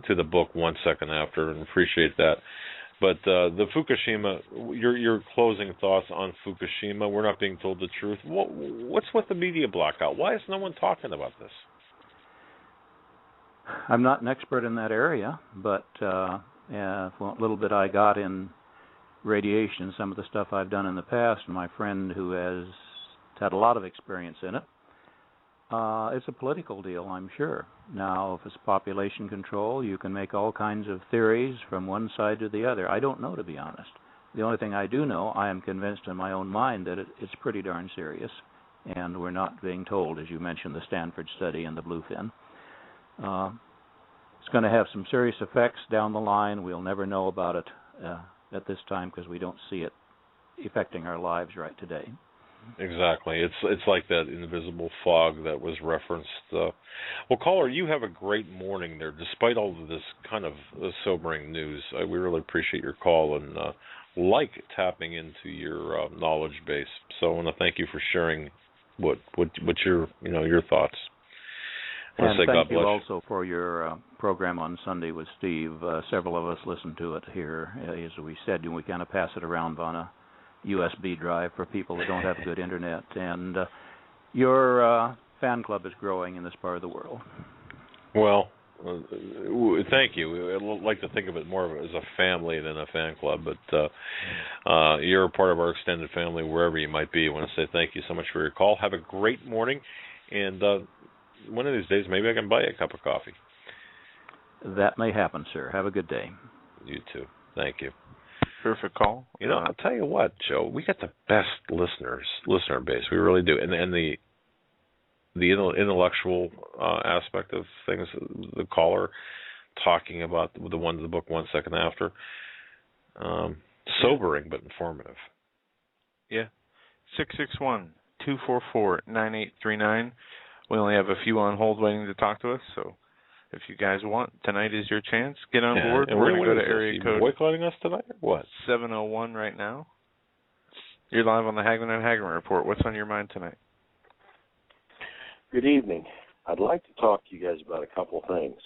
[SPEAKER 1] to the book 1 second after, and appreciate that. But the Fukushima, your closing thoughts on Fukushima? We're not being told the truth. What's with the media blackout? Why is no one talking about this?
[SPEAKER 7] I'm not an expert in that area, but a little bit I got in radiation, some of the stuff I've done in the past, and my friend who has had a lot of experience in it, it's a political deal, I'm sure. Now, if it's population control, you can make all kinds of theories from one side to the other. I don't know, to be honest. The only thing I do know, I am convinced in my own mind that it's pretty darn serious, and we're not being told, as you mentioned, the Stanford study and the bluefin. It's going to have some serious effects down the line. We'll never know about it at this time because we don't see it affecting our lives right today.
[SPEAKER 1] Exactly. It's like that invisible fog that was referenced. Well, caller, you have a great morning there, despite all of this kind of sobering news. We really appreciate your call and like tapping into your knowledge base. So I want to thank you for sharing what your thoughts.
[SPEAKER 7] And thank you also for your program on Sunday with Steve. Several of us listened to it here. As we said, we kind of pass it around on a USB drive for people that don't have good internet. And your fan club is growing in this part of the world.
[SPEAKER 1] Well, thank you. I'd like to think of it more as a family than a fan club, but you're a part of our extended family wherever you might be. I want to say thank you so much for your call. Have a great morning, and one of these days maybe I can buy you a cup of coffee.
[SPEAKER 7] That may happen, sir. Have a good day.
[SPEAKER 1] You too. Thank you.
[SPEAKER 2] Perfect call.
[SPEAKER 1] I'll tell you what, Joe, we got the best listener base. We really do. And the intellectual aspect of things, the caller talking about the book 1 second after, sobering but informative.
[SPEAKER 2] Yeah. 661-244-9839. We only have a few on hold waiting to talk to us, so if you guys want, tonight is your chance. Get on board.
[SPEAKER 1] And
[SPEAKER 2] we're going to go to area code.
[SPEAKER 1] Boycotting us tonight or what?
[SPEAKER 2] 701 right now. You're live on the Hagmann and Hagmann Report. What's on your mind tonight?
[SPEAKER 8] Good evening. I'd like to talk to you guys about a couple of things.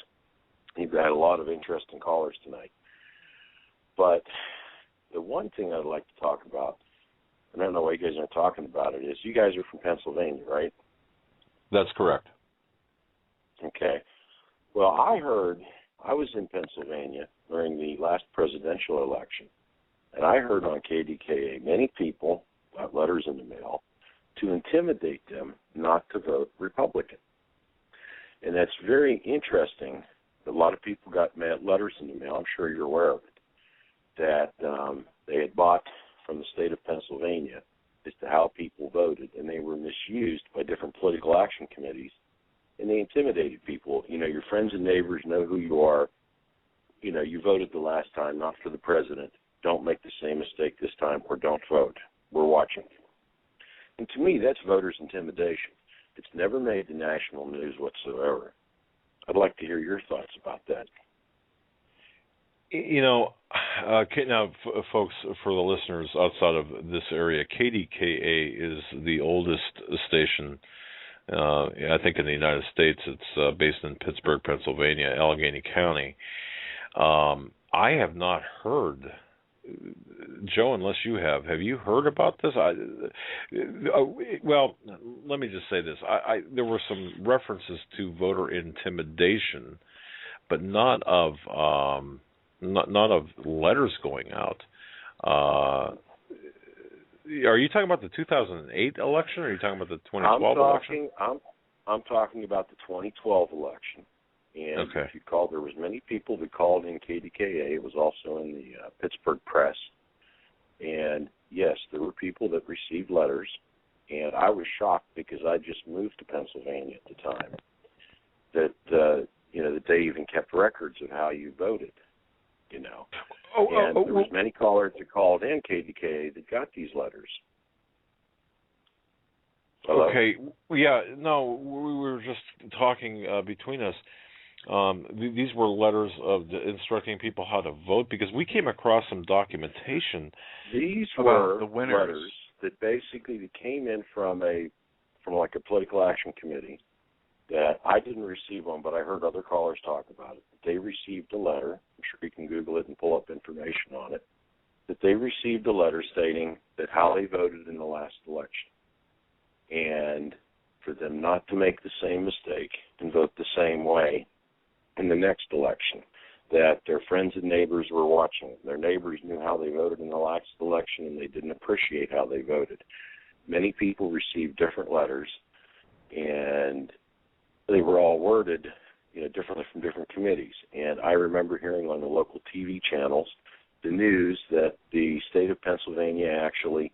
[SPEAKER 8] You've got a lot of interesting callers tonight. But the one thing I'd like to talk about I don't know why you guys aren't talking about it, is you guys are from Pennsylvania, right?
[SPEAKER 1] That's correct.
[SPEAKER 8] Okay. Well, I was in Pennsylvania during the last presidential election, and I heard on KDKA many people got letters in the mail to intimidate them not to vote Republican. And that's very interesting. A lot of people got letters in the mail, I'm sure you're aware of it, that they had bought from the state of Pennsylvania as to how people voted, and they were misused by different political action committees, and they intimidated people. You know, your friends and neighbors know who you are. You know, you voted the last time, not for the president. Don't make the same mistake this time, or don't vote. We're watching. And to me, that's voters' intimidation. It's never made the national news whatsoever. I'd like to hear your thoughts about that.
[SPEAKER 1] You know, now, folks, for the listeners outside of this area, KDKA is the oldest station, I think, in the United States. It's based in Pittsburgh, Pennsylvania, Allegheny County. I have not heard, Joe, unless you have. Have you heard about this? Well, let me just say this. There were some references to voter intimidation, but not of letters going out. Are you talking about the 2008 election, or are you talking about the 2012 election?
[SPEAKER 8] I'm talking about the 2012 election. And
[SPEAKER 1] okay.
[SPEAKER 8] If you called, there was many people that called in KDKA. It was also in the Pittsburgh Press. And, yes, there were people that received letters. And I was shocked because I just moved to Pennsylvania at the time, that, that they even kept records of how you voted, you know. There was many callers that called in KDKA that got these letters. Hello?
[SPEAKER 1] Okay. Yeah, no, we were just talking between us. These were letters of instructing people how to vote, because we came across some documentation.
[SPEAKER 8] These were
[SPEAKER 2] the winners.
[SPEAKER 8] Letters that basically came in from like a political action committee that I didn't receive one, but I heard other callers talk about it. They received a letter. I'm sure you can Google it and pull up information on it. That they received a letter stating that how they voted in the last election, and for them not to make the same mistake and vote the same way in the next election, that their friends and neighbors were watching. Their neighbors knew how they voted in the last election, and they didn't appreciate how they voted. Many people received different letters, and they were all worded, differently from different committees. And I remember hearing on the local TV channels the news that the state of Pennsylvania actually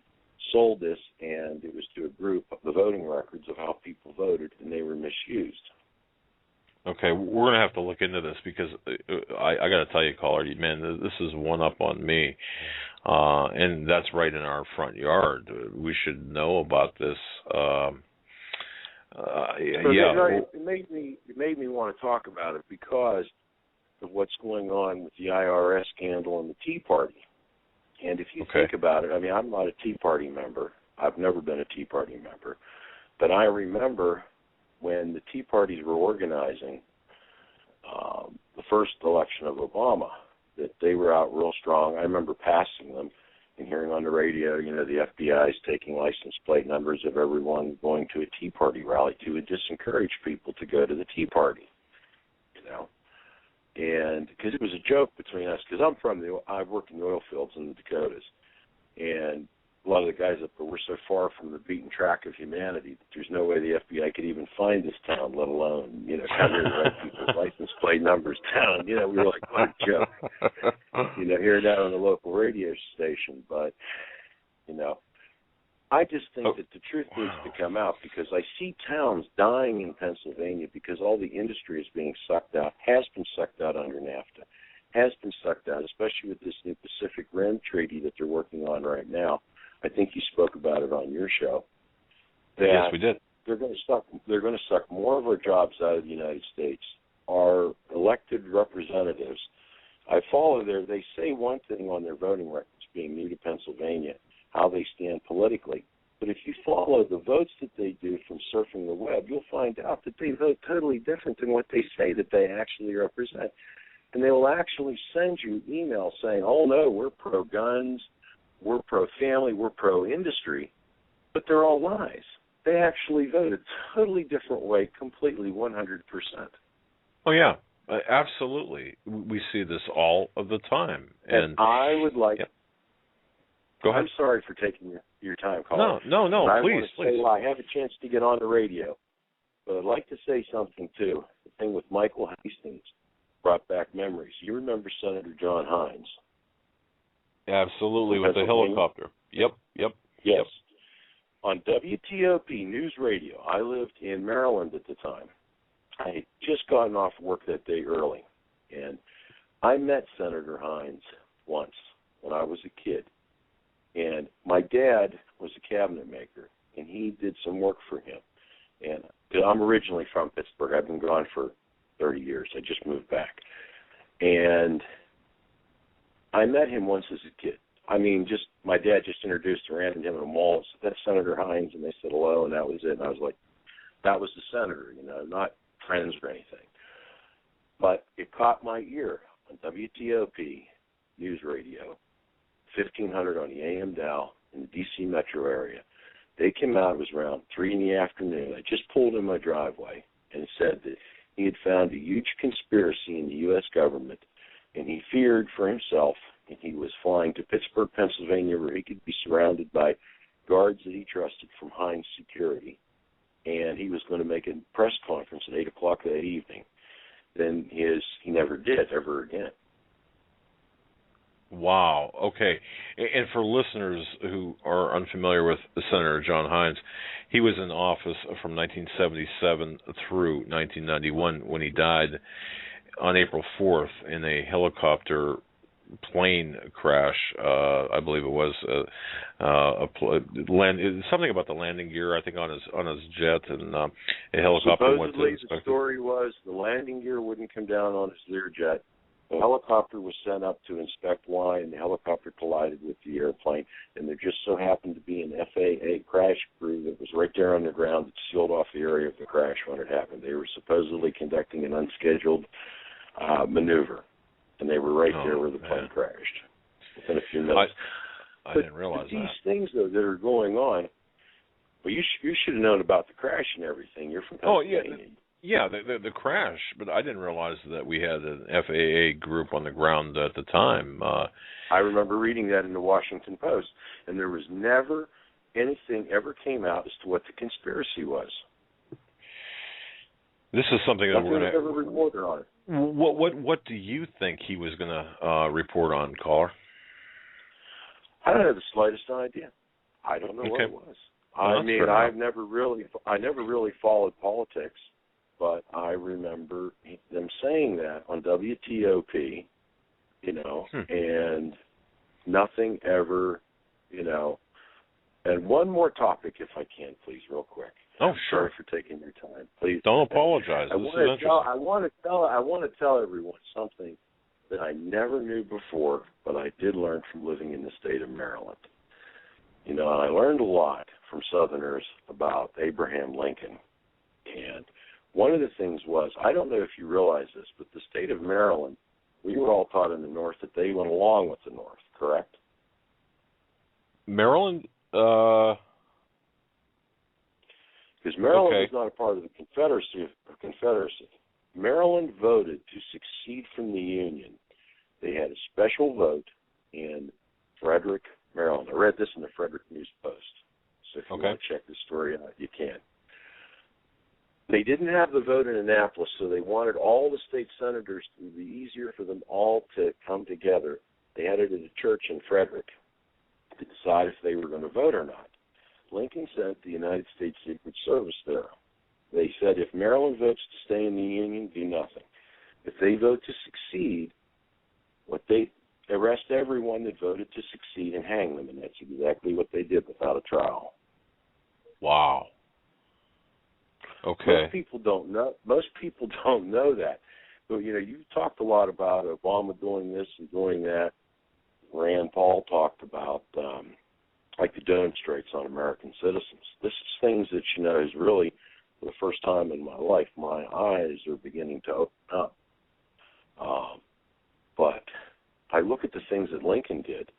[SPEAKER 8] sold this, and it was to a group of the voting records of how people voted, and they were misused.
[SPEAKER 1] Okay, we're going to have to look into this, because I got to tell you, caller, man, this is one up on me, and that's right in our front yard. We should know about this.
[SPEAKER 8] It made me want to talk about it because of what's going on with the IRS scandal and the Tea Party. And if you think about it, I mean, I'm not a Tea Party member. I've never been a Tea Party member. But I remember when the Tea Parties were organizing the first election of Obama, that they were out real strong. I remember passing them and hearing on the radio, the FBI is taking license plate numbers of everyone going to a Tea Party rally to disencourage people to go to the Tea Party, And because it was a joke between us, because I've worked in the oil fields in the Dakotas, and a lot of the guys up there were so far from the beaten track of humanity that there's no way the FBI could even find this town, let alone, come here and write people's license plate numbers down. We were like, what a joke. Hearing that on the local radio station. But, I just think that the truth needs to come out, because I see towns dying in Pennsylvania because all the industry is being sucked out, has been sucked out under NAFTA, has been sucked out, especially with this new Pacific Rim Treaty that they're working on right now. I think you spoke about it on your show.
[SPEAKER 1] Yes, we did.
[SPEAKER 8] They're going to suck more of our jobs out of the United States. Our elected representatives, I follow they say one thing on their voting records, being new to Pennsylvania, how they stand politically. But if you follow the votes that they do from surfing the web, you'll find out that they vote totally different than what they say that they actually represent. And they will actually send you emails saying, oh, no, we're pro-guns, we're pro-family, we're pro-industry, but they're all lies. They actually vote a totally different way, completely 100%.
[SPEAKER 1] Oh, yeah, absolutely. We see this all of the time.
[SPEAKER 8] And I would like...
[SPEAKER 1] Yep. Go ahead.
[SPEAKER 8] I'm sorry for taking your time, caller.
[SPEAKER 1] No, please.
[SPEAKER 8] Say, well, I have a chance to get on the radio, but I'd like to say something, too. The thing with Michael Hastings brought back memories. You remember Senator John Hines?
[SPEAKER 1] Absolutely, with the helicopter. Yep.
[SPEAKER 8] Yes. On WTOP News Radio, I lived in Maryland at the time. I had just gotten off work that day early, and I met Senator Hines once when I was a kid. And my dad was a cabinet maker, and he did some work for him. And I'm originally from Pittsburgh. I've been gone for 30 years. I just moved back. And I met him once as a kid. I mean, just my dad just introduced and ran into him in a mall. Said, "That's Senator Hines," and they said hello, and that was it. And I was like, that was the senator, not friends or anything. But it caught my ear on WTOP News Radio, 1500 on the AM dial in the D.C. metro area. They came out, it was around 3 in the afternoon. I just pulled in my driveway and said that he had found a huge conspiracy in the U.S. government, and he feared for himself, and he was flying to Pittsburgh, Pennsylvania, where he could be surrounded by guards that he trusted from Hines Security, and he was going to make a press conference at 8 o'clock that evening. Then he never did ever again.
[SPEAKER 1] Wow. Okay. And for listeners who are unfamiliar with Senator John Hines, he was in office from 1977 through 1991 when he died on April 4th in a helicopter plane crash. I believe it was something about the landing gear, I think, on his jet, and a helicopter went to inspect.
[SPEAKER 8] Supposedly the story was the landing gear wouldn't come down on his Learjet. The helicopter was sent up to inspect why, and the helicopter collided with the airplane, and there just so happened to be an FAA crash crew that was right there on the ground that sealed off the area of the crash when it happened. They were supposedly conducting an unscheduled maneuver, and they were right there where the plane crashed within a few minutes.
[SPEAKER 1] I didn't realize
[SPEAKER 8] these
[SPEAKER 1] that.
[SPEAKER 8] things, though, that are going on, well, you should have known about the crash and everything. You're from Pennsylvania.
[SPEAKER 1] Oh, yeah. Yeah, the crash, but I didn't realize that we had an FAA group on the ground at the time.
[SPEAKER 8] I remember reading that in the Washington Post, and there was never anything ever came out as to what the conspiracy was.
[SPEAKER 1] This is something that we're going to
[SPEAKER 8] ever reported on it.
[SPEAKER 1] What do you think he was going to report on, caller?
[SPEAKER 8] I don't have the slightest idea. I don't know what it was. I mean, I never really followed politics. But I remember them saying that on WTOP, and nothing ever, And one more topic, if I can, please, real quick.
[SPEAKER 1] Oh, sure.
[SPEAKER 8] Sorry for taking your time. Please
[SPEAKER 1] don't apologize.
[SPEAKER 8] I want to tell everyone something that I never knew before, but I did learn from living in the state of Maryland. And I learned a lot from Southerners about Abraham Lincoln, and one of the things was, I don't know if you realize this, but the state of Maryland, we were all taught in the North that they went along with the North, correct?
[SPEAKER 1] Maryland?
[SPEAKER 8] Because Maryland was not a part of the Confederacy. Maryland voted to secede from the Union. They had a special vote in Frederick, Maryland. I read this in the Frederick News Post. So if you want to check the story out, you can. They didn't have the vote in Annapolis, so they wanted all the state senators to be easier for them all to come together. They had it at a church in Frederick to decide if they were going to vote or not. Lincoln sent the United States Secret Service there. They said, if Maryland votes to stay in the Union, do nothing. If they vote to succeed, they arrest everyone that voted to succeed and hang them, and that's exactly what they did without a trial.
[SPEAKER 1] Wow. Okay.
[SPEAKER 8] Most people don't know that. But, you talked a lot about Obama doing this and doing that. Rand Paul talked about, like the demonstrates on American citizens. This is things that, is really, for the first time in my life, my eyes are beginning to open up. But I look at the things that Lincoln did,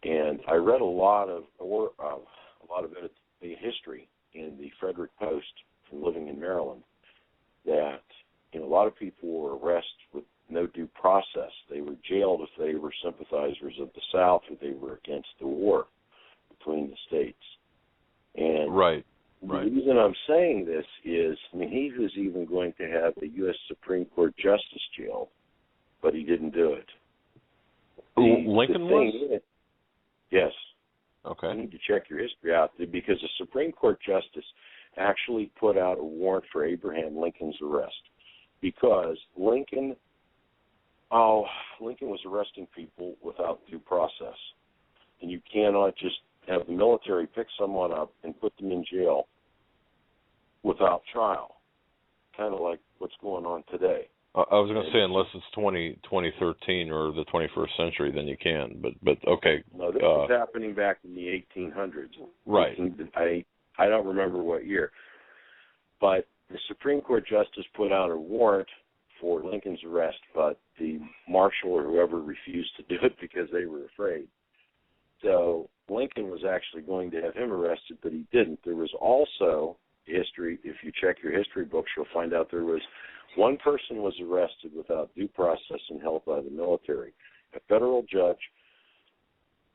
[SPEAKER 8] And I read a lot of the history in the Frederick Post from living in Maryland that a lot of people were arrested with no due process. They were jailed if they were sympathizers of the South or they were against the war between the states. And
[SPEAKER 1] right.
[SPEAKER 8] The reason I'm saying this is, he was even going to have a U.S. Supreme Court justice jailed, but he didn't do it.
[SPEAKER 1] Lincoln was?
[SPEAKER 8] Yes.
[SPEAKER 1] Okay.
[SPEAKER 8] You need to check your history out because a Supreme Court justice actually put out a warrant for Abraham Lincoln's arrest because Lincoln was arresting people without due process. And you cannot just have the military pick someone up and put them in jail without trial, kind of like what's going on today.
[SPEAKER 1] I was going to say, unless it's 2013 or the 21st century, then you can. But okay.
[SPEAKER 8] No, this was happening back in the 1800s.
[SPEAKER 1] Right.
[SPEAKER 8] I don't remember what year. But the Supreme Court justice put out a warrant for Lincoln's arrest, but the marshal or whoever refused to do it because they were afraid. So Lincoln was actually going to have him arrested, but he didn't. There was also history. If you check your history books, you'll find out there was one person was arrested without due process and held by the military. A federal judge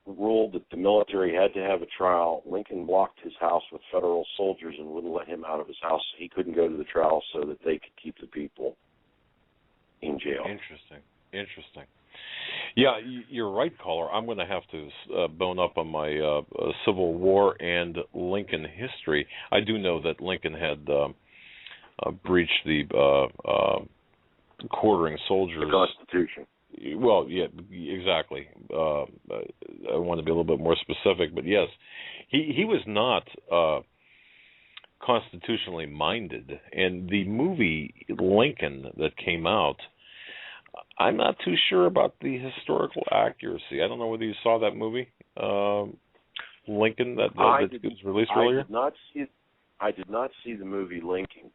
[SPEAKER 8] ruled that the military had to have a trial. Lincoln blocked his house with federal soldiers and wouldn't let him out of his house. He couldn't go to the trial so that they could keep the people in jail.
[SPEAKER 1] Interesting. Yeah, you're right, caller. I'm going to have to bone up on my Civil War and Lincoln history. I do know that Lincoln had breached the quartering soldiers.
[SPEAKER 8] The Constitution.
[SPEAKER 1] Well, yeah, exactly. I want to be a little bit more specific, but yes, he was not constitutionally minded. And the movie Lincoln that came out, I'm not too sure about the historical accuracy. I don't know whether you saw that movie, Lincoln, that was released earlier.
[SPEAKER 8] I did not see the movie Lincoln,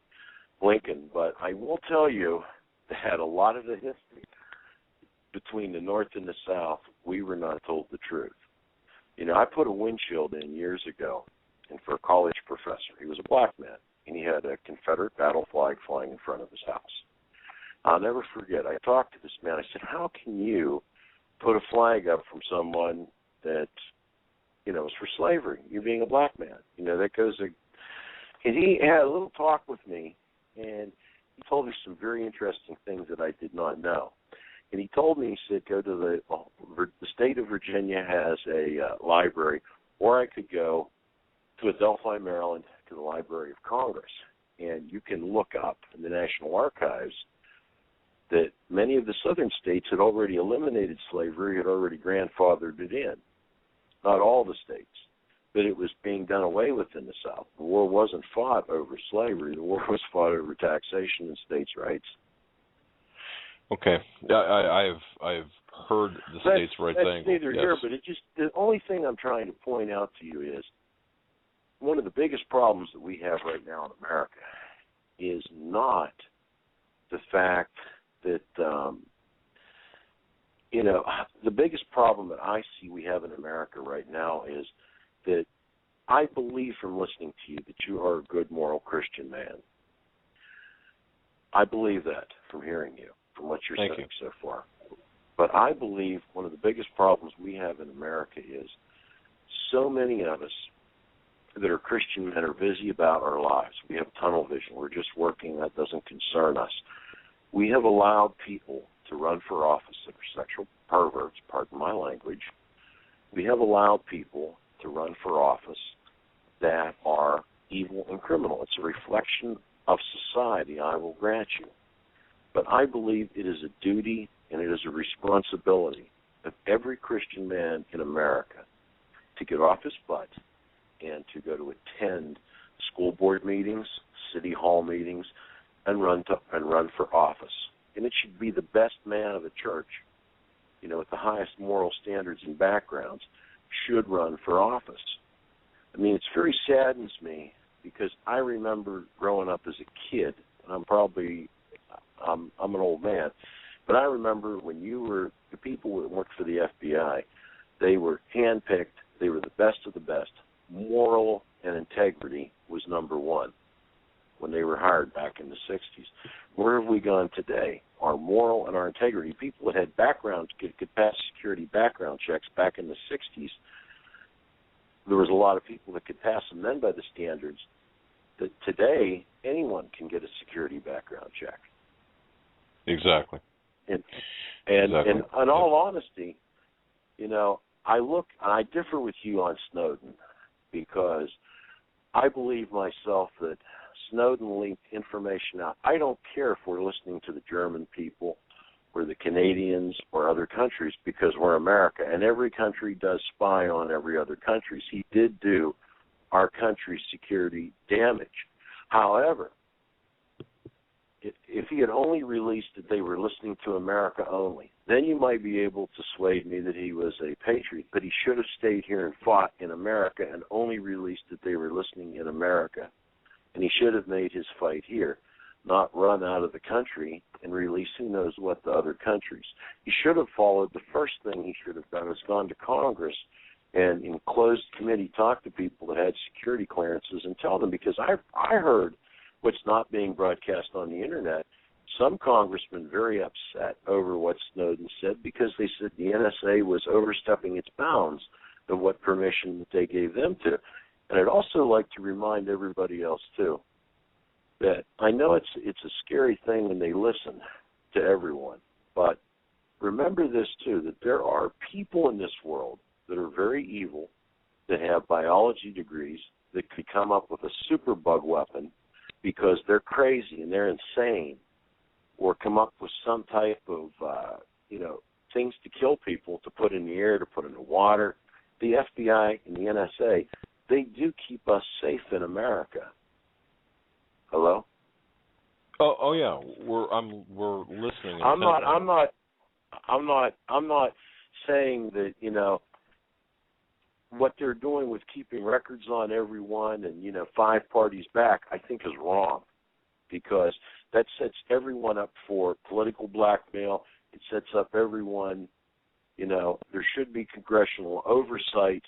[SPEAKER 8] but I will tell you that a lot of the history between the North and the South, we were not told the truth. I put a windshield in years ago, and for a college professor, he was a black man, and he had a Confederate battle flag flying in front of his house. I'll never forget, I talked to this man. I said, how can you put a flag up from someone that, is for slavery? You being a black man. That goes... And he had a little talk with me, and he told me some very interesting things that I did not know. And he told me, he said, go to the state of Virginia has a library, or I could go to Adelphi, Maryland, to the Library of Congress. And you can look up in the National Archives that many of the southern states had already eliminated slavery, had already grandfathered it in. Not all the states, but it was being done away with in the South. The war wasn't fought over slavery. The war was fought over taxation and states' rights.
[SPEAKER 1] Okay. I've heard the states' rights angle.
[SPEAKER 8] That's neither here, but the only thing I'm trying to point out to you is one of the biggest problems that we have right now in America is not the fact that, the biggest problem that I see we have in America right now is that I believe from listening to you that you are a good moral Christian man. I believe that from hearing you, from what you're saying so far. But I believe one of the biggest problems we have in America is so many of us that are Christian men are busy about our lives. We have tunnel vision. We're just working. That doesn't concern us. We have allowed people to run for office that are sexual perverts, pardon my language. We have allowed people to run for office that are evil and criminal. It's a reflection of society, I will grant you. But I believe it is a duty and it is a responsibility of every Christian man in America to get off his butt and to go to attend school board meetings, city hall meetings, and run for office. And it should be the best man of the church, with the highest moral standards and backgrounds, should run for office. I mean, it very saddens me because I remember growing up as a kid, and I'm an old man, but I remember when the people that worked for the FBI, They were handpicked. They were the best of the best. Moral and integrity was number one when they were hired back in the 60s. Where have we gone today? Our moral and our integrity. People that had backgrounds could pass security background checks back in the 60s. There was a lot of people that could pass them then by the standards. That today, anyone can get a security background check.
[SPEAKER 1] Exactly.
[SPEAKER 8] And
[SPEAKER 1] exactly.
[SPEAKER 8] in all honesty, you know, I differ with you on Snowden because I believe myself that Snowden leaked information out. I don't care if we're listening to the German people or the Canadians or other countries because we're America, and every country does spy on every other country. He did do our country's security damage. However, if he had only released that they were listening to America only, then you might be able to sway me that he was a patriot, but he should have stayed here and fought in America and only released that they were listening in America. And he should have made his fight here, not run out of the country and release who knows what to other countries. He should have followed the first thing he should have done is gone to Congress and in closed committee talk to people that had security clearances and tell them, because I heard what's not being broadcast on the internet, some congressmen very upset over what Snowden said because they said the NSA was overstepping its bounds of what permission that they gave them to. And I'd also like to remind everybody else, too, that I know it's a scary thing when they listen to everyone, but remember this, too, that there are people in this world that are very evil, that have biology degrees, that could come up with a super bug weapon because they're crazy and they're insane, or come up with some type of, things to kill people, to put in the air, to put in the water. The FBI and the NSA, they do keep us safe in America. Hello?
[SPEAKER 1] Oh yeah, we're listening.
[SPEAKER 8] I'm not saying that, you know, what they're doing with keeping records on everyone and, you know, 5 parties back, I think is wrong, because that sets everyone up for political blackmail. It sets up everyone, you know, there should be congressional oversight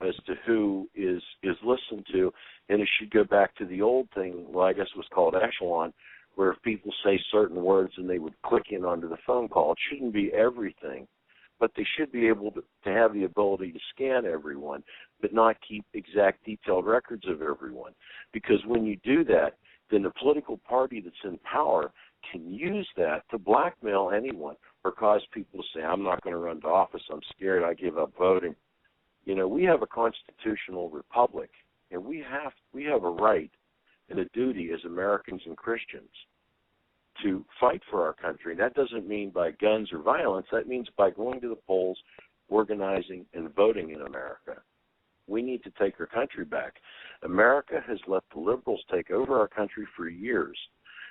[SPEAKER 8] as to who is listened to, and it should go back to the old thing, well, I guess it was called Echelon, where if people say certain words and they would click in onto the phone call, it shouldn't be everything, but they should be able to have the ability to scan everyone, but not keep exact detailed records of everyone. Because when you do that, then the political party that's in power can use that to blackmail anyone or cause people to say, I'm not going to run to office, I'm scared, I give up voting. You know, we have a constitutional republic, and we have a right and a duty as Americans and Christians to fight for our country. And that doesn't mean by guns or violence. That means by going to the polls, organizing, and voting in America. We need to take our country back. America has let the liberals take over our country for years.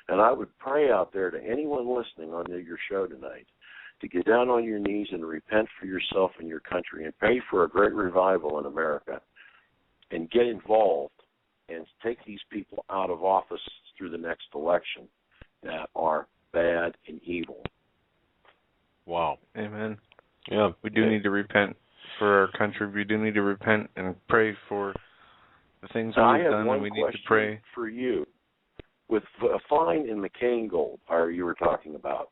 [SPEAKER 8] And I would pray out there to anyone listening on your show tonight to get down on your knees and repent for yourself and your country and pray for a great revival in America and get involved and take these people out of office through the next election that are bad and evil.
[SPEAKER 1] Wow.
[SPEAKER 2] Amen.
[SPEAKER 1] Yeah.
[SPEAKER 2] We do need to repent for our country. We do need to repent and pray for the things we've done, and we need to pray.
[SPEAKER 8] For you. With Fine and McCain Gold, you were talking about,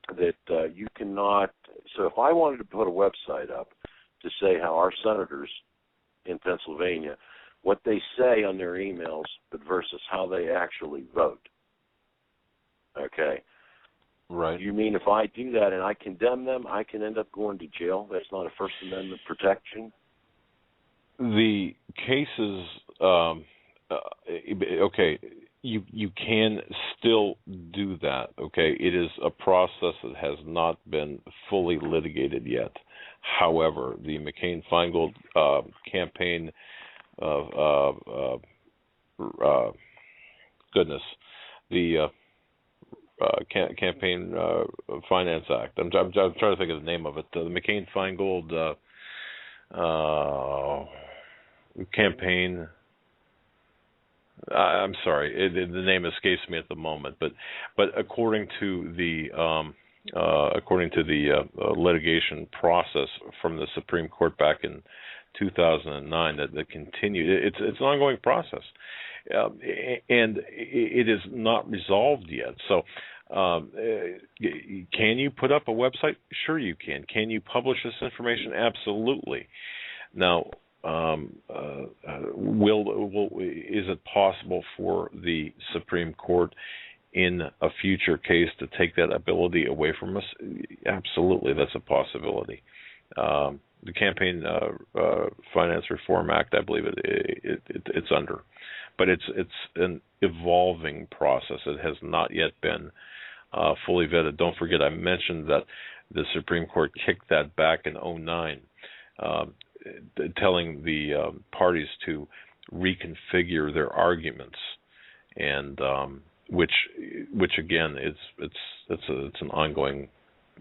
[SPEAKER 8] that you cannot, so if I wanted to put a website up to say how our senators in Pennsylvania, what they say on their emails, but versus how they actually vote, okay?
[SPEAKER 1] Right.
[SPEAKER 8] You mean if I do that and I condemn them, I can end up going to jail? That's not a First Amendment protection?
[SPEAKER 1] The cases, okay, you can still do that, okay? It is a process that has not been fully litigated yet. However, the McCain-Feingold campaign the Campaign Finance Act. I'm trying to think of the name of it. The McCain-Feingold campaign. I'm sorry, the name escapes me at the moment. But according to the according to the litigation process from the Supreme Court back in 2009 that continued. It's an ongoing process, and it is not resolved yet. So, can you put up a website? Sure, you can. Can you publish this information? Absolutely. Now, is it possible for the Supreme Court in a future case to take that ability away from us? Absolutely, that's a possibility. The Campaign Finance Reform Act, I believe it's under, but it's an evolving process. It has not yet been fully vetted. Don't forget, I mentioned that the Supreme Court kicked that back in 2009, telling the parties to reconfigure their arguments, and which again it's an ongoing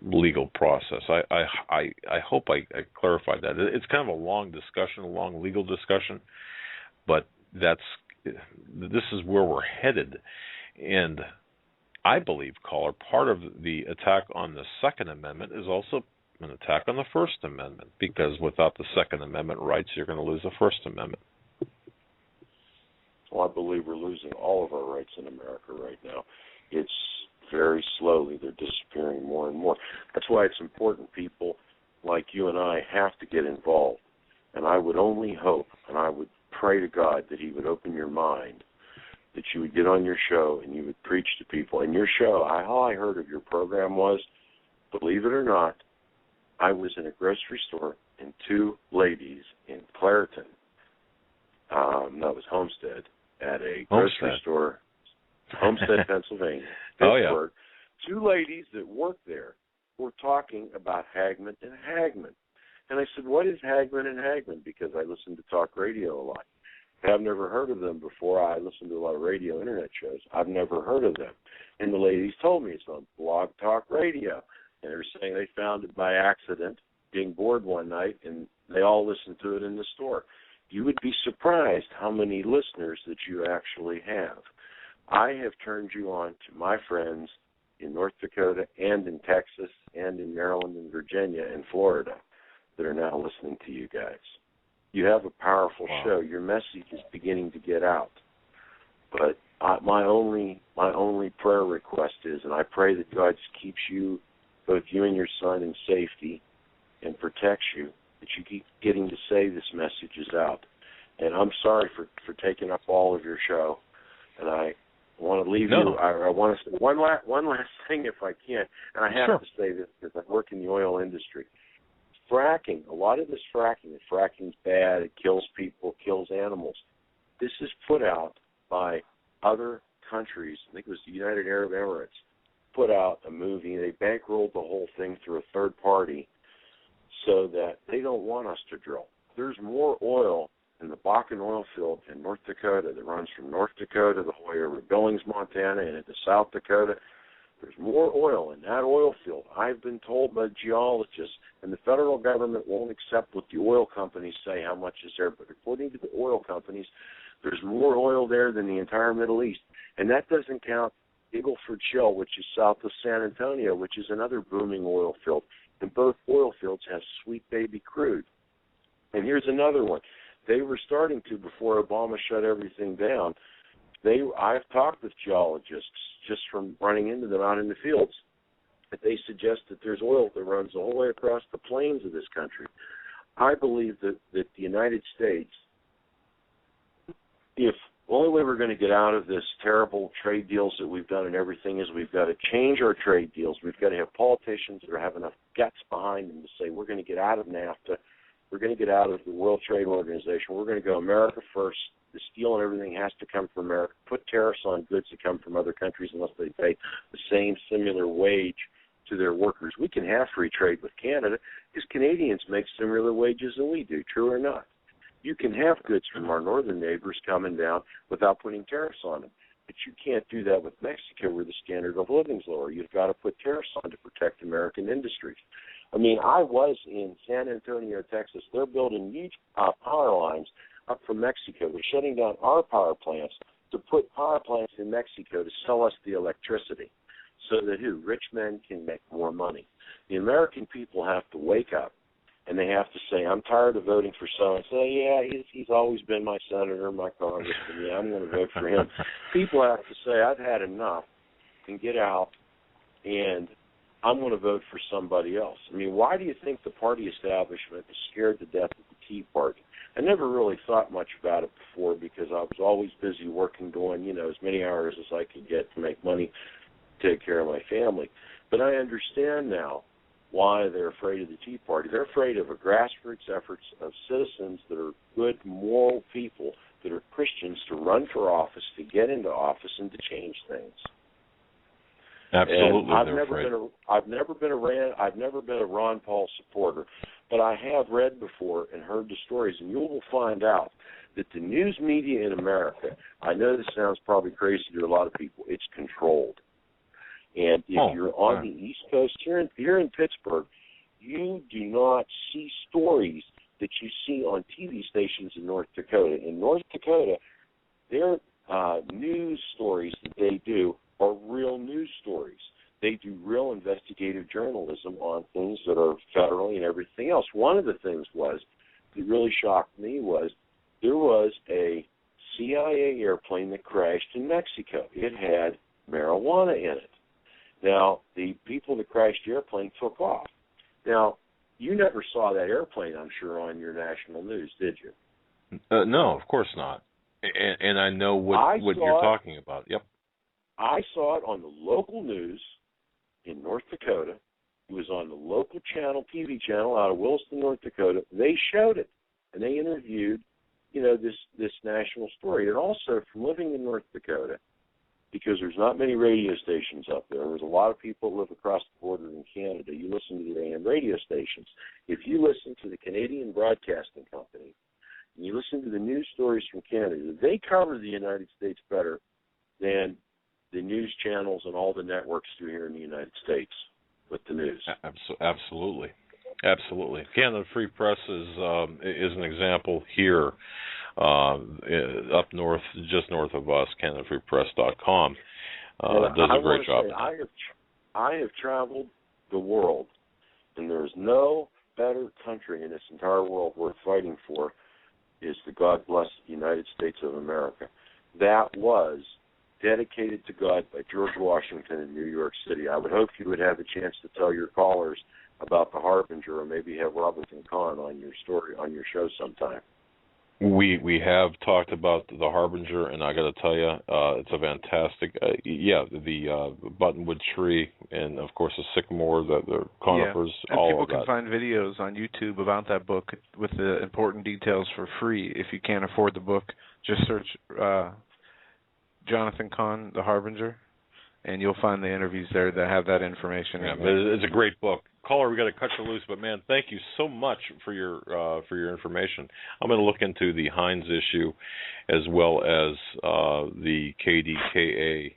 [SPEAKER 1] legal process. I hope I clarified that. It's kind of a long discussion, a long legal discussion, but this is where we're headed. And I believe, caller, part of the attack on the Second Amendment is also an attack on the First Amendment, because without the Second Amendment rights, you're going to lose the First Amendment.
[SPEAKER 8] Well, I believe we're losing all of our rights in America right now. It's very slowly, they're disappearing more and more. That's why it's important people like you and I have to get involved. And I would only hope, and I would pray to God that He would open your mind, that you would get on your show and you would preach to people. And your show, all I heard of your program was, believe it or not, I was in a grocery store and two ladies in Clairton, that was Homestead, at a grocery store, Homestead, Pennsylvania, Pittsburgh. Two ladies that worked there were talking about Hagmann and Hagmann. And I said, what is Hagmann and Hagmann? Because I listen to talk radio a lot. I've never heard of them before. I listen to a lot of radio, internet shows. I've never heard of them. And the ladies told me it's on Blog Talk Radio. And they were saying they found it by accident, being bored one night, and they all listened to it in the store. You would be surprised how many listeners that you actually have. I have turned you on to my friends in North Dakota and in Texas and in Maryland and Virginia and Florida that are now listening to you guys. You have a powerful show. Your message is beginning to get out. But my only prayer request is, and I pray that God just keeps you, both you and your son, in safety and protects you, that you keep getting to say this message is out. And I'm sorry for taking up all of your show. And I want to leave you. I want to say one last thing if I can. And I have to say this because I work in the oil industry. Fracking, a lot of this fracking's bad, it kills people, kills animals. This is put out by other countries. I think it was the United Arab Emirates put out a movie. They bankrolled the whole thing through a third party so that they don't want us to drill. There's more oil in the Bakken oil field in North Dakota that runs from North Dakota the whole way over Billings, Montana, and into South Dakota. There's more oil in that oil field. I've been told by geologists, and the federal government won't accept what the oil companies say how much is there, but according to the oil companies, there's more oil there than the entire Middle East. And that doesn't count Eagle Ford Shale, which is south of San Antonio, which is another booming oil field. And both oil fields have sweet baby crude. And here's another one. They were starting to, before Obama shut everything down, I've talked with geologists just from running into them out in the fields, that they suggest that there's oil that runs the whole way across the plains of this country. I believe that the United States, if the only way we're going to get out of this terrible trade deals that we've done and everything is we've got to change our trade deals. We've got to have politicians that have enough guts behind them to say we're going to get out of NAFTA. We're going to get out of the World Trade Organization. We're going to go America first. The steel and everything has to come from America. Put tariffs on goods that come from other countries unless they pay the same similar wage to their workers. We can have free trade with Canada because Canadians make similar wages than we do, true or not. You can have goods from our northern neighbors coming down without putting tariffs on them. But you can't do that with Mexico where the standard of living is lower. You've got to put tariffs on to protect American industries. I mean, I was in San Antonio, Texas. They're building huge power lines up from Mexico. We're shutting down our power plants to put power plants in Mexico to sell us the electricity. so that rich men can make more money. The American people have to wake up, and they have to say, I'm tired of voting for so-and-so. Yeah, he's always been my senator, my congressman. Yeah, I'm going to vote for him. People have to say, I've had enough, and get out, and I'm going to vote for somebody else. I mean, why do you think the party establishment is scared to death of the Tea Party? I never really thought much about it before because I was always busy working, doing, as many hours as I could get to make money, take care of my family. But I understand now why they're afraid of the Tea Party. They're afraid of a grassroots efforts of citizens that are good, moral people, that are Christians, to run for office, to get into office, and to change things.
[SPEAKER 1] Absolutely,
[SPEAKER 8] I've never been a Ron Paul supporter, but I have read before and heard the stories, and you will find out that the news media in America, I know this sounds probably crazy to a lot of people, it's controlled. And if you're on the East Coast, here in Pittsburgh, you do not see stories that you see on TV stations in North Dakota. In North Dakota, their news stories that they do are real news stories. They do real investigative journalism on things that are federally and everything else. One of the things that really shocked me was there was a CIA airplane that crashed in Mexico. It had marijuana in it. Now, the people that crashed the airplane took off. Now, you never saw that airplane, I'm sure, on your national news, did you?
[SPEAKER 1] No, of course not. And I know what you're talking about. Yep.
[SPEAKER 8] I saw it on the local news in North Dakota. It was on the local channel, TV channel out of Williston, North Dakota. They showed it, and they interviewed, this national story. And also, from living in North Dakota, because there's not many radio stations up there. There's a lot of people who live across the border in Canada. You listen to the AM radio stations. If you listen to the Canadian Broadcasting Company, and you listen to the news stories from Canada, they cover the United States better than the news channels and all the networks do here in the United States with the news.
[SPEAKER 1] Absolutely. Canada Free Press is an example here. Up north, just north of us, CanadaFreePress.com does a great job.
[SPEAKER 8] I have traveled the world, and there's no better country in this entire world worth fighting for is the God Bless the United States of America. That was dedicated to God by George Washington in New York City. I would hope you would have a chance to tell your callers about the Harbinger, or maybe have Robinson Kahn on your show sometime.
[SPEAKER 1] We have talked about the Harbinger, and I got to tell you, it's a fantastic. The buttonwood tree, and of course the sycamore, the conifers,
[SPEAKER 2] and
[SPEAKER 1] all
[SPEAKER 2] people
[SPEAKER 1] of that.
[SPEAKER 2] can find videos on YouTube about that book with the important details for free. If you can't afford the book, just search Jonathan Kahn, The Harbinger, and you'll find the interviews there that have that information.
[SPEAKER 1] Yeah, it's a great book. Caller, we got to cut you loose, but man, thank you so much for your information. I'm going to look into the Heinz issue as well as the KDKA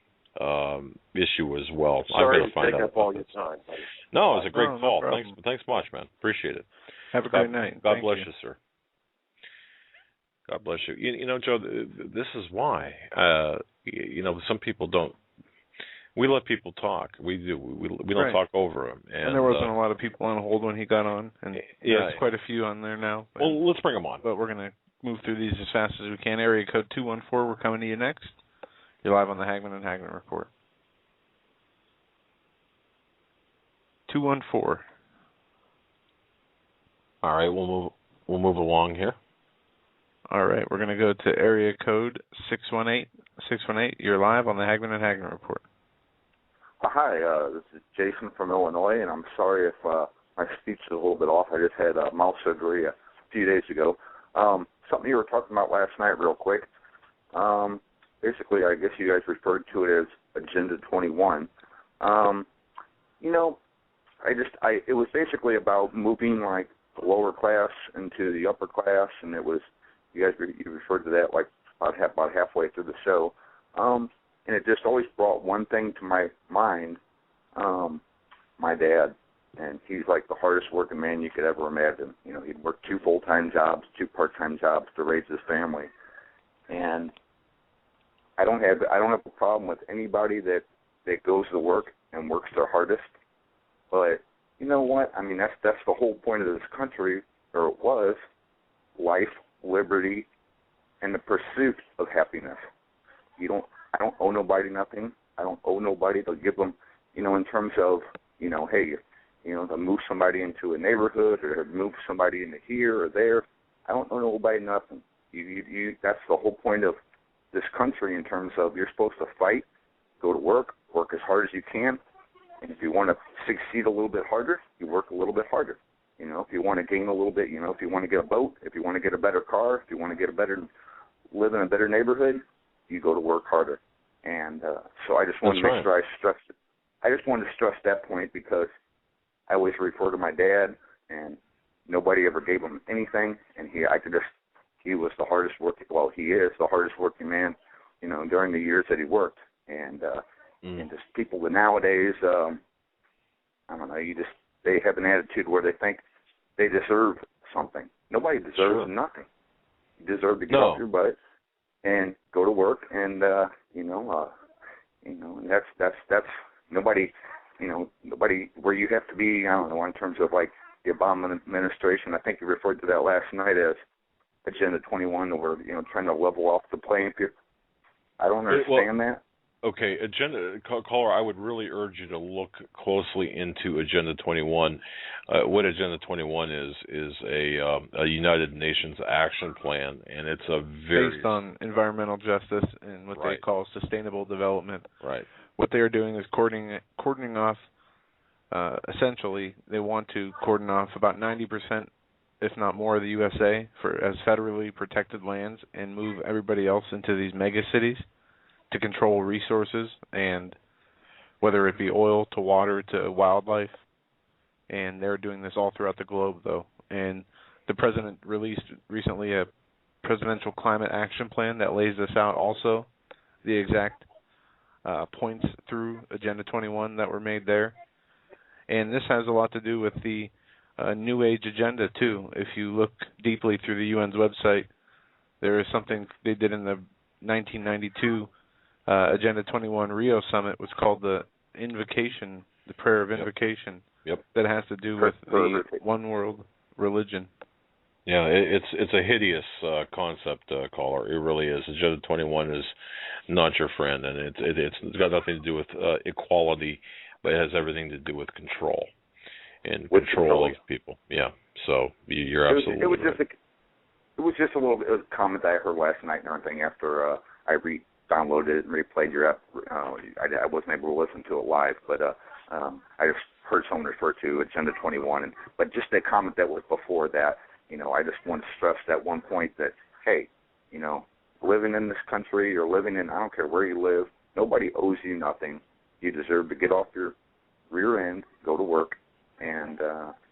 [SPEAKER 1] issue as well.
[SPEAKER 8] Sorry
[SPEAKER 1] I've got to find
[SPEAKER 8] take
[SPEAKER 1] out
[SPEAKER 8] up all your time.
[SPEAKER 1] No, it was a great call.
[SPEAKER 2] No
[SPEAKER 1] Thanks much, man. Appreciate it.
[SPEAKER 2] Have a great night.
[SPEAKER 1] God bless you, sir. God bless you. You know, Joe, this is why. Some people don't. We let people talk. We do. We don't talk over them.
[SPEAKER 2] And there wasn't a lot of people on hold when he got on, and there's quite a few on there now.
[SPEAKER 1] Well, let's bring them on.
[SPEAKER 2] But we're going to move through these as fast as we can. Area code 214, we're coming to you next. You're live on the Hagmann and Hagmann Report. 214.
[SPEAKER 1] All right, we'll move along here.
[SPEAKER 2] All right, we're going to go to area code 618. 618, you're live on the Hagmann and Hagmann Report.
[SPEAKER 9] Hi, this is Jason from Illinois, and I'm sorry if my speech is a little bit off. I just had mouth surgery a few days ago. Something you were talking about last night real quick. Basically, I guess you guys referred to it as Agenda 21. It was basically about moving like the lower class into the upper class, and you referred to that like about halfway through the show. And it just always brought one thing to my mind, my dad. And he's like the hardest working man you could ever imagine. You know, he'd work 2 full-time jobs, 2 part-time jobs to raise his family. And I don't have a problem with anybody that goes to work and works their hardest. But you know what? I mean, that's the whole point of this country, or it was, life, liberty, and the pursuit of happiness. I don't owe nobody nothing. I don't owe nobody to give them, in terms of, hey, to move somebody into a neighborhood or to move somebody into here or there. I don't owe nobody nothing. That's the whole point of this country in terms of you're supposed to fight, go to work as hard as you can, and if you want to succeed a little bit harder, you work a little bit harder. If you want to gain a little bit, if you want to get a boat, if you want to get a better car, if you want to live in a better neighborhood, you go to work harder. And so I just want to make sure I stress it. I just wanted to stress that point because I always refer to my dad, and nobody ever gave him anything, and he was the hardest working. Well, he is the hardest working man, during the years that he worked. And and just people nowadays, I don't know. They have an attitude where they think they deserve something. Nobody deserves nothing. You deserve to get off your butt and go to work, and and that's nobody. Nobody where you have to be. I don't know, in terms of like the Obama administration. I think you referred to that last night as Agenda 21, where trying to level off the playing field. I don't understand that.
[SPEAKER 1] Okay, caller, I would really urge you to look closely into Agenda 21. What Agenda 21 is a United Nations action plan, and it's a
[SPEAKER 2] based on environmental justice and what they call sustainable development.
[SPEAKER 1] Right.
[SPEAKER 2] What they are doing is cordoning off. Essentially, they want to cordon off about 90%, if not more, of the USA as federally protected lands, and move everybody else into these mega cities to control resources, and whether it be oil to water to wildlife. And they're doing this all throughout the globe, though. And the president released recently a presidential climate action plan that lays this out also, the exact points through Agenda 21 that were made there. And this has a lot to do with the New Age agenda, too. If you look deeply through the UN's website, there is something they did in the 1992 Agenda 21 Rio Summit, was called the Invocation, the Prayer of Invocation.
[SPEAKER 1] Yep.
[SPEAKER 2] That has to do with the one world religion.
[SPEAKER 1] Yeah, it's a hideous concept, caller. It really is. Agenda 21 is not your friend, and it's got nothing to do with equality, but it has everything to do with control and controlling people. Yeah. So you're absolutely right.
[SPEAKER 9] It was just a little bit of a comment that I heard last night and everything after I downloaded it and replayed your app. I wasn't able to listen to it live, but I just heard someone refer to Agenda 21. But just that comment that was before that, I just want to stress that one point that, hey, living in this country or living in, I don't care where you live, nobody owes you nothing. You deserve to get off your rear end, go to work, and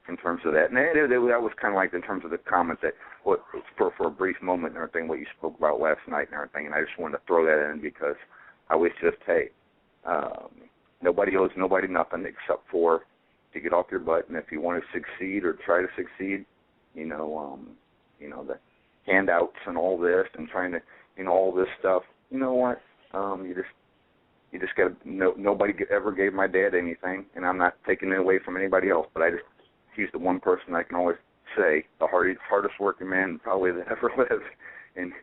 [SPEAKER 9] in terms of that. And that was kind of like in terms of the comment that for a brief moment and everything, what you spoke about last night and everything, and I just wanted to throw that in because I was just, hey, nobody owes nobody nothing except for to get off your butt, and if you want to succeed or try to succeed, the handouts and all this and trying to, all this stuff, you know what, you just got to, nobody ever gave my dad anything, and I'm not taking it away from anybody else, but he's the one person I can always say, the hardest working man probably that ever lived, and,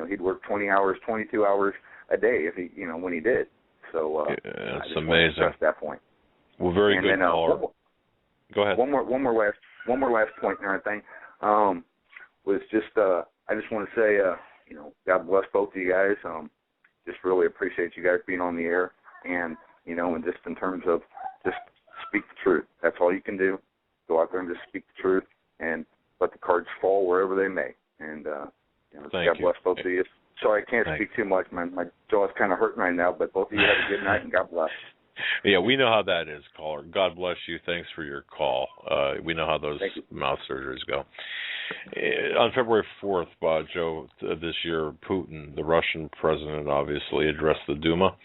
[SPEAKER 9] he'd work 20 hours, 22 hours a day if he, when he did. So
[SPEAKER 1] it's amazing.
[SPEAKER 9] Stress that point.
[SPEAKER 1] Well, very good, caller. Go ahead.
[SPEAKER 9] One more last point and everything. Was just I just want to say, God bless both of you guys. Just really appreciate you guys being on the air, and and just in terms of just speak the truth. That's all you can do. Go out there and just speak the truth, and let the cards fall wherever they may. And God bless both of you. Sorry, I can't speak too much. My jaw is kind of hurting right now, but both of you have a good night, and God bless.
[SPEAKER 1] Yeah, we know how that is, caller. God bless you. Thanks for your call. We know how those mouth surgeries go. On February 4th, Joe, this year, Putin, the Russian president, obviously addressed the Duma.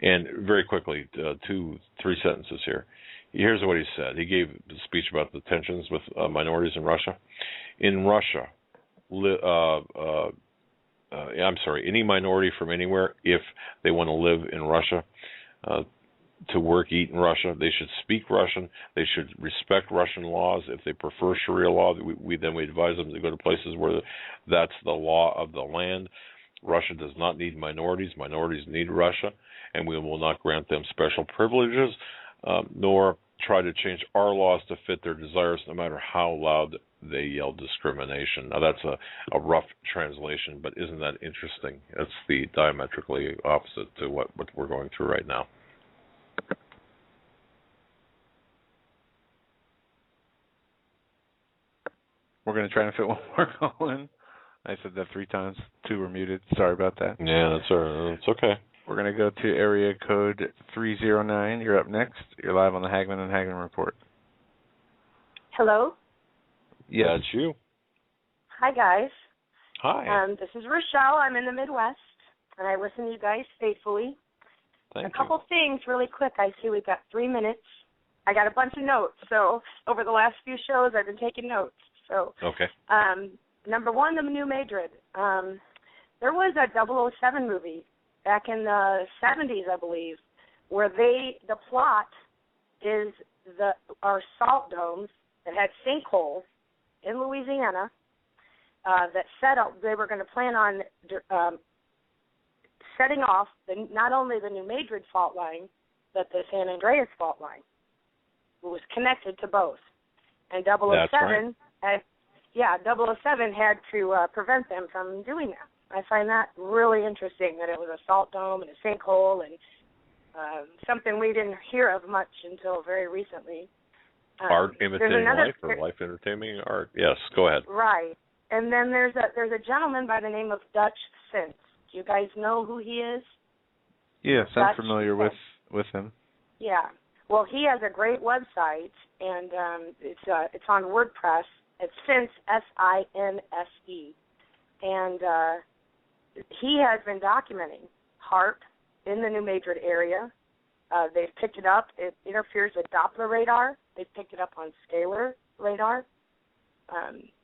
[SPEAKER 1] And very quickly, 2-3 sentences here. Here's what he said. He gave a speech about the tensions with minorities in Russia. In Russia, any minority from anywhere, if they want to live in Russia, to work, eat in Russia. They should speak Russian. They should respect Russian laws. If they prefer Sharia law, we advise them to go to places where that's the law of the land. Russia does not need minorities. Minorities need Russia, and we will not grant them special privileges, nor try to change our laws to fit their desires, no matter how loud they yell discrimination. Now, that's a rough translation, but isn't that interesting? That's the diametrically opposite to what we're going through right now.
[SPEAKER 2] We're going to try and fit one more call in. I said that 3 times. 2 were muted. Sorry about that.
[SPEAKER 1] Yeah, that's okay.
[SPEAKER 2] We're going to go to area code 309. You're up next. You're live on the Hagmann and Hagmann Report.
[SPEAKER 10] Hello?
[SPEAKER 2] Yes.
[SPEAKER 1] That's you.
[SPEAKER 10] Hi, guys.
[SPEAKER 1] Hi.
[SPEAKER 10] This is Rochelle. I'm in the Midwest, and I listen to you guys faithfully.
[SPEAKER 1] Thank you.
[SPEAKER 10] A couple things really quick. I see we've got 3 minutes. I got a bunch of notes, so over the last few shows I've been taking notes. So,
[SPEAKER 1] okay.
[SPEAKER 10] Number one, the New Madrid. There was a 007 movie back in the 70s, I believe, where the plot is our salt domes that had sinkholes in Louisiana that set up. They were going to plan on setting off not only the New Madrid fault line, but the San Andreas fault line. It was connected to both. And 007
[SPEAKER 1] That's right.
[SPEAKER 10] 007 had to prevent them from doing that. I find that really interesting, that it was a salt dome and a sinkhole and something we didn't hear of much until very recently.
[SPEAKER 1] Art imitating life, or life imitating art? Yes, go ahead.
[SPEAKER 10] Right. And then there's a gentleman by the name of Dutch Sins. Do you guys know who he is?
[SPEAKER 2] Yes, I'm familiar with him.
[SPEAKER 10] Yeah. Well, he has a great website, and it's on WordPress. It's Sinse, S-I-N-S-E. And he has been documenting HAARP in the New Madrid area. They've picked it up. It interferes with Doppler radar. They've picked it up on scalar radar.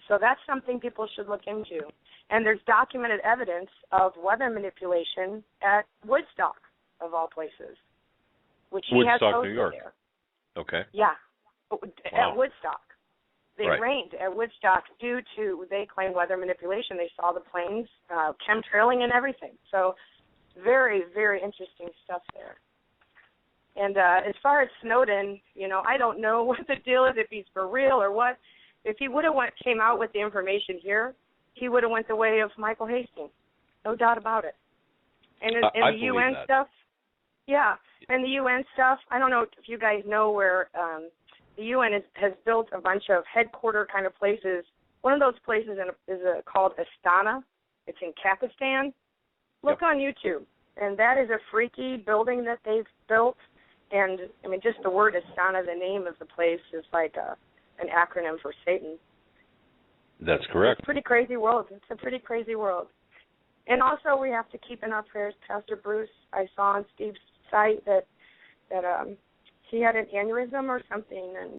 [SPEAKER 10] So that's something people should look into. And there's documented evidence of weather manipulation at Woodstock, of all places, which he has posted
[SPEAKER 1] New York.
[SPEAKER 10] there.
[SPEAKER 1] Okay.
[SPEAKER 10] Yeah,
[SPEAKER 1] Wow.
[SPEAKER 10] At Woodstock. They
[SPEAKER 1] Right.
[SPEAKER 10] rained at Woodstock due to, they claim, weather manipulation. They saw the planes chemtrailing and everything. So very, very interesting stuff there. And as far as Snowden, I don't know what the deal is, if he's for real or what. If he would have came out with the information here, he would have went the way of Michael Hastings. No doubt about it. And the UN stuff, yeah, and the UN stuff, I don't know if you guys know where the UN has built a bunch of headquarter kind of places. One of those places is called Astana. It's in Pakistan. Look on YouTube. And that is a freaky building that they've built. And, I mean, just the word Astana, the name of the place, is like an acronym for Satan.
[SPEAKER 1] That's correct.
[SPEAKER 10] It's a pretty crazy world. It's a pretty crazy world. And also we have to keep in our prayers Pastor Bruce. I saw on Steve's site that he had an aneurysm or something, and